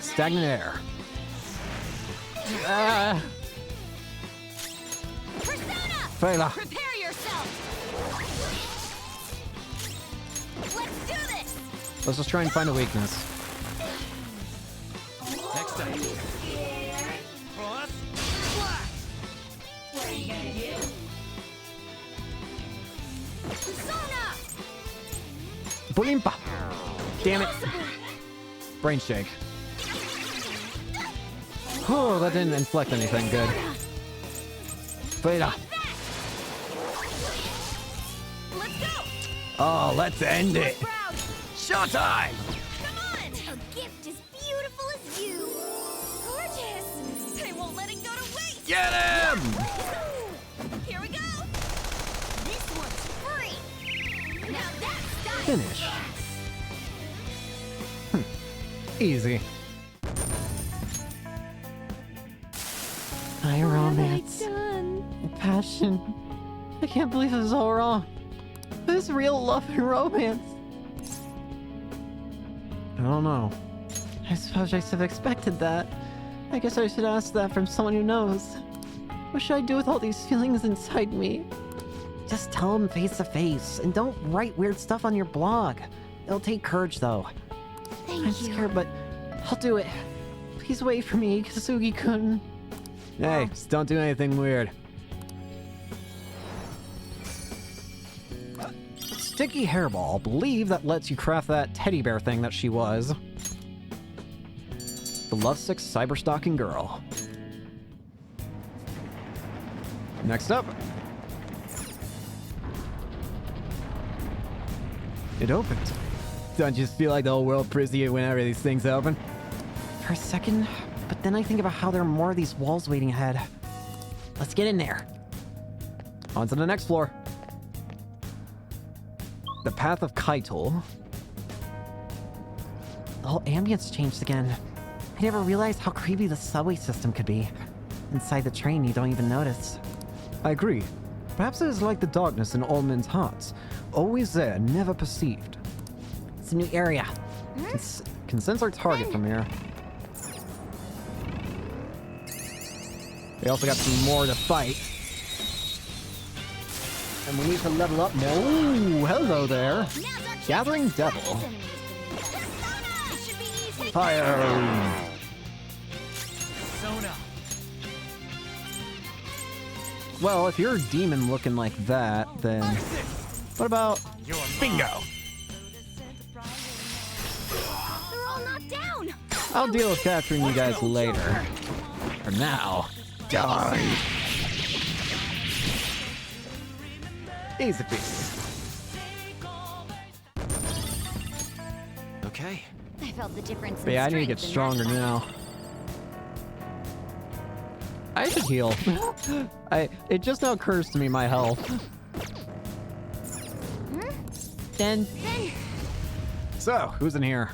Stagnant air. Persona! Fela. Prepare yourself. Let's do this. Let's just try and find a weakness. Next up. Plus, splash! What are you gonna do? Persona! Blimpa! Damn it. Brain shake. Oh, that didn't inflict anything good. Fela. Let's go. Oh, let's end it. Showtime! Come on. A gift as beautiful as you. Gorgeous. I won't let it go to waste. Get him! Here we go. This one's free. Now that's done. Finish. Easy. My romance. My passion. I can't believe this is all wrong. This is real love and romance. I don't know. I suppose I should have expected that. I guess I should ask that from someone who knows. What should I do with all these feelings inside me? Just tell them face to face, and don't write weird stuff on your blog. It'll take courage, though. I'm scared, but I'll do it. Please wait for me, Kasugi-kun. Hey, just don't do anything weird. Sticky hairball. Believe that lets you craft that teddy bear thing that she was. The lovesick cyber-stalking girl. Next up. It opened. Don't you just feel like the whole world proves to you whenever these things open? For a second, but then I think about how there are more of these walls waiting ahead. Let's get in there. On to the next floor. The Path of Keitel. The whole ambience changed again. I never realized how creepy the subway system could be. Inside the train, you don't even notice. I agree. Perhaps it is like the darkness in all men's hearts. Always there, never perceived. It's a new area. Can sense our target from here. We also got some more to fight. And we need to level up more. Ooh, hello there. Gathering Devil. Fire! Well, if you're a demon looking like that, then... What about... Bingo! They're all knocked down. I'll deal with capturing you guys later. For now, die! Easy peasy. Okay. I felt the difference. But yeah, I need to get stronger now. I should heal. It just now occurs to me my health. Then. So, who's in here?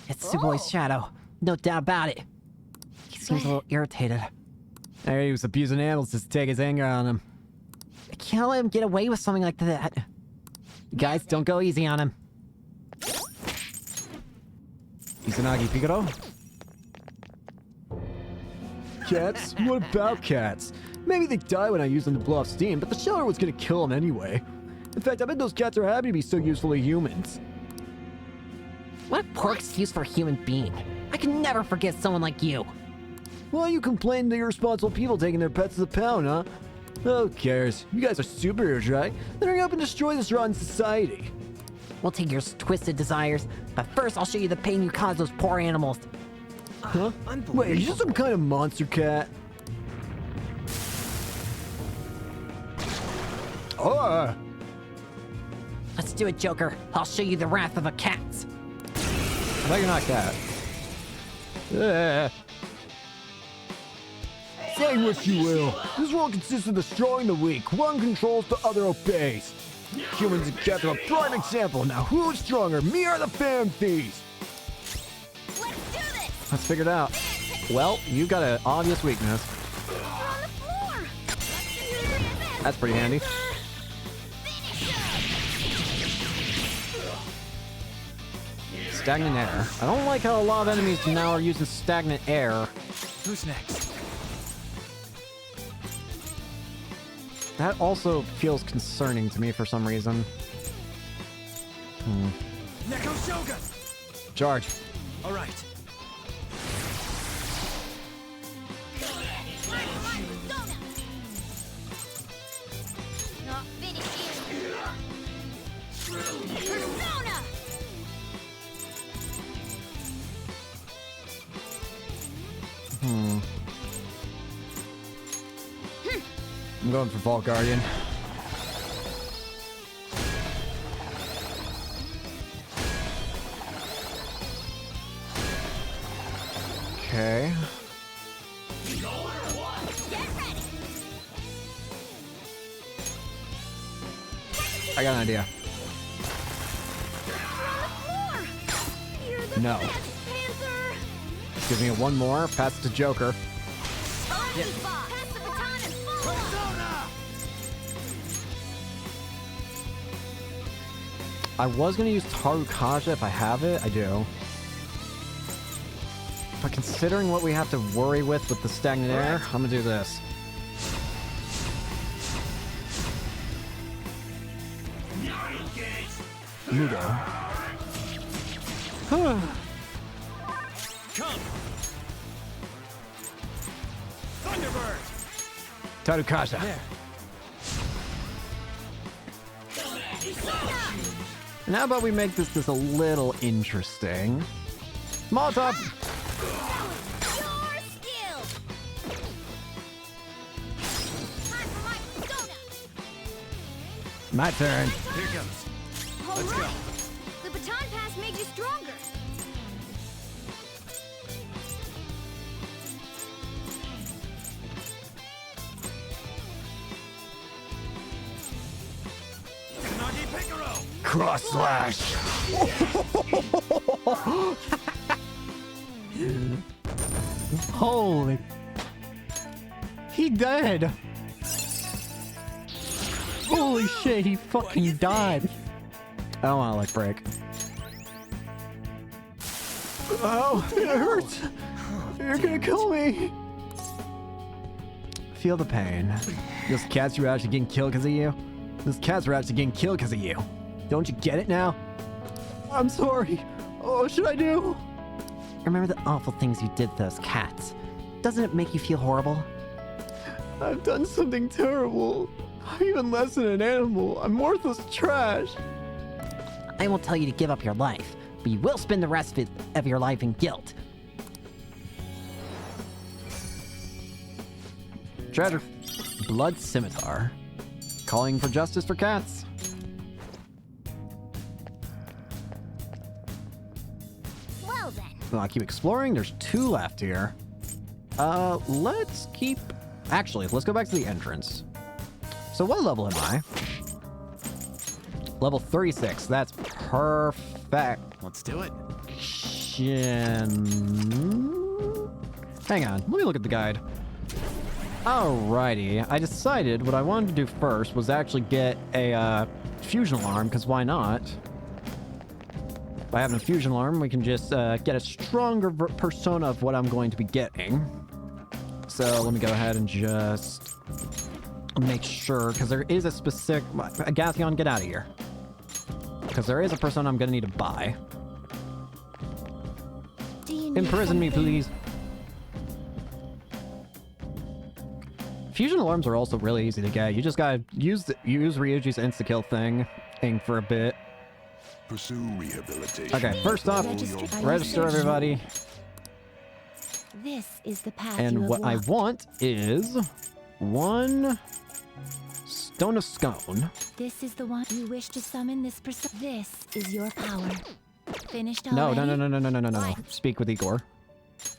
It's Suboi's shadow. No doubt about it. He seems a little irritated. Hey, he was abusing animals just to take his anger on him. I can't let him get away with something like that. Guys, don't go easy on him. Izanagi Picaro? Cats? What about cats? Maybe they die when I use them to blow off steam, but the shelter was gonna kill them anyway. In fact, I bet those cats are happy to be so useful to humans. What a poor excuse for a human being. I can never forget someone like you. Why are you complaining to irresponsible people taking their pets to the pound, huh? Who cares? You guys are superheroes, right? Then hurry up and destroy this rotten society. We'll take your twisted desires, but first I'll show you the pain you cause those poor animals. Huh? Wait, are you some kind of monster cat? Oh! Let's do it, Joker. I'll show you the wrath of a cat. No, you're not cat. Say what you will. This world consists of the strong and the weak. One controls, the other obeys. Humans and cats are a prime example. Now, who's stronger, me or the Phantom Thieves? Let's do this. Let's figure it out. Well, you got an obvious weakness. We're on the floor. That's pretty handy. Stagnant air. I don't like how a lot of enemies now are using stagnant air. Who's next? That also feels concerning to me for some reason. Neko Shogun! Charge. All right. Not finished you. Persona! I'm going for Vault Guardian. Okay. I got an idea. No. Give me one more. Pass it to Joker. I was gonna use Tarukaja if I have it. I do. But considering what we have to worry with the stagnant air, I'm gonna do this. Mudo. Come. Thunderbird. Tarukaja. There. And how about we make this just a little interesting? Molotov! My turn. Here goes. All Let's right. go. The baton pass made you stronger. Nagi Picaro! Cross slash. Holy. He dead. Holy shit, he fucking died. I don't want to like break. Oh, it hurts. You're gonna kill me. Feel the pain. Those cats were actually getting killed because of you. Those cats were actually getting killed because of you. Don't you get it now? I'm sorry. Oh, what should I do? Remember the awful things you did to those cats. Doesn't it make you feel horrible? I've done something terrible. I'm even less than an animal. I'm worthless trash. I won't tell you to give up your life, but you will spend the rest of your life in guilt. Treasure. Blood Scimitar. Calling for justice for cats. Well then. Well, I keep exploring. There's 2 left here. Let's keep... Actually, let's go back to the entrance. So what level am I? Level 36. That's perfect. Let's do it. Hang on. Let me look at the guide. Alrighty. I decided what I wanted to do first was actually get a fusion alarm, because why not? By having a fusion alarm, we can just get a stronger persona of what I'm going to be getting. So let me go ahead and just make sure, because there is a specific... Agathion, get out of here. Because there is a persona I'm going to need to buy. Imprison me, please. Fusion alarms are also really easy to get. You just gotta use Ryuji's insta-kill thing for a bit. Pursue rehabilitation. Okay, first off, register everybody. This is the path And you have what I walked. want is 1 Stone of Scone. This is the one you wish to summon this person. This is your power. Finished No, already? no. Speak with Igor.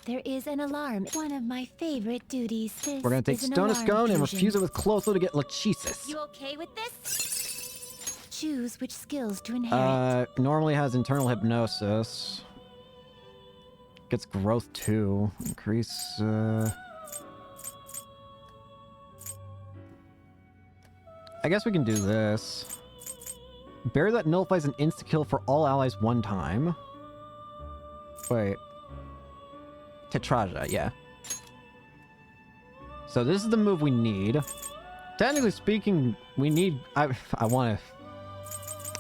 There is an alarm. One of my favorite duties. This We're gonna take is an Stone of alarm Scone and fusion. refuse it with Clotho to get Lachesis. You okay with this? Choose which skills to inherit. Normally has internal hypnosis. Gets growth 2. Increase, I guess we can do this. Barrier that nullifies an insta-kill for all allies 1 time. Wait. Tetraja, yeah. So this is the move we need. Technically speaking, we need... I want to...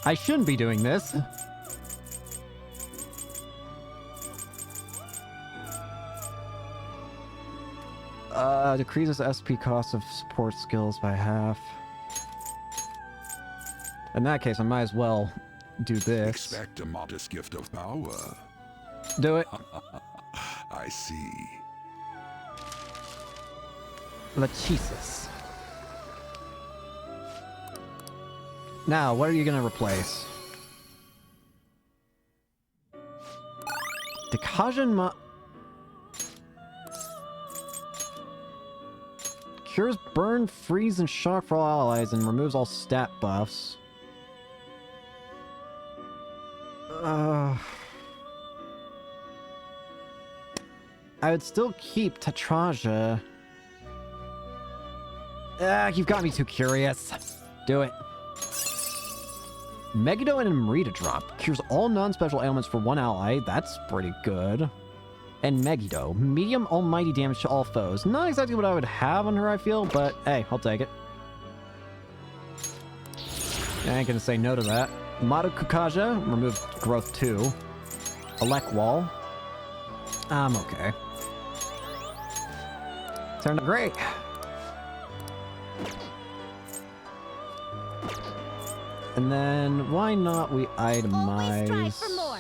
I shouldn't be doing this. Decreases SP cost of support skills by half. In that case, I might as well do this. Expect a modest gift of power. Do it. I see. Lachesis. Now, what are you gonna replace? Dekajin cures burn, freeze, and shock for all allies and removes all stat buffs. I would still keep Tetraja. You've got me too curious. Do it. Megiddo and Amrita drop. Cures all non-special ailments for 1 ally. That's pretty good. And Megiddo. Medium almighty damage to all foes. Not exactly what I would have on her, I feel, but hey, I'll take it. I ain't gonna say no to that. Maru Kukaja. Remove growth 2. Elec Wall. I'm okay. Turned out great. And then, why not we itemize... Strive for more.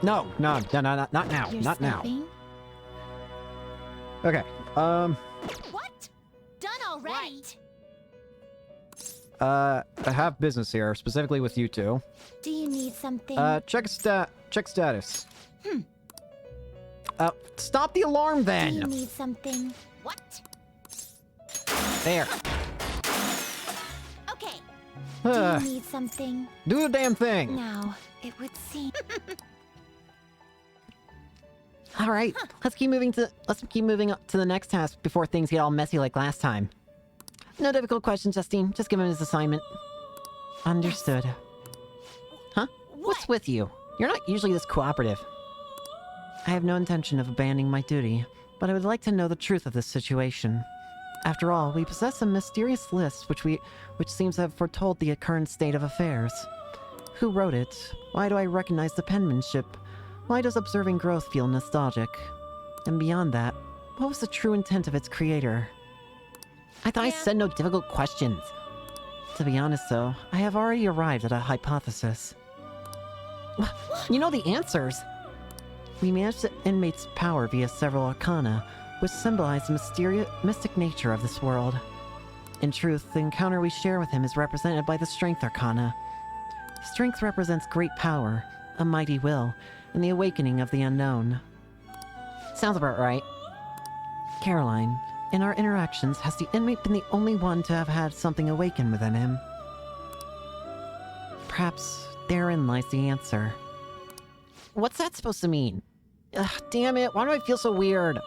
No, not now, You're not now. stopping? Okay, What? Done already? I have business here, specifically with you two. Do you need something? Check status. Stop the alarm then! Do you need something? What? There. Okay. Do you need something? Do the damn thing! Now, it would seem... All right, let's keep moving up to the next task before things get all messy like last time. No difficult questions, Justine. Just give him his assignment. Understood. Huh? What's with you? You're not usually this cooperative. I have no intention of abandoning my duty, but I would like to know the truth of this situation. After all, we possess a mysterious list which seems to have foretold the current state of affairs. Who wrote it? Why do I recognize the penmanship? Why does observing growth feel nostalgic? And beyond that, what was the true intent of its creator? I thought I said no difficult questions. To be honest though, I have already arrived at a hypothesis. You know the answers! We managed the inmate's power via several arcana, which symbolize the mystic nature of this world. In truth, the encounter we share with him is represented by the Strength Arcana. Strength represents great power, a mighty will, and the awakening of the unknown. Sounds about right. Caroline, in our interactions, has the inmate been the only one to have had something awaken within him? Perhaps therein lies the answer. What's that supposed to mean? Ugh, damn it, why do I feel so weird?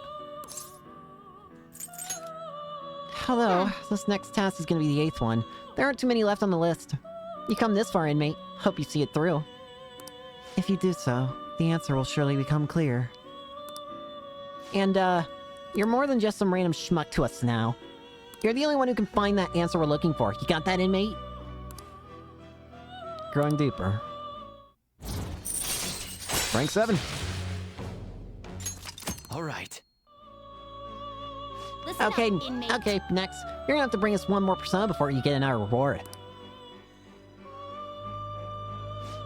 Hello, this next task is gonna be the 8th one. There aren't too many left on the list. You come this far, inmate. Hope you see it through. If you do so, the answer will surely become clear. And, you're more than just some random schmuck to us now. You're the only one who can find that answer we're looking for. You got that, inmate? Growing deeper. Rank 7. Alright. Okay, okay, next. You're gonna have to bring us one more persona before you get an our reward.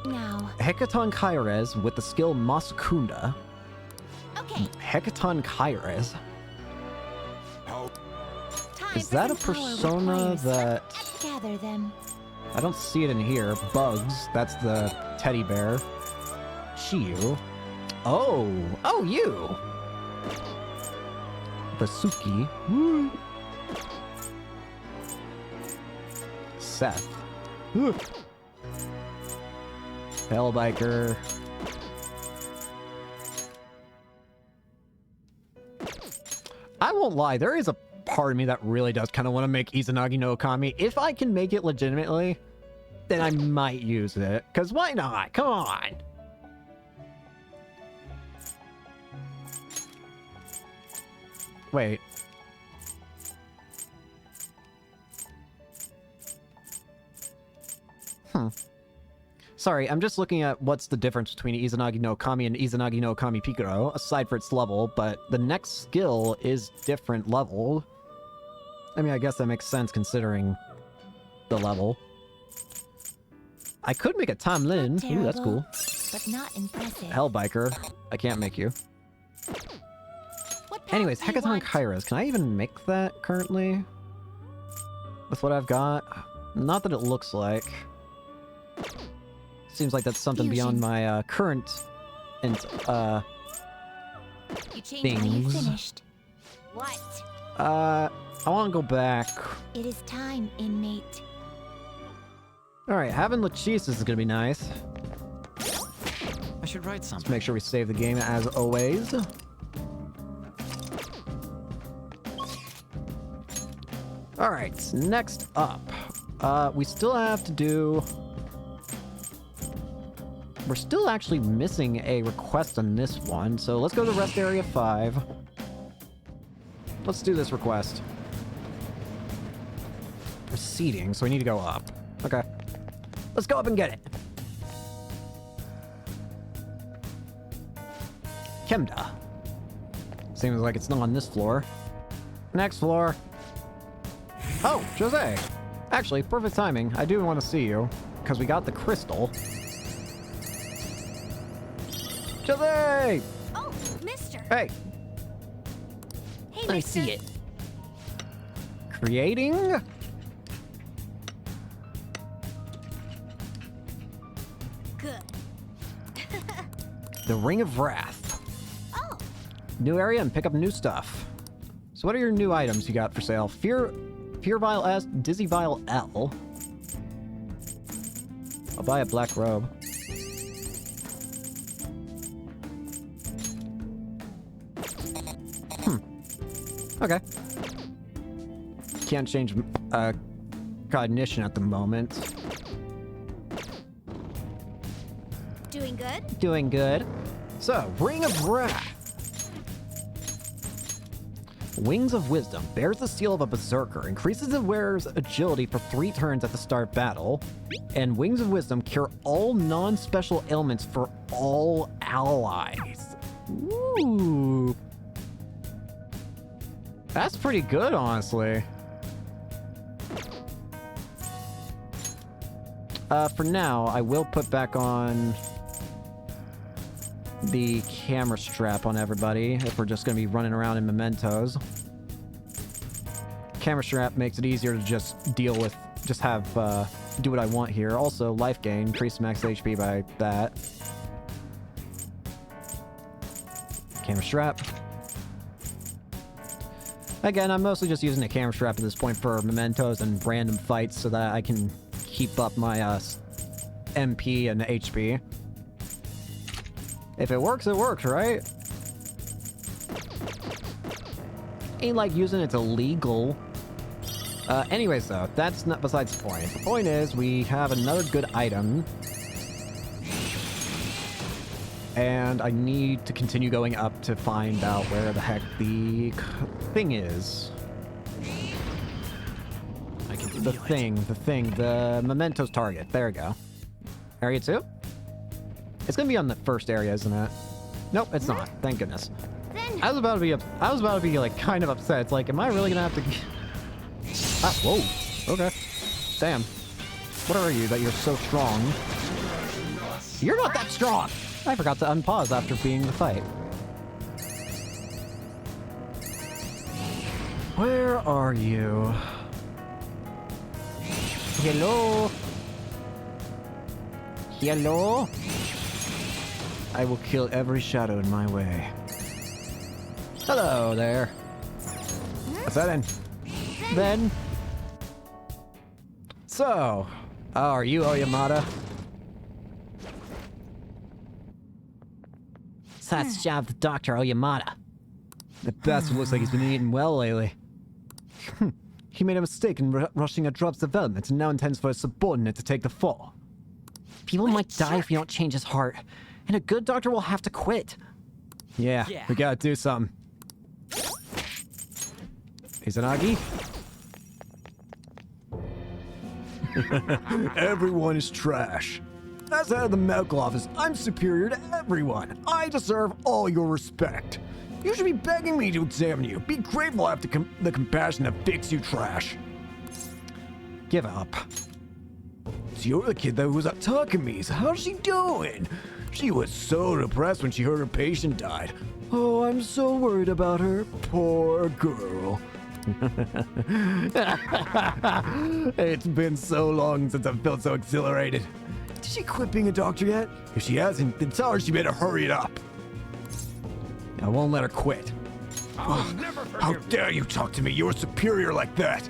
Now. Hecaton Kairez with the skill Masakunda. Okay. Hecaton Kairez. Time Is that a for some power persona requires- that... Gather them. I don't see it in here. Bugs. That's the teddy bear. Shiyu. Oh! Oh, you! Basuki. Woo! Seth. Woo! Hellbiker. I won't lie, there is a part of me that really does kind of want to make Izanagi no Okami. If I can make it legitimately, then I might use it. Because why not? Come on! Wait. Sorry, I'm just looking at what's the difference between Izanagi no Okami and Izanagi no Okami Pikaro, aside for its level, but the next skill is different level. I mean, I guess that makes sense considering the level. I could make a Tam Lin. Ooh, that's cool. But not impressive. Hellbiker. I can't make you. Anyways, Hecaton Kairos. Can I even make that currently? With what I've got? Not that it looks like. Seems like that's something beyond my current and things. Finished. What? I want to go back. It is time, inmate. All right, having Lachesis is gonna be nice. I should write something. Let's make sure we save the game as always. All right, next up, we still have to do. We're still actually missing a request on this one, so let's go to Rest Area 5. Let's do this request. Proceeding, so we need to go up. Okay. Let's go up and get it. Kemda. Seems like it's not on this floor. Next floor. Oh, Jose. Actually, perfect timing. I do want to see you, because we got the crystal. Jose! Oh, mister. Hey. Hey, I see it. Creating. good. The Ring of Wrath. Oh. New area and pick up new stuff. So what are your new items you got for sale? Fear Vial S, Dizzy Vial L. I'll buy a black robe. Okay. Can't change cognition at the moment. Doing good? Doing good. So, Ring of Wrath. Wings of Wisdom. Bears the seal of a berserker. Increases the wearer's agility for 3 turns at the start of battle. And Wings of Wisdom cure all non-special ailments for all allies. Ooh. That's pretty good, honestly. For now, I will put back on the camera strap on everybody if we're just going to be running around in mementos. Camera strap makes it easier to just deal with, just have, do what I want here. Also, life gain, increase max HP by that. Camera strap. Again, I'm mostly just using the camera strap at this point for mementos and random fights so that I can keep up my MP and HP. If it works, right? Ain't like using it's illegal. Anyways, though, that's not besides the point. The point is, we have another good item. And I need to continue going up to find out where the heck the thing is. I can The mementos target. There we go. Area 2? It's gonna be on the first area, isn't it? Nope, it's not. Thank goodness. I was about to be like kind of upset. It's like, am I really gonna have to? Ah, whoa. Okay. Damn. What are you that you're so strong? You're not that strong. I forgot to unpause after being the fight. Where are you? Hello? Hello? I will kill every shadow in my way. Hello there. What's that in? Then. So, how are you, Oyamata? That's the job of the Dr. Oyamata. The bastard looks like he's been eating well lately. He made a mistake in rushing a drop's development and now intends for his subordinate to take the fall. People might die if you don't change his heart, and a good doctor will have to quit. Yeah, we gotta do something. Izanagi? Everyone is trash. As head of the medical office, I'm superior to everyone. I deserve all your respect. You should be begging me to examine you. Be grateful I have the compassion to fix you trash. Give up. So you're the kid that was at Takamis. How's she doing? She was so depressed when she heard her patient died. Oh, I'm so worried about her. Poor girl. It's been so long since I've felt so exhilarated. Did she quit being a doctor yet? If she hasn't, then tell her she better hurry it up. I won't let her quit. How dare you talk to me? You're superior like that.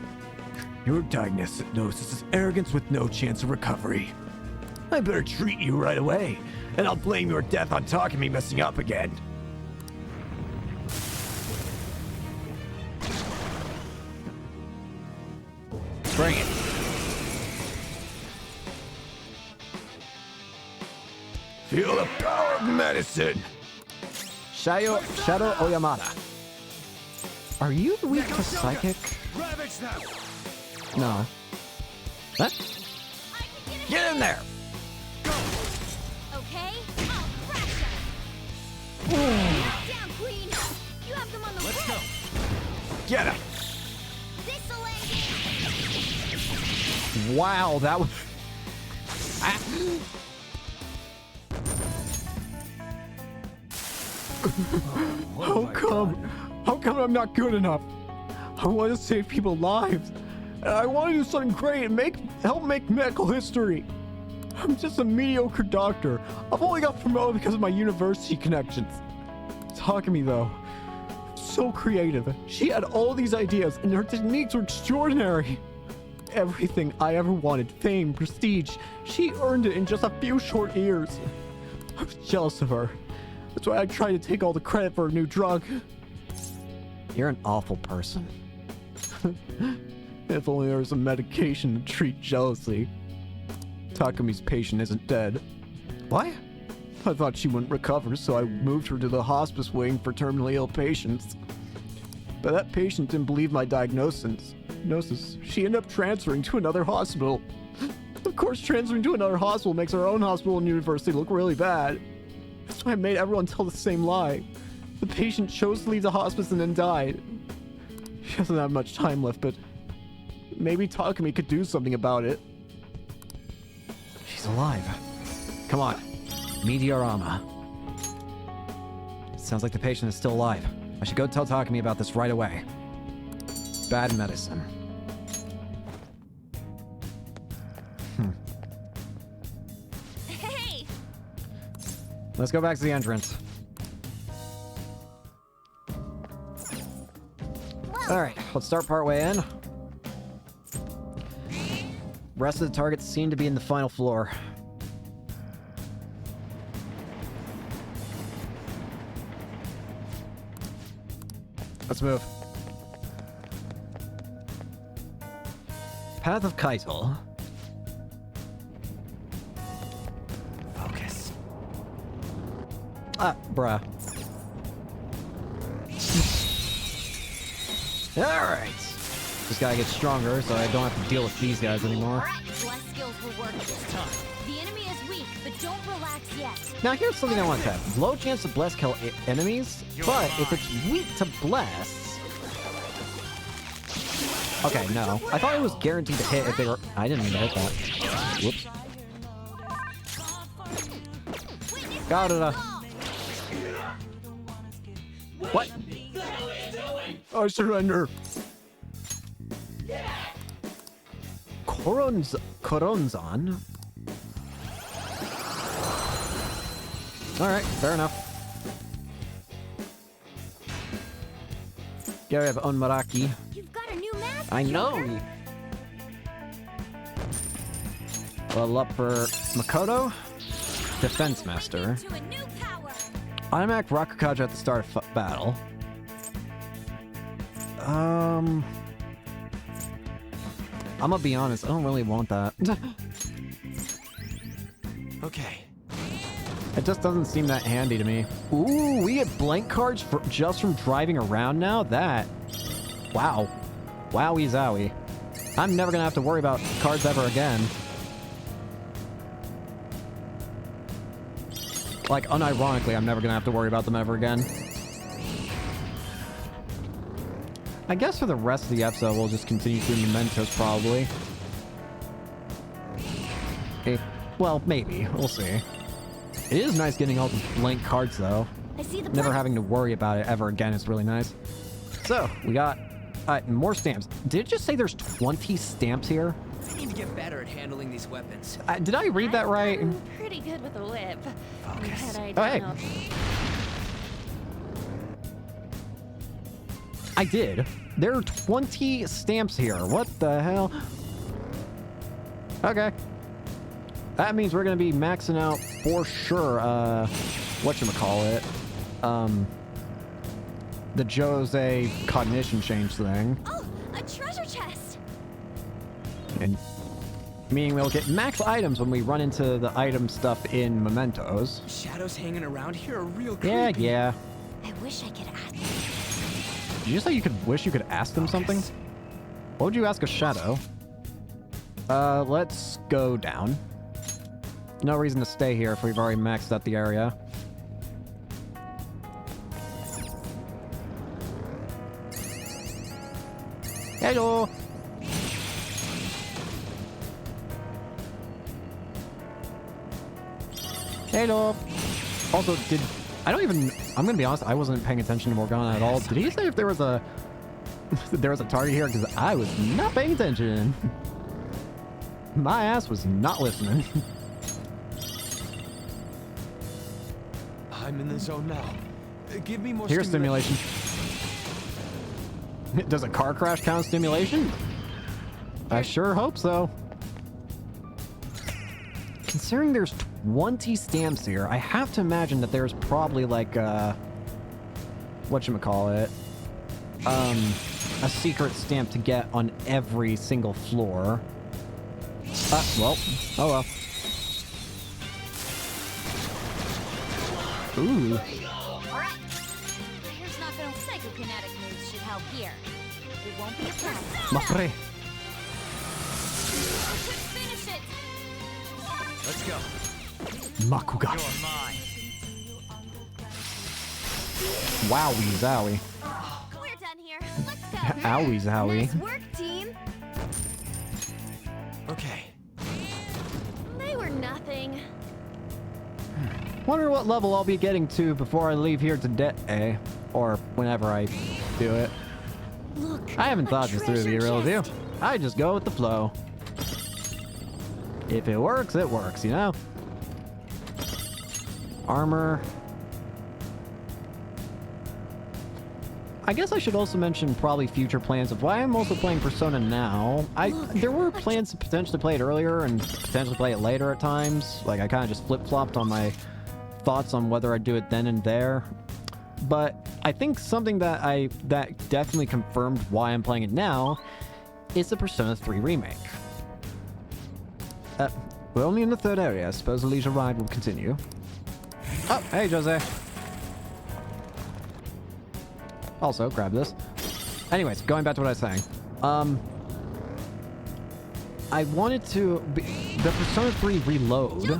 Your diagnosis is arrogance with no chance of recovery. I better treat you right away, and I'll blame your death on Takumi messing up again. Bring it. Feel the power of medicine. Shadow Oyamata. Are you weak to psychic? No. What? Get in there! Okay, I'll crash them. Down, Queen. You have them on the Let's go. Get him! This'll Wow, that was. How come I'm not good enough? I want to save people's lives. And I want to do something great and help make medical history. I'm just a mediocre doctor. I've only got promoted because of my university connections. Takumi, though, so creative. She had all these ideas, and her techniques were extraordinary. Everything I ever wanted, fame, prestige, she earned it in just a few short years. I was jealous of her. That's why I tried to take all the credit for her new drug. You're an awful person. If only there was a medication to treat jealousy. Takumi's patient isn't dead. What? I thought she wouldn't recover, so I moved her to the hospice wing for terminally ill patients. But that patient didn't believe my diagnosis. She ended up transferring to another hospital. Of course, transferring to another hospital makes our own hospital and university look really bad. That's why I made everyone tell the same lie. The patient chose to leave the hospice and then died. She doesn't have much time left, but maybe Takumi could do something about it. She's alive. Come on. Meteorama. Sounds like the patient is still alive. I should go tell Takumi about this right away. Bad medicine. Hey! Let's go back to the entrance. Alright, let's start partway in. Rest of the targets seem to be in the final floor. Let's move. Path of Keitel. Focus. Ah, bruh. Alright. Just gotta get stronger so I don't have to deal with these guys anymore. Bless skills will work this time. The enemy is weak, but don't relax yet. Now here's something I want to have. Low chance to bless kill enemies, but if it's weak to bless... Okay, no. I thought it was guaranteed to hit if they were... I didn't mean to hit that. Whoops. Got it. What? I surrender. Koronzon? Alright, fair enough. Gary of Onmaraki. You've got a new mask. I know! Level up for Makoto. Defense Master. Automatic Rakukaja at the start of battle. I'm gonna be honest, I don't really want that. Okay. It just doesn't seem that handy to me. Ooh, we get blank cards for just from driving around now? That... Wow. Wowie zowie. I'm never gonna have to worry about cards ever again. Like, unironically, I'm never gonna have to worry about them ever again. I guess for the rest of the episode, we'll just continue through Mementos, probably. Well, maybe. We'll see. It is nice getting all the blank cards, though. I see the Never having to worry about it ever again is really nice. So, we got more stamps. Did it just say there's 20 stamps here? I need to get better at handling these weapons. Did I read that right? I'm pretty good with a whip. Focus. Oh, hey. I did. There are 20 stamps here. What the hell? Okay. That means we're going to be maxing out for sure, whatchamacallit. The Jose cognition change thing. Oh, a treasure chest! And meaning we'll get max items when we run into the item stuff in Mementos. Shadows hanging around here are real Yeah, creepy. yeah. I wish I could ask them. Did you say you could wish you could ask them something? What would you ask a shadow? Let's go down. No reason to stay here if we've already maxed out the area. Hello! Hello! Also, I'm gonna be honest, I wasn't paying attention to Morgana at all. Did he say if there was a... there was a target here? Because I was not paying attention. My ass was not listening. I'm in the zone now. Give me more Here's stimulation. Does a car crash count stimulation? I sure hope so. Considering there's 20 stamps here, I have to imagine that there's probably like whatchamacallit, a secret stamp to get on every single floor. Well, oh well. Ooh. Alright. Here's not gonna psychokinetic moves should help here. It won't be a problem. Mapre. Finish it! Let's go. Makuga. You're mine. Wowie zowie. We're done here. Let's go. Owie zowie. Nice work, team. Okay. They were nothing. Wonder what level I'll be getting to before I leave here today, or whenever I do it. Look. I haven't thought this through, to be real with you. chest. I just go with the flow. If it works, you know? Armor. I guess I should also mention probably future plans of why I'm also playing Persona now. There were plans to potentially play it earlier and potentially play it later at times. Like, I kind of just flip-flopped on my thoughts on whether I'd do it then and there. But I think something that definitely confirmed why I'm playing it now is the Persona 3 remake. We're only in the third area. I suppose the leisure ride will continue. Oh, hey, Jose. Also, grab this. Anyways, going back to what I was saying. I wanted to... the Persona 3 Reload,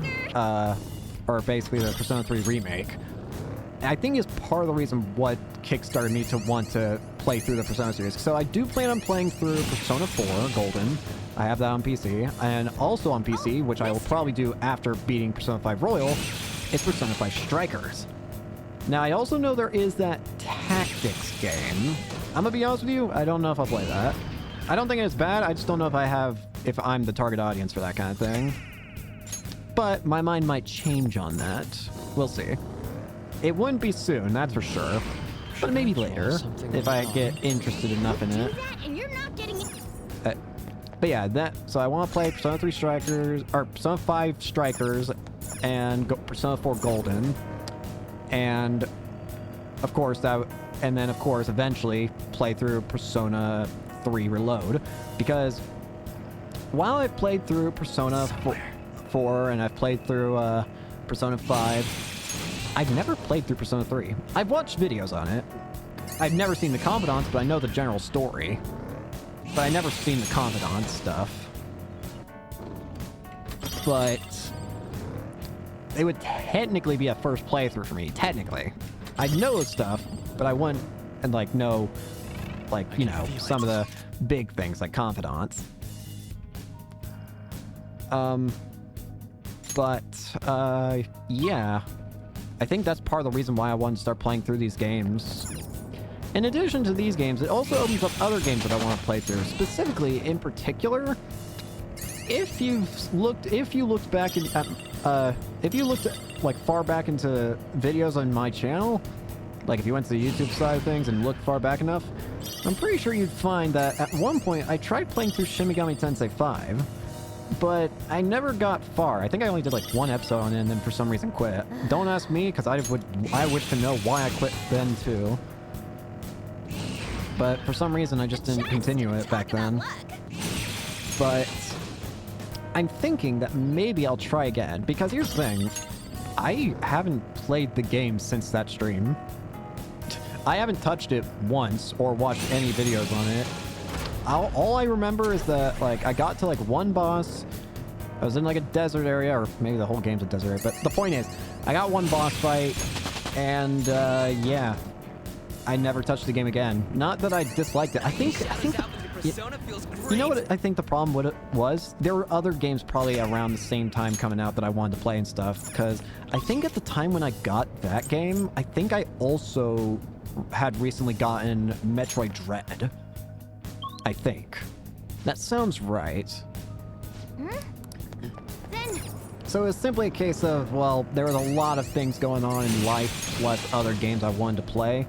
or basically the Persona 3 remake, I think is part of the reason what kickstarted me to want to play through the Persona series. So I do plan on playing through Persona 4 Golden. I have that on PC. And also on PC, which I will probably do after beating Persona 5 Royal, is Persona 5 Strikers. Now, I also know there is that tactics game. I'm gonna be honest with you, I don't know if I'll play that. I don't think it's bad, I just don't know if I'm the target audience for that kind of thing. But my mind might change on that. We'll see. It wouldn't be soon, that's for sure. But maybe later, if I get interested enough in it. But yeah, so I want to play Persona 3 Strikers, or Persona 5 Strikers, and Persona 4 Golden. And of course eventually play through Persona 3 Reload, because while I've played through Persona 4 and I've played through Persona 5, I've never played through Persona 3. I've watched videos on it. I've never seen the Confidants, but I know the general story. But I've never seen the Confidant stuff. But it would technically be a first playthrough for me, technically. I know stuff, but I wouldn't know, some of the big things like Confidants. Yeah. I think that's part of the reason why I wanted to start playing through these games. In addition to these games, it also opens up other games that I want to play through. Specifically, in particular, if you looked back far back into videos on my channel, like if you went to the YouTube side of things and looked far back enough, I'm pretty sure you'd find that at one point I tried playing through Shin Megami Tensei 5, but I never got far. I think I only did like one episode on it and then for some reason quit. Don't ask me, because I wish to know why I quit then too. But for some reason I just didn't continue it back then. But I'm thinking that maybe I'll try again, because here's the thing. I haven't played the game since that stream. I haven't touched it once or watched any videos on it. All I remember is that, I got to, one boss. I was in, a desert area, or maybe the whole game's a desert area, but the point is, I got one boss fight, and, yeah. I never touched the game again. Not that I disliked it. I think you know what I think the problem was? There were other games probably around the same time coming out that I wanted to play and stuff, because I think at the time when I got that game, I think I also had recently gotten Metroid Dread. I think. That sounds right. So it's simply a case of, well, there was a lot of things going on in life, plus other games I wanted to play.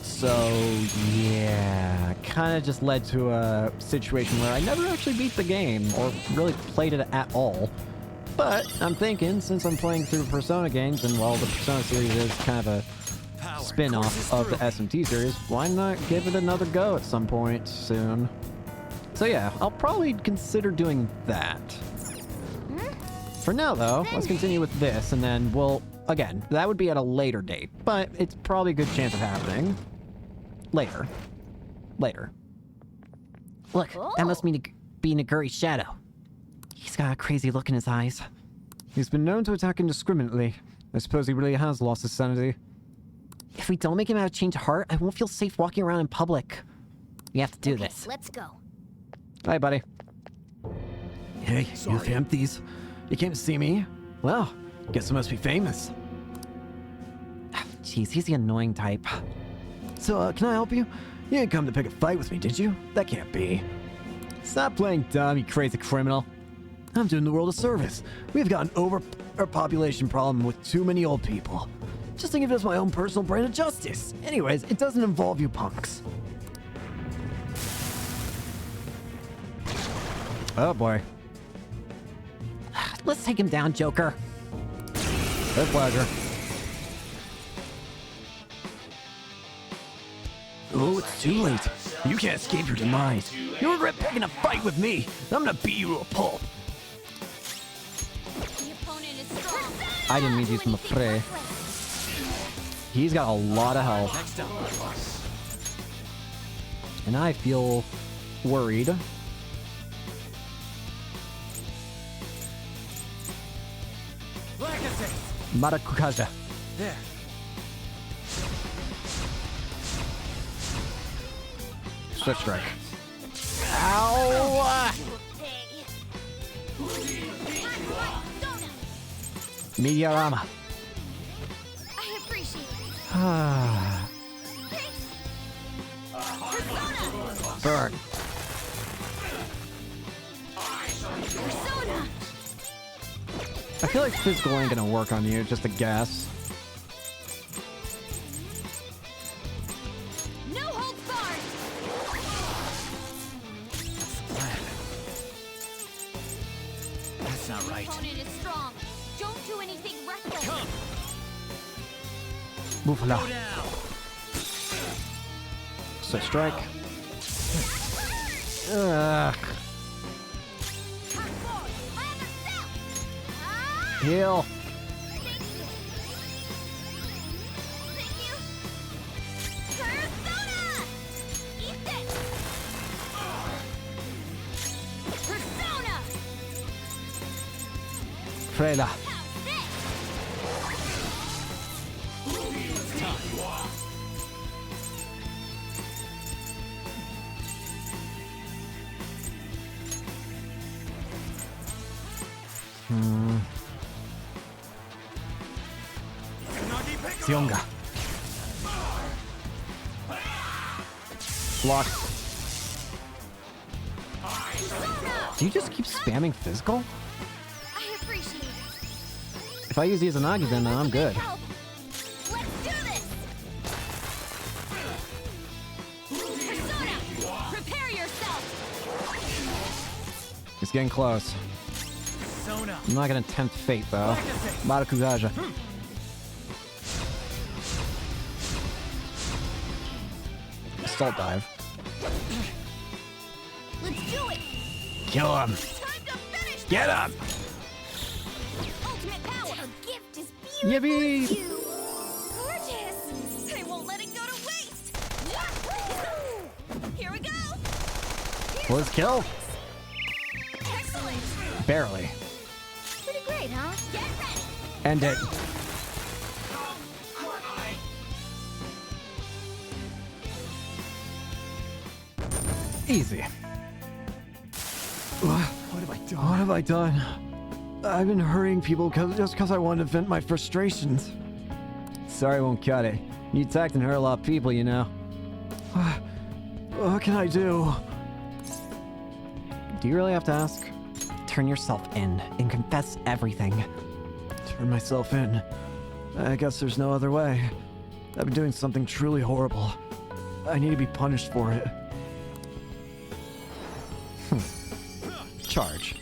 So, yeah, kind of just led to a situation where I never actually beat the game, or really played it at all. But I'm thinking, since I'm playing through Persona games, and well, the Persona series is kind of a spin-off of the SMT series, why not give it another go at some point soon? So yeah, I'll probably consider doing that. For now, though, let's continue with this, and then we'll... Again, that would be at a later date, but it's probably a good chance of happening. Later. Look, that must be Naguri's shadow. He's got a crazy look in his eyes. He's been known to attack indiscriminately. I suppose he really has lost his sanity. If we don't make him have a change of heart, I won't feel safe walking around in public. We have to do this. Let's go. Hi, buddy. Hey, you Femthies. You came to see me? Well, guess I must be famous. Jeez, he's the annoying type. So, can I help you? You didn't come to pick a fight with me, did you? That can't be. Stop playing dumb, you crazy criminal. I'm doing the world a service. We've got an overpopulation problem with too many old people. Just think of it as my own personal brand of justice. Anyways, it doesn't involve you punks. Oh boy. Let's take him down, Joker. With pleasure. Oh, it's too late. You can't escape your demise. You'll regret picking a fight with me. I'm gonna beat you to a pulp. I didn't mean to use my fray. He's got a lot of health. And I feel worried. Marakukaja. There. Switch strike. Ow! Meteorama. I appreciate it. Burn. Persona. I feel like physical ain't gonna work on you, just a guess. No holds barred. That's not right. Your opponent is strong. Don't do anything reckless. Come. Bufala. So strike. Ugh. Heal. Freda. Sionga. Block. Do you just keep spamming physical? I appreciate it. If I use Izanagi, then I'm good. Let's do this. Persona, prepare yourself. It's getting close. I'm not gonna tempt fate, though. Marakugaja. Assault dive. Let's do it. Kill him. Get him. Ultimate power. A gift is Yippee! beautiful. Gorgeous. I won't let it go to waste. Here we go. Was kill? Excellent. Barely. Pretty great, huh? Get ready. End it. Easy. What have I done? What have I done? I've been hurting people just because I wanted to vent my frustrations. Sorry, won't cut it. You attacked and hurt a lot of people, you know. What can I do? Do you really have to ask? turn yourself in and confess everything. Turn myself in. I guess there's no other way. I've been doing something truly horrible. I need to be punished for it. Charge.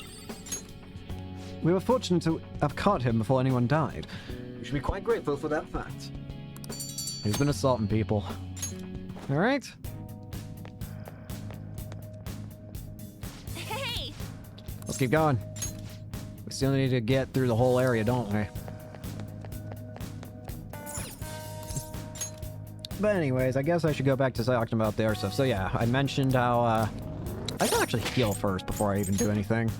We were fortunate to have caught him before anyone died. We should be quite grateful for that fact. He's been assaulting people. Alright. Hey! Let's keep going. We still need to get through the whole area, don't we? But anyways, I guess I should go back to talking about their stuff. So yeah, I mentioned how, I can actually heal first before I even do anything.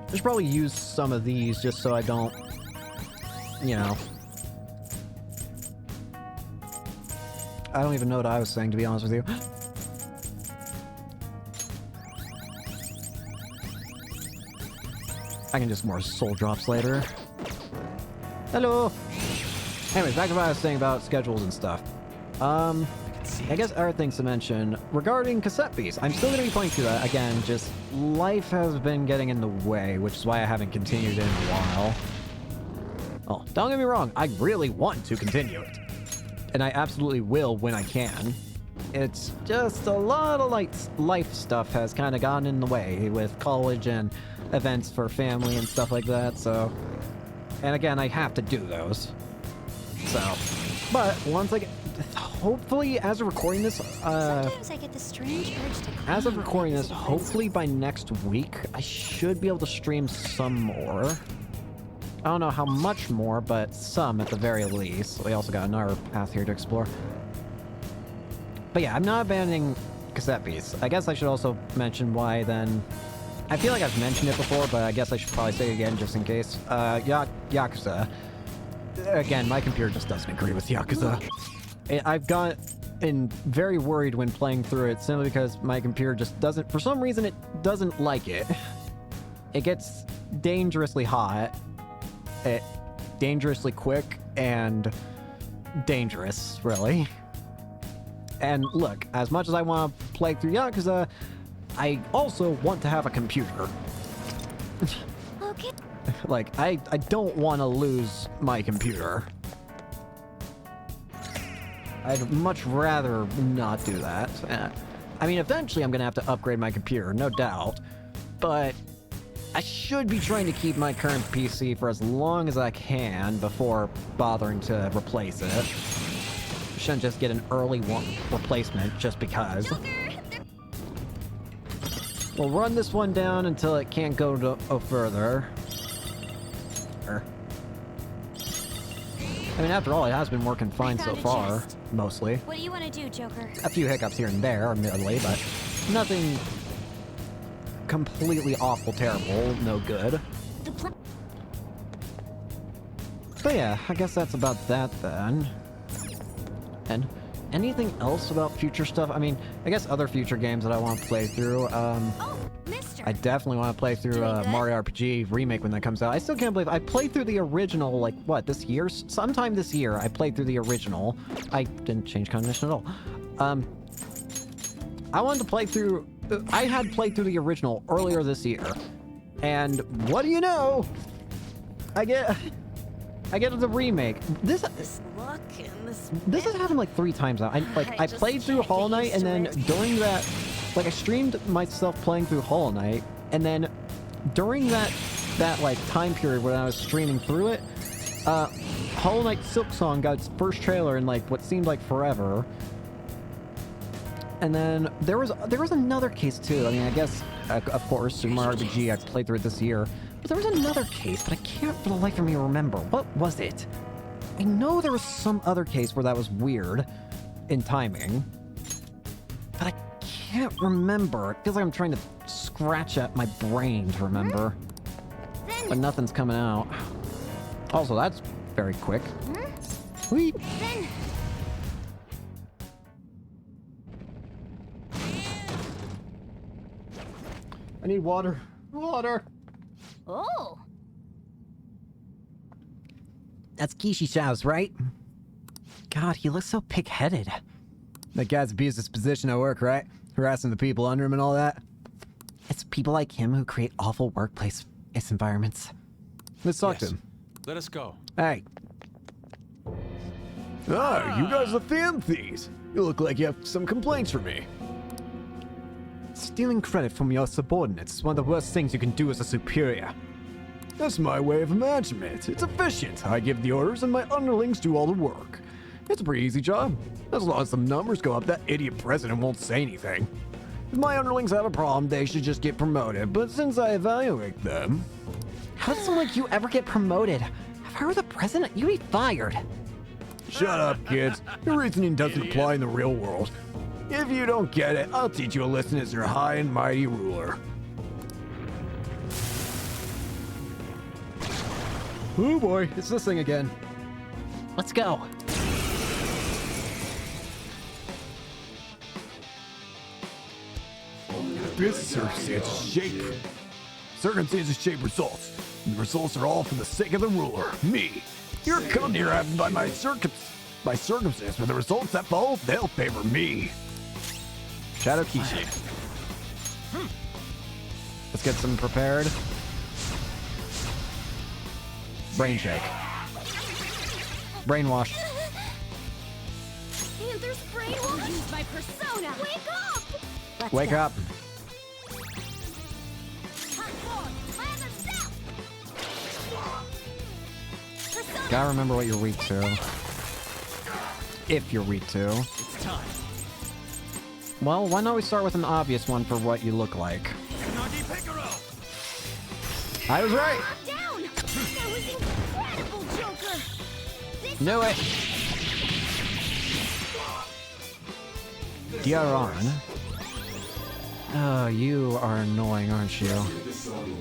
I should probably use some of these just so I don't, you know. I don't even know what I was saying, to be honest with you. I can just more soul drops later. Hello! Anyways, back to what I was saying about schedules and stuff. I guess other things to mention regarding cassette beats. I'm still going to be playing through that. Again, just life has been getting in the way, which is why I haven't continued in a while. Oh, don't get me wrong. I really want to continue it. And I absolutely will when I can. It's just a lot of life stuff has kind of gotten in the way with college and events for family and stuff like that, so... And again, I have to do those. So... But once I get... Hopefully, as of recording this, Sometimes I get the strange urge to as of recording this, hopefully by next week, I should be able to stream some more. I don't know how much more, but some at the very least. We also got another path here to explore. But yeah, I'm not abandoning cassette beats. I guess I should also mention why then... I feel like I've mentioned it before, but I guess I should probably say it again just in case. Yakuza. Again, my computer just doesn't agree with Yakuza. I've gotten very worried when playing through it simply because my computer just doesn't... For some reason, it doesn't like it. It gets dangerously hot. Dangerously quick and dangerous, really. And look, as much as I want to play through Yakuza, I also want to have a computer. Okay. Like, I don't want to lose my computer. I'd much rather not do that. I mean, eventually I'm going to have to upgrade my computer, no doubt. But I should be trying to keep my current PC for as long as I can before bothering to replace it. Shouldn't just get an early replacement just because. We'll run this one down until it can't go no further. I mean, after all, it has been working fine so far, mostly. What do you want to do, Joker? A few hiccups here and there, admittedly, but nothing completely awful, terrible, no good. But yeah, I guess that's about that then. And anything else about future stuff? I mean, I guess other future games that I want to play through. I definitely want to play through Mario RPG Remake when that comes out. I still can't believe I played through the original, like, what, this year? Sometime this year, I played through the original. I didn't change cognition at all. I wanted to play through... I had played through the original earlier this year. And what do you know? I get the remake. This has happened like 3 times now. I played through Hollow Knight, and then during that, like, I streamed myself playing through Hollow Knight, and then during that like time period when I was streaming through it, Hollow Knight Silksong got its first trailer in like what seemed like forever. And then there was another case too. I mean, I guess of course Super Mario RPG I played through it this year. But there was another case, but I can't for the life of me remember. What was it? I know there was some other case where that was weird in timing, but I can't remember. It feels like I'm trying to scratch at my brain to remember, but nothing's coming out. Also, that's very quick. Whee! I need water. Water! Oh! That's Kishi's house, right? God, he looks so pig-headed. That guy's abused his position at work, right? Harassing the people under him and all that. people like him who create awful workplace environments. Let's talk to him. Let us go. Hey. Ah, you guys are fan thieves. You look like you have some complaints for me. Stealing credit from your subordinates is one of the worst things you can do as a superior. That's my way of management. It's efficient. I give the orders and my underlings do all the work. It's a pretty easy job. As long as the numbers go up, that idiot president won't say anything. If my underlings have a problem, they should just get promoted. But since I evaluate them... How does someone like you ever get promoted? If I were the president, you'd be fired. Shut up, kids. Your reasoning doesn't apply in the real world. If you don't get it, I'll teach you a lesson as your high and mighty ruler. Oh boy, it's this thing again. Let's go. This circumstance shape. Circumstances shape results. And the results are all for the sake of the ruler, me. You're come here happened by my circumstance, but the results that follow, they'll favor me. Shadow Kishi. Let's get some prepared. Brain shake. Brainwash. Panther's brainwash? Use my persona! Wake up! Wake up. Gotta remember what you're weak to. If you're weak to. It's time. Well, why not we start with an obvious one for what you look like? I was right! Down! That was incredible, Joker! Knew it! Diaron. Oh, you are annoying, aren't you? Persona!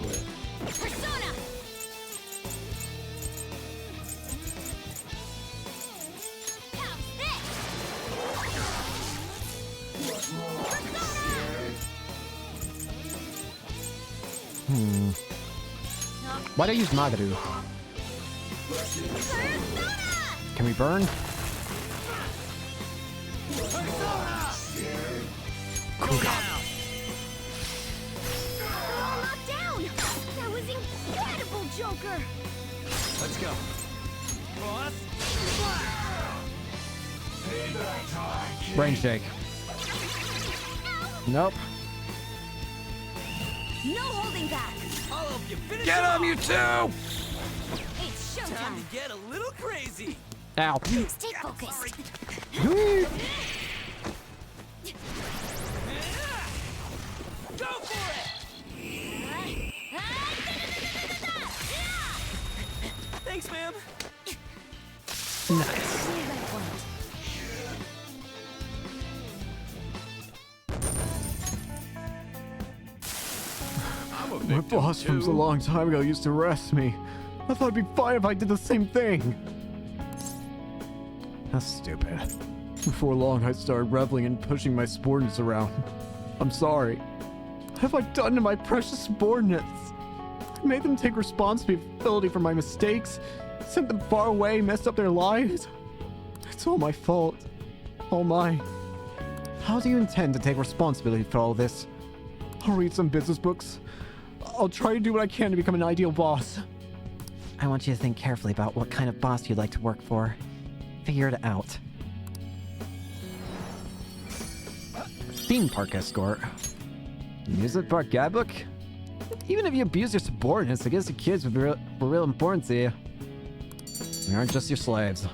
Why'd I use Magaru? Can we burn? Kuga. Knocked down! That was incredible, Joker! Let's go. Boss. Brain shake. Nope. No holding back! I'll help you finish Get it him, you off. two! It's Time showtime! to get a little crazy. Ow. Stay focused! Go for it! Thanks, ma'am. Nice. My boss from a long time ago used to arrest me. I thought it'd be fine if I did the same thing. That's stupid. Before long, I started reveling and pushing my subordinates around. I'm sorry. What have I done to my precious subordinates? I made them take responsibility for my mistakes, sent them far away, messed up their lives. It's all my fault. All mine. How do you intend to take responsibility for all this? I'll read some business books. I'll try to do what I can to become an ideal boss. I want you to think carefully about what kind of boss you'd like to work for. Figure it out. Theme park escort. Amusement park guidebook? Even if you abuse your subordinates, I guess the kids were real important to you. They aren't just your slaves.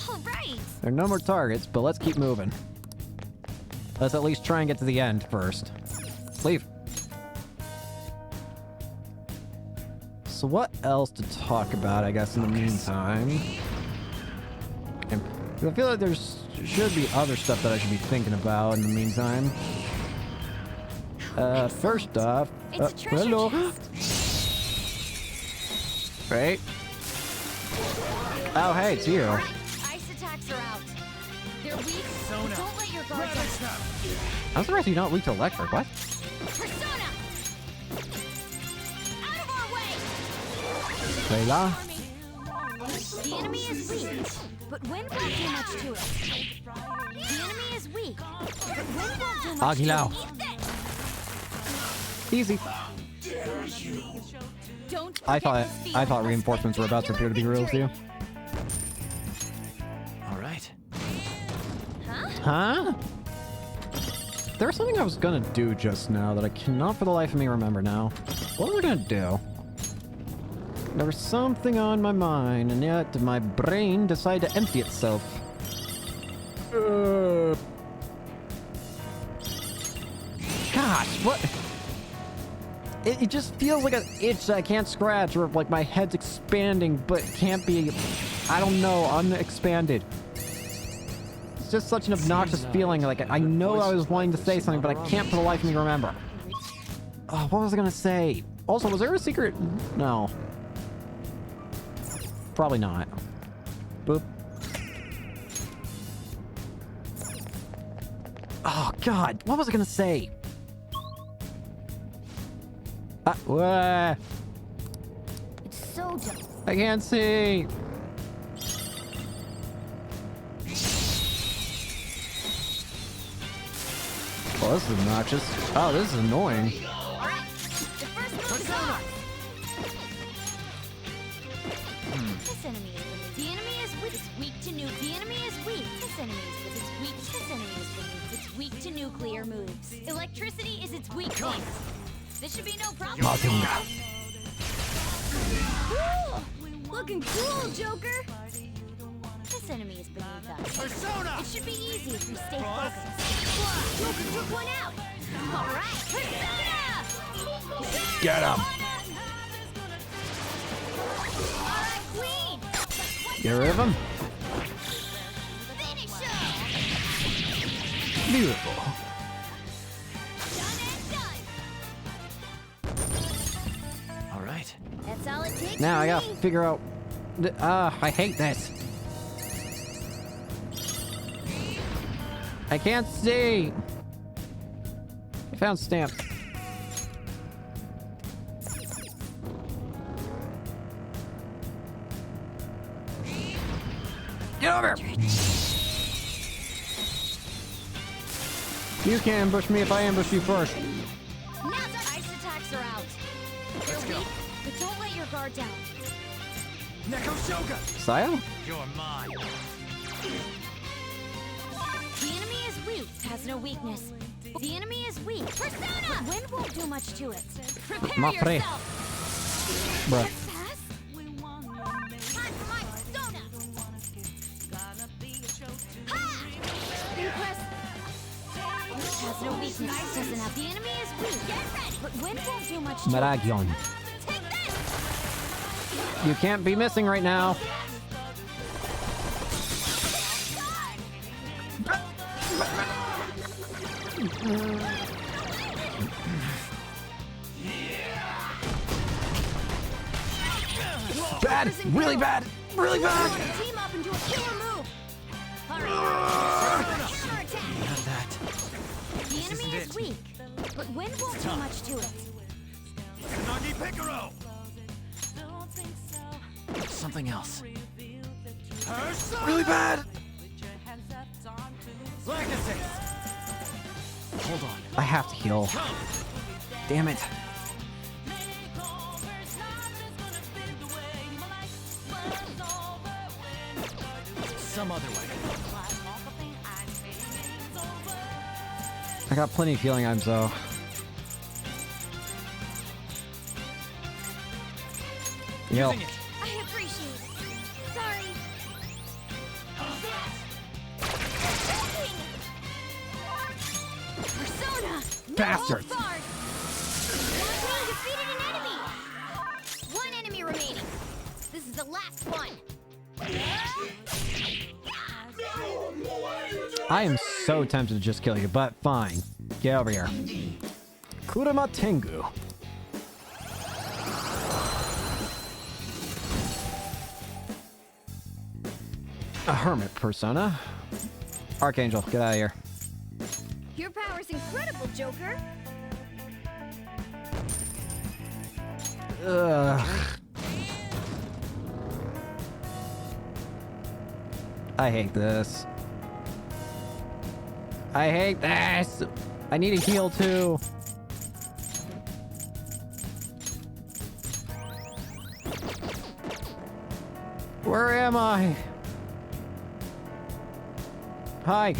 All right! There are no more targets, but let's keep moving. Let's at least try and get to the end first. Leave. So what else to talk about, I guess, in the meantime? And I feel like there's should be other stuff that I should be thinking about in the meantime. First off... hello! Right? Oh, hey, it's you. Ice attacks are out. They're weak, but don't let your guard down. I'm surprised you're not weak to electric. What? Persona! Out of our way! Layla? The enemy is weak, but wind won't do much to it. The enemy is weak, do much to Agilao. it. Easy. Don't I forget thought this field. reinforcements were about to appear to be real too. All right. Huh? There was something I was gonna do just now that I cannot for the life of me remember now. What was I gonna do? There was something on my mind, and yet my brain decided to empty itself. Gosh, what? It just feels like an itch that I can't scratch, or like my head's expanding, but it can't be, I don't know, unexpanded. It's just such an obnoxious feeling. Like, I know I was wanting to say something, but I can't for the life of me remember. Oh, what was I gonna say? Also, was there a secret? No. Probably not. Boop. Oh, God. What was I gonna say? It's so dumb. I can't see. Oh, this is obnoxious. Oh, this is annoying. Alright, the first move is on. This enemy is weak. The enemy is weak. It's weak to new. The enemy is weak. This enemy is weak. It's weak. This enemy is weak. It's weak to nuclear moves. Electricity is its weak point. This should be no problem. Ooh, looking cool, Joker. This enemy is beneath us. Persona! It should be easy if we stay focused. Joker took one out. All right, Persona! Get him. All right, Queen. Get rid of him. Finish him. Beautiful. All right. That's all it takes. Now for I gotta me. figure out. I hate this. I can't see. I found stamp. Get over here. You can ambush me if I ambush you first. Now the ice attacks are out. They're weak, but don't let your guard down. Neko Shoga! Sayo? You're mine. The enemy is weak, has no weakness. The enemy is weak. Persona! But wind won't do much to it. Prepare Mafre. yourself. Bruh. Success? Time for my persona. Ha! Impress. It has no weakness. Doesn't have. The enemy is weak. Get ready. But wind won't do much to it. Meragion. Take this. You can't be missing right now. Bad! Really bad! Really bad! Team up into a killer move. All right. Counterattack. Not that. The enemy is weak, but wind won't do much to it. Tsunagi Picaro! Something else. Persona! Really bad! Legacy! Hold on. I have to heal. Damn it. Some other way. I got plenty of healing items though. Yo. Using it. I appreciate it. Sorry. Persona! No Bastards. holds barred. One defeated an enemy. One enemy remaining. This is the last one. I am so tempted to just kill you, but fine. Get over here. Kurama Tengu. A hermit persona. Archangel, get out of here. Your power's incredible, Joker. Ugh. I hate this. I hate this. I need a heal too. Where am I? Hi.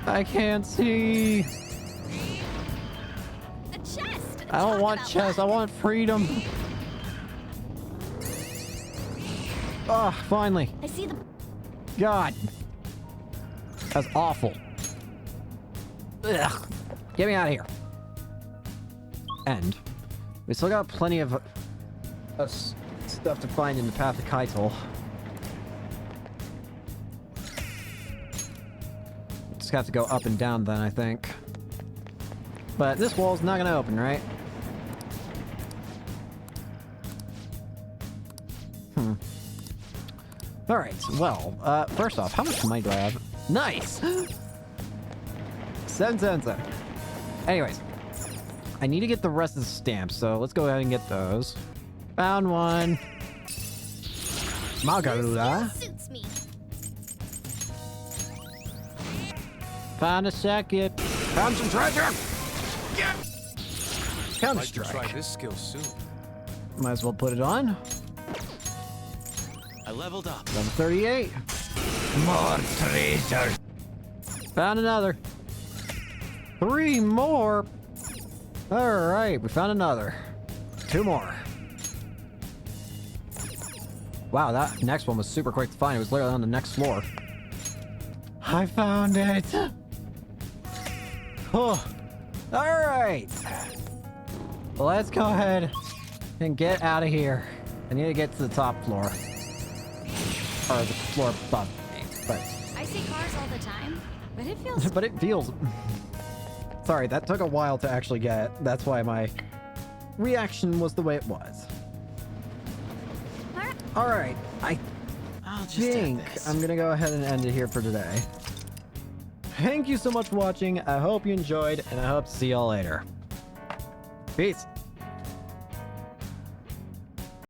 I can't see. A chest! I don't want chest. I want freedom. Ah, finally. I see the... God. That's awful. Ugh. Get me out of here. And we still got plenty of stuff to find in the Path of Keitel. Just have to go up and down then, I think. But this wall's not gonna open, right? Alright, well, first off, how much money do I have? Nice! 7 cents. Anyways, I need to get the rest of the stamps, so let's go ahead and get those. Found one. Margarita. Suits me. Found a second. Concentration! I'd Counter like to try strike. this skill soon. Might as well put it on. I leveled up. Level 38. More treasure. Found another. 3 more. Alright, we found another. 2 more. Wow, that next one was super quick to find. It was literally on the next floor. I found it. Oh. Alright. Let's go ahead and get out of here. I need to get to the top floor. Or the floor above me, but... I see cars all the time, but it feels... but it feels... Sorry, that took a while to actually get. That's why my reaction was the way it was. Alright, I think I'm gonna go ahead and end it here for today. Thank you so much for watching. I hope you enjoyed, and I hope to see y'all later. Peace.